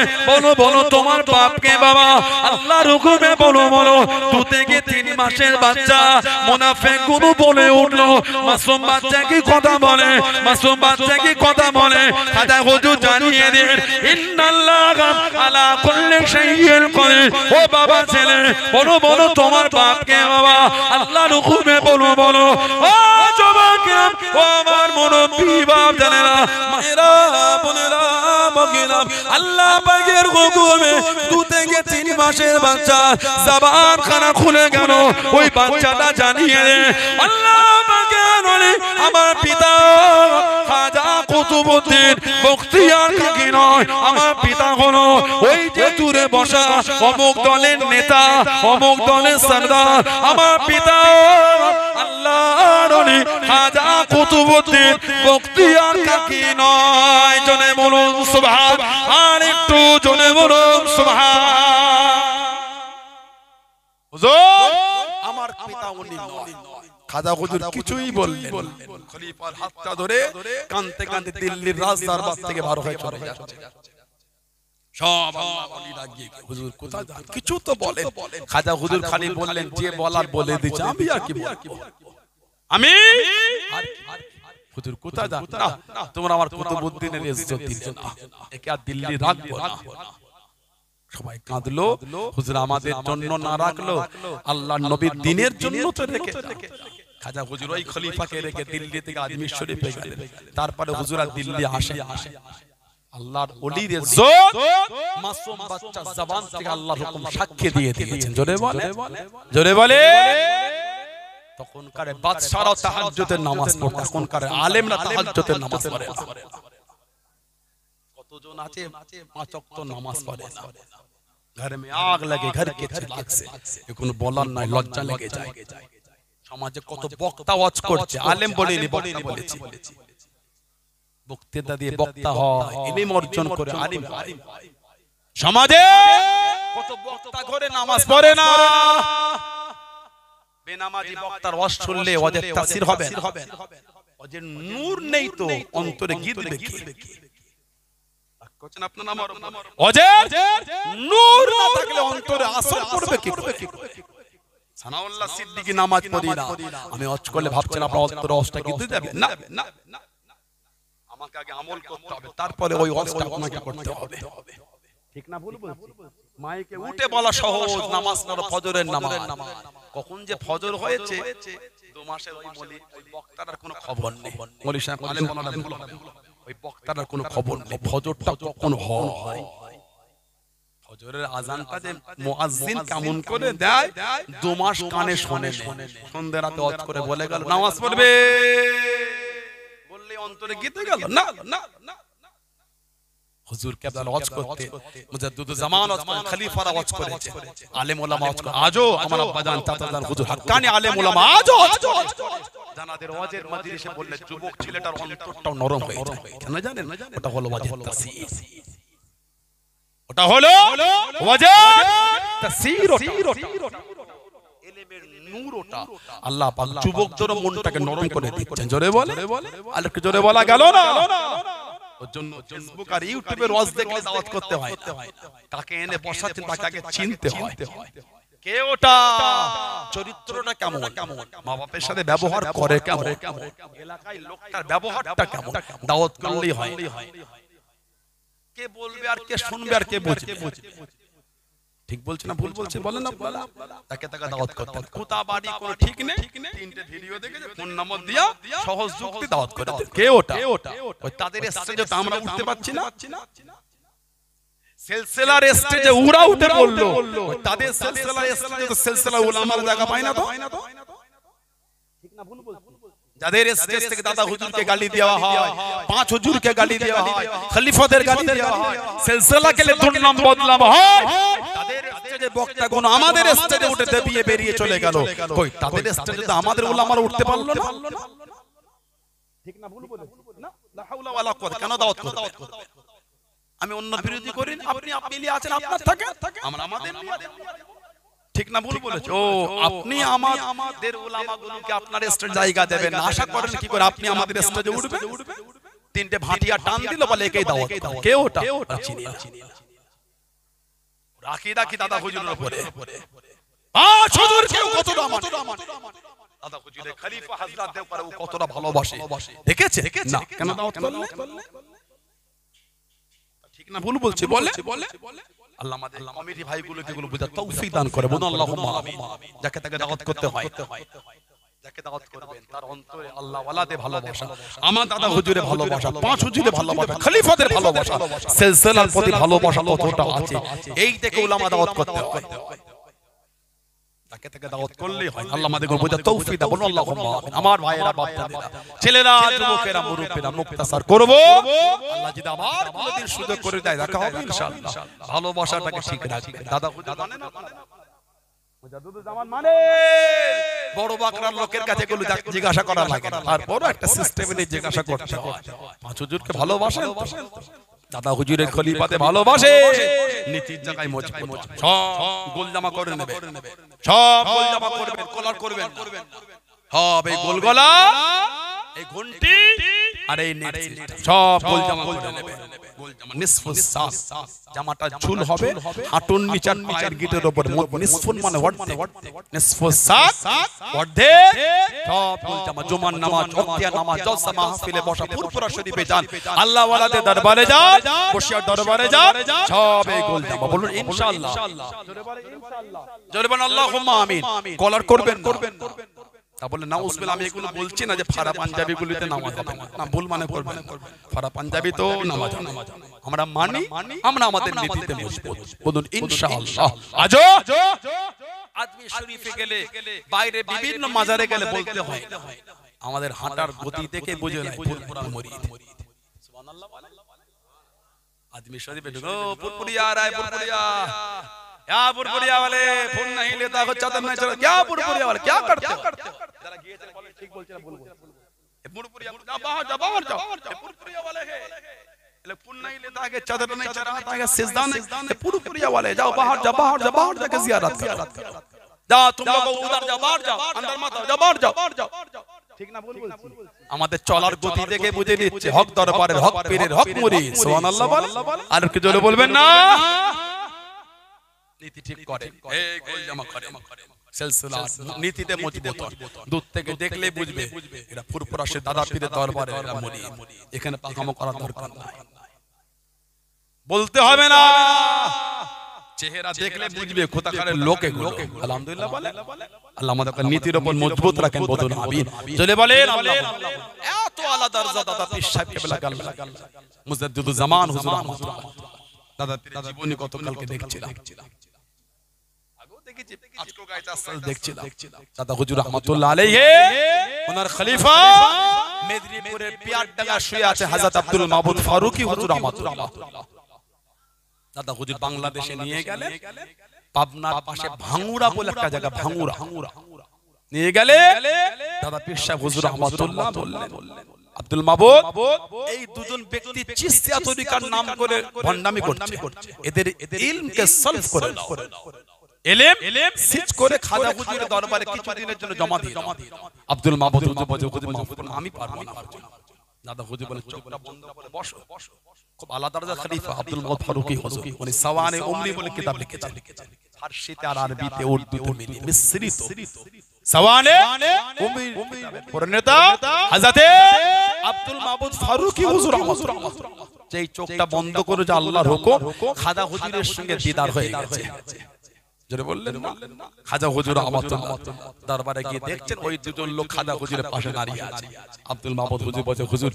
বলো তোমার বাপকে বাবা আল্লাহর হুকুমে বলো। 2 থেকে 3 মাসের বাচ্চা। মুনাফিকগুলো বলে উঠলো মাসুম বাচ্চা কি কথা বলে, মাসুম বাচ্চা কি কথা বলে। খাজা হুজুর জানিয়ে দেন ইন্নাল্লাহা আলা কুল্লি শাইইন কাদির। ও বাবা ছেলে, বলো তোমার বাপকে বাবা আল্লাহর হুকুমে বলো। ও যুবকেরা, ও আমার মুরব্বি বাপ জানেরা, মায়েরা, বোনেরা, গেলাম আল্লাহ পাকের হুকুমে 2 থেকে 3 মাসের বাচ্চা জবান খানা খুলে গেল ওই বাচ্চাটা জানিয়ে আল্লাহ পাকের ওলি আমার পিতা খাজা কুতুবউদ্দিন বখতিয়ার কাকি নয় আমার পিতা হলো ওই যে দূরে বসা অমুক দলের নেতা অমুক দলের সরদার আমার পিতা আল্লাহর ওলি খাজা কুতুবউদ্দিন বখতিয়ার কাকি নয় জনে বলুন সুবহান আর একটু জনে বলুন সুবহান হুজুর আমার পিতা উনি নয় খাজা হুজুর কিছুই বললেন খলিফার হাতটা ধরে কাঁদতে কাঁদতে দিল্লির রাজদরবার থেকে বার হয়ে চলে যাচ্ছে সব আল্লাহ ওলি লাগিয়ে হুজুর কোথায় যান কিছু তো বলেন খাজা হুজুর খালি বললেন যে বলার বলে দিয়েছে আমি আর কি বলবো আমি হুজুর কোথায় যান না তোমরা আমার কুতুবউদ্দিনের ইজ্জত দিলে না একে আর দিল্লি রাখবো না সবাই কাঁদলো হুজুর আমাদের জন্য না রাখলো আল্লাহর নবীর দ্বীনের জন্য তো রেখে খাজা হুজুর ওই খলিফাকে রেখে দিল্লি থেকে আজমির শরীফে গেলেন তারপরে হুজুর আর দিল্লি আসে আল্লাহর ওলির ইজ্জত মাসুম বাচ্চা জবান থেকে আল্লাহর হুকুম সাক্ষী দিয়ে দিয়েছেন জোরে বলে তখনকার বাদশারা তাহাজ্জুদের নামাজ পড়ে এখনকার আলেমরা তাহাজ্জুদের নামাজ পড়ে কতজন আছে 5 ওয়াক্ত নামাজ পড়ে না घर में आग लगे घर के লাগছে এখন বলার নাই লজ্জা লেগে যায় সমাজে কত বক্তা ওয়াজ করছে আলেম বলেনি বক্তা বলেছে বক্তৃতা দিয়ে বক্তা হয় ইলম অর্জন করে আলিম হয় সমাজে কত বক্তা ঘরে নামাজ পড়ে না বেনামাজি বক্তার ওয়াজ শুনলে ওদের তাসির হবে না ওদের নূর নেই তো অন্তরে গিদবে কি কোচেন আপনার নাম ওদের নূর না থাকলে অন্তরে আসর পড়বে কি সানাউল্লাহ সিদ্দিকী নামাজ পড়ি না আমি ওয়াজ করলে ভাবছেন আপনার অন্তরে ওয়াজটা কি দিতে যাবে না না আমাকে আগে আমল করতে হবে তারপরে ওই ওয়াজটা আপনাকে করতে হবে ঠিক না ভুল বলছি মাইকে উঠে বলা সহজ নামাজ পড়ো ফজরের নামাজ কখন যে ফজর হয়েছে 2 মাসের ওই মলি ওই বক্তার কোনো খবর নেই মলি সাহেব আলেম বলাটা ভুল হবে ওই বক্তার কোনো খবর নেই ফজরটা কখন হয় ফজরের আযানটা যে মুয়াজ্জিন কেমন করে দেয় 2 মাস কানে শোনে সন্ধ্যা রাতে ওয়াজ করে বলে গেল নামাজ পড়বে বললে অন্তরে গিতে গেল না না হুজুর কে বলা ওয়াজ করতে মুজাদ্দিদ জামান ওয়াজ করে খলিফারা ওয়াজ করেছে আলেম ওলামা ওয়াজ করে আজও আমার আব্বাজান চাচাজান হুজুর হাক্কানি আলেম ওলামা আজও জানাদের ওয়াজের মজলিসে বললে যুবক ছেলেটার অন্তরটাও নরম হয়ে যায় কেন জানেন ওটা হলো ওয়াজের তাসীর ওটা হলো ওয়াজের তাসীর ইলমের নূর ওটা আল্লাহ পাক যুবকদের মনটাকে নরম করে দিচ্ছেন জোরে বলে আর একটু জোরে বলা গেল না ওর জন্য ফেসবুক আর ইউটিউবের ওয়াজ দেখলে দাওয়াত করতে হয় না তাকে এনে বসাচ্ছেন তাকে আগে চিনতে হয় কে ওটা চরিত্রটা কেমন মা বাপের সাথে ব্যবহার করে কেমন এলাকায় লোকটার ব্যবহারটা কেমন দাওয়াত করলেই হয় কে বলবে আর কে শুনবে আর কে বুঝবে ঠিক বলছে না ভুল বলছে বলেন না তাকে তাকে দাওয়াত করতে কোথা বাড়ি কোনো ঠিক নেই 3টে ভিডিও দেখে ফোন নম্বর দিয়া সহজ যুক্তি দাওয়াত করে কে ওটা ওই তাদের স্টেজে তো আমরা উঠতে পারছি না সিলসিলার স্টেজে উড়া উঠে বললো তাদের সিলসিলার স্টেজে তো সিলসিলা উলামার জায়গা পায় না তো ঠিক না ভুল বলছি যাদের স্টেজ থেকে দাদা হুজুরকে গালি দেওয়া হয় 5 হুজুরকে গালি দেওয়া হয় খলিফাদের গালি দেওয়া হয় সিলসিলা কে দুর্নাম বদনাম হয় তাদের স্টেজে বক্তা কোন আমাদের স্টেজে উঠে দেবিয়ে বেরিয়ে চলে গেল কই তাদের স্টেজে তো আমাদের উলামারা উঠতে পারলো না ঠিক না ভুল বলেছি না লা হাওলা ওয়ালা কুওয়াতা কেন দাওয়াত করতে আমি অন্য বিরোধী করি আপনি আপনি আছেন আপনার থাকে আমরা আমাদের ঠিক না ভুল বলেছো ও আপনি আমাদের উলামাগুলোকে আপনার স্টেজ জায়গা দেবেন না আশা করেন কি করে আপনি আমাদের স্টেজে উঠবে 3টে ভাটিয়া টান দিল বলে একেই দাওয়াত কে ওটা চিনি না রাকিদা কি দাদা হুজুরের উপরে হুজুর কেউ কতটা আমার দাদা হুজুরের খলিফা হযরত দেব করে ও কতটা ভালোবাসে দেখেছে না কেন দাওয়াত করলে ঠিক না ভুল বলছে বলে আল্লাহ আমাদের কমিটি ভাইগুলোকে এগুলো বুঝার তৌফিক দান করে বলুন আল্লাহুম্মা আমিন যাকে তাকে দাওয়াত করতে হয় যাকে দাওয়াত করবেন তার অন্তরে আল্লাহ ওয়ালাদের ভালোবাসা, আমার দাদা হুজুরের ভালোবাসা, পাঁচ হুজুরের ভালোবাসা, খলিফাদের ভালোবাসা, সিলসিলার প্রতি ভালোবাসা কতটা আছে এই থেকে উলামা দাওয়াত করতে হয়। তাকে থেকে দাওয়াত করলেই হয়। আল্লাহ আমাদেরকে বোঝার তৌফিক দাও, বলুন আল্লাহুম্মা আমিন। আমার ভাইয়েরা, বাপ-দাদারা, ছেলেরা, যুবকেরা, মুরব্বিরা মুক্তাসার করব। আল্লাহ যদি আবার কোনদিন সুযোগ করে দেয় দেখা হবে ইনশাআল্লাহ। ভালোবাসাটাকে ঠিক রাখবেন। দাদা হুজুর মানে না মুজাদ্দিদুজ্জামান মানে বড় বাকরার লোকের কাছে গুলো জিজ্ঞাসা করা লাগে না, তারপর একটা সিস্টেমে নিয়ে জিজ্ঞাসা করতে হয়। পাঁচ হুজুরকে ভালোবাসেন, দাদা হুজুরের খলিফাতে ভালোবাসে, নীতির জায়গায় মজবুত, সব গোল জামা করে নেবে, সব গোল জামা করবেন, কলার করবেন, সব এই গোল গলা, এই ঘন্টি আর এই নেট সব গোল জামা করে নেবে। গোল জামা নিসফুস সাক, জামাটা ঝুল হবে হাঁটুর নিচার পায়ের গিটের উপর, নিসফুন মানে অর্ধেক, নিসফুস সাক অর্ধেক, সব গোল জামা। জুমার নামাজ, ওয়াক্তিয়া নামাজ, জলসা মাহফিলে বসা, ফুরফুরা শরীফে যান, আল্লাহ ওয়ালাদের দরবারে যান, বসিয়ার দরবারে যান, সব এই গোল জামা। বলুন ইনশাআল্লাহ, জোরে বলেন আল্লাহুম্মা আমিন। কলার করবেন তা বলে না উসবিল, আমি এগুলো বলছি না যে ফারা পাঞ্জাবি গুলিতে নামাজ হবে না, ভুল মানে করবেন। ফারা পাঞ্জাবি তো নামাজ আমরা মানি, আমরা আমাদের নীতিতে মজবুত, বলুন ইনশাআল্লাহ। আজো আজমি শরীফে গেলে, বাইরে বিভিন্ন মাজারে গেলে বলতে হয় আমাদের হাঁটার গতি দেখে বুঝে নাই ফুরফুরা মুরিদ। সুবহানাল্লাহ। आदमी शरीफ ढुको पुरपुरिया आ रहा है, पुरपुरिया क्या पुरपुरिया वाले फोन नहीं लेता हो, चादर नहीं चला, क्या पुरपुरिया वाले क्या करते हो? जरा गिए चल बोले, ठीक बोल चल बोल ये पुरपुरिया जा बाहर जाओ, ये पुरपुरिया वाले है, ले फोन नहीं लेता है, चादर नहीं चढ़ाता है, सिजदा नहीं, ये पुरपुरिया वाले जाओ बाहर जाके जियारत करो, जाओ तुम लोग उधर जाओ, बाहर जाओ, अंदर मत जाओ, बाहर जाओ, ঠিক না ভুল বলছি? আমাদের চলার গতি দেখে বুঝে নিচ্ছে হক দরবারের, হক পীরের, হক মুরিদ। সুবহানাল্লাহ বলেন, আর কি জোরে বলবেন না? নীতি ঠিক করে, এই গোল জামা করে, সিলসিলা নীতিতে মজবুত, দূর থেকে দেখলে বুঝবে এরা ফুরফুরা সে দাদা পীরের দরবারে এরা মুরিদ। এখানে পাকামো করার দরকার নাই, বলতে হবে না, চেহারা দেখলে বুঝবে কোথাকারের লোক এগুলো। আলহামদুলিল্লাহ বলে আল্লাহ আমাদেরকে নীতির উপর মজবুত রাখেন, বলুন আমিন। চলে বলেন আল্লাহ। এত আলা দরজা দাদা পীর সাহেব কেবলা আল্লাহ মুজাদ্দিদুজ্জামান হুজুর রাহমাতুল্লাহ, দাদা পীর জীবনী কত কালকে দেখছিলাম, আগেও দেখেছি, আজকেও গাইতে আসল দেখছিলাম। দাদা হুজুর রাহমাতুল্লাহ আলাইহি ওনার খলিফা মেদিনীপুরের পিয়ারডাঙ্গা শুয়ে আছে হযরত আব্দুল মাবুদ ফারুকী হুজুর রাহমাতুল্লাহ। দাদা হুজুর বাংলাদেশে নিয়ে গেলে, পাবনার পাশে ভাঙ্গুড়া বলে একটা জায়গা, ভাঙ্গুড়া নিয়ে গেলে দাদা পীর সাহেব হুজুর রাহমাতুল্লাহ বললেন আব্দুল মাবুদ, এই দুজন ব্যক্তি চিশতিয়া তরিকার নাম করে ভণ্ডামি করছে, এদের ইলমকে সলভ করে দাও, ইলম সিজ করে খাজা হুজুরের দরবারে কিছুদিনের জন্য জমা দিয়ে দাও। আব্দুল মাবুদ হুজুর বলে, হুজুর মাফ করুন, আমি পারবো না। দাদা হুজুর বলে চোখটা বন্ধ করে বসো। খুব আলা দরজা খলিফা আব্দুল মাবুদ ফারুকী হুজুর, উনি সাওয়ানে উমরি বলে কিতাব লিখেছেন, ফারসিতে আর আরবিতে উর্দুতে মিলিয়ে মিশ্রিত সাওয়ানে উমরি পরিণতা হযরত আব্দুল মাবুদ ফারুকী হুজুর রাহমাতুল্লাহ। যেই চোখটা বন্ধ করে যে আল্লাহর হুকুম, খাজা হুজুরের সঙ্গে দিদার হয়ে গেছে। জোরে বললেন না? খাজা হুজুর রাহমাতুল্লাহ দরবারে গিয়ে দেখছেন ওই দুজন লোক খাজা হুজুরের পাশে দাঁড়িয়ে আছে। আব্দুল মাবুদ হুজুর বলে, হুজুর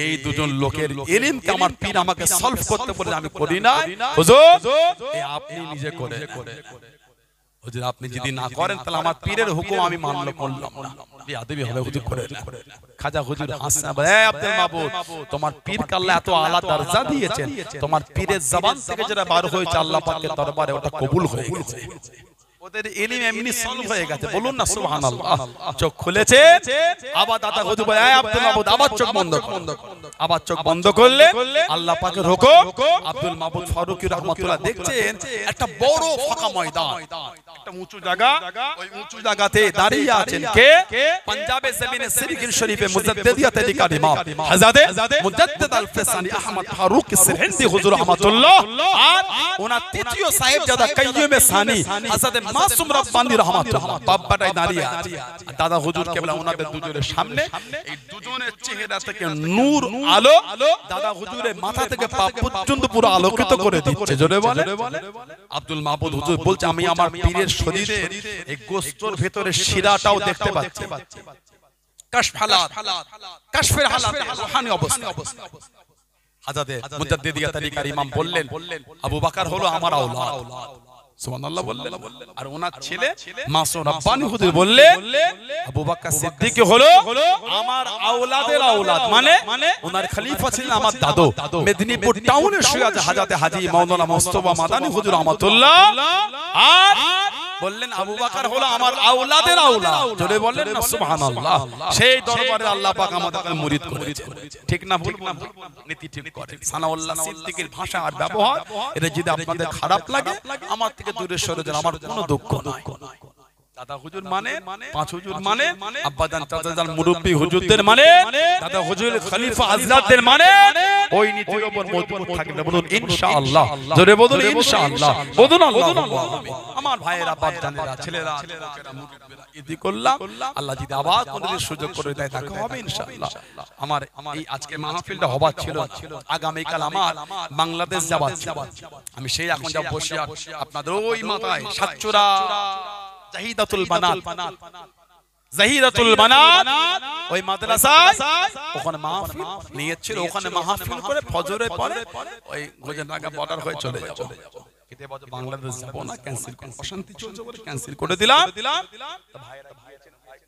এই দুজন লোকের ইলমকে আমার পীর আমাকে সলভ করতে বলে আমি করি না, হুজুর এই আপনি নিজে করে। হুজুর আপনি যদি না করেন তাহলে আমার পীরের হুকুম আমি মানলে করলাম না, বেয়াদবি হবে, হুজুর করে না। খাজা হুজুর হাসনা বলে, এই আব্দুল মাবুদ, তোমার পীরকে আল্লাহ এত আলা দরজা দিয়েছেন, তোমার পীরের জবান থেকে যেটা বার হয়েছে আল্লাহ পাকের দরবারে ওটা কবুল হয়ে গেছে, ওদের ইলম এমনি সলভ হয়ে গেছে। বলুন না সুবহানাল্লাহ। চোখ খুলেছে, আবার দাদা হুজুর বলে, এই আব্দুল মাবুদ আবার চোখ বন্ধ করো, আবার চোখ বন্ধ করলে আল্লাহ পাকের হুকুম। আব্দুল মাবুদ ফারুকী রাহমাতুল্লাহ দেখছেন একটা বড় ফাঁকা ময়দান, একটা উঁচু জায়গা, ওই উঁচু জায়গাতে দাঁড়িয়ে আছেন কে? পাঞ্জাবের জমিনে সিরগির শরীফে মুজাদ্দিদিয়া তরিকার ইমাম হযরত মুজাদ্দিদ আল-ফিসানি আহমদ ফারুকী সিরহিন্দি হুজুর রাহমাতুল্লাহ, আর ওনার তৃতীয় সাহেবজাদা কাইয়ুমে সানি হযরত মাসুম রব্বানী রাহমাতুল্লাহ বাপ্পাটাই দাঁড়িয়ে আছে দাদা হুজুর কেবলা ওনাদের দুজনের সামনে এই দুজনের চেহারা থেকে নূর আলো দাদা হুজুরের মাথা থেকে পা পর্যন্ত পুরো আলোকিত করে দিচ্ছে জোরে বলে আব্দুল মাহমুদ হুজুর বলছে আমি আমার পীরের শরীরে এই গোশতের ভিতরে শিরাটাও দেখতে পাচ্ছি কাশফের হালাত রূহানি অবস্থা হাজাতে মুজাদ্দিদিয়া তরিকার ইমাম বললেন আবু বকর হলো আমার আওলাদ সুবহানাল্লাহ বললেন আর ওনার ছেলে মাসুম রব্বানী হুজুর বললেন আবু বকর সিদ্দিক হলো আমার আওলাদের আওলাদ মানে ওনার খলিফা ছিলেন আমার দাদু মেদিনীপুর টাউনে শুয়ে আছে হাজাতে হাজী মাওলানা মুস্তাফা মাদানী হুজুর রাহমাতুল্লাহ আর বললেন আবু বকর হলো আমার আওলাদের আওলাদ জোরে বললেন না সুবহানাল্লাহ সেই দরবারে আল্লাহ পাক আমাদেরকে murid করেছে ঠিক না ভুল নীতি ঠিক করে সানাউল্লাহ সিদ্দিকের ভাষা আর ব্যবহার এটা যদি আপনাদের খারাপ লাগে আমার থেকে দূরে সরে যান আমার কোনো দুঃখ নাই দাদা হুজুর মানে পাঁচ হুজুর মানে আব্বাজান চাচাজান মুরব্বি হুজুরদের মানে দাদা হুজুর খলিফা হযরতদের মানে ওই নীতির উপর মজবুত থাকলে বলুন ইনশাআল্লাহ জোরে বলুন ইনশাআল্লাহ বলুন আল্লাহুম্মা আমিন আমার ভাইয়েরা বাপজানেরা ছেলেরা লোকেরা মুরব্বিরা ইদি করলাম আল্লাহ যদি আবার কোনদিন সুযোগ করে দেয় দেখা হবে ইনশাআল্লাহ আমার এই আজকে মাহফিলটা হবার ছিল আগামী কাল আমার বাংলাদেশ যাবার ছিল আমি সেই এখন যা বসে আপনাদের ওই মাথায় সাতচুরা জাহিদাতুল বানাত ওই মাদ্রাসায় ওখানে মাহফিল নিয়েছিল ওখানে মাহফিল করে ফজরের পরে ওই গোজনডাঙ্গা বর্ডার হয়ে চলে যাব কিতে বলে বাংলাদেশ যাব না ক্যান্সেল করে অশান্তি চলছে বলে ক্যান্সেল করে দিলাম তো ভাইরা ভাই আছেন ভাই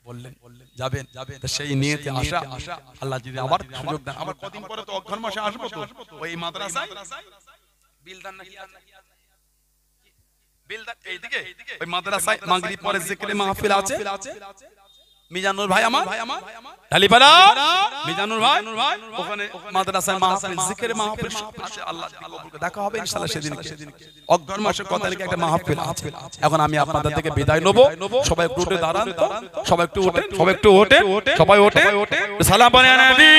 বললেন যাবেন তো সেই নিয়তে আশা আল্লাহ যদি আবার সুযোগ দেন আবার কদিন পরে তো অঘ্রান মাসে আসবো তো ওই মাদ্রাসায় বিলদান নাকি বিলদান এইদিকে ওই মাদ্রাসায় মাগরিব পরে জিকিরে মাহফিল আছে মিজানুর ভাই আমার ঢালিপাড়া মিজানুর ভাই ওখানে মাদ্রাসায় মাহফিল জিকিরে মাহফিল আছে আল্লাহ দেখা হবে ইনশাআল্লাহ সেদিন অঘ্রান মাসের কত তারিখে একটা মাহফিল আছে এখন আমি আপনাদের থেকে বিদায় নেব সবাই একটু উঠে দাঁড়ান তো সবাই একটু ওঠেন সবাই ওঠে সালাম আলাইহি নবী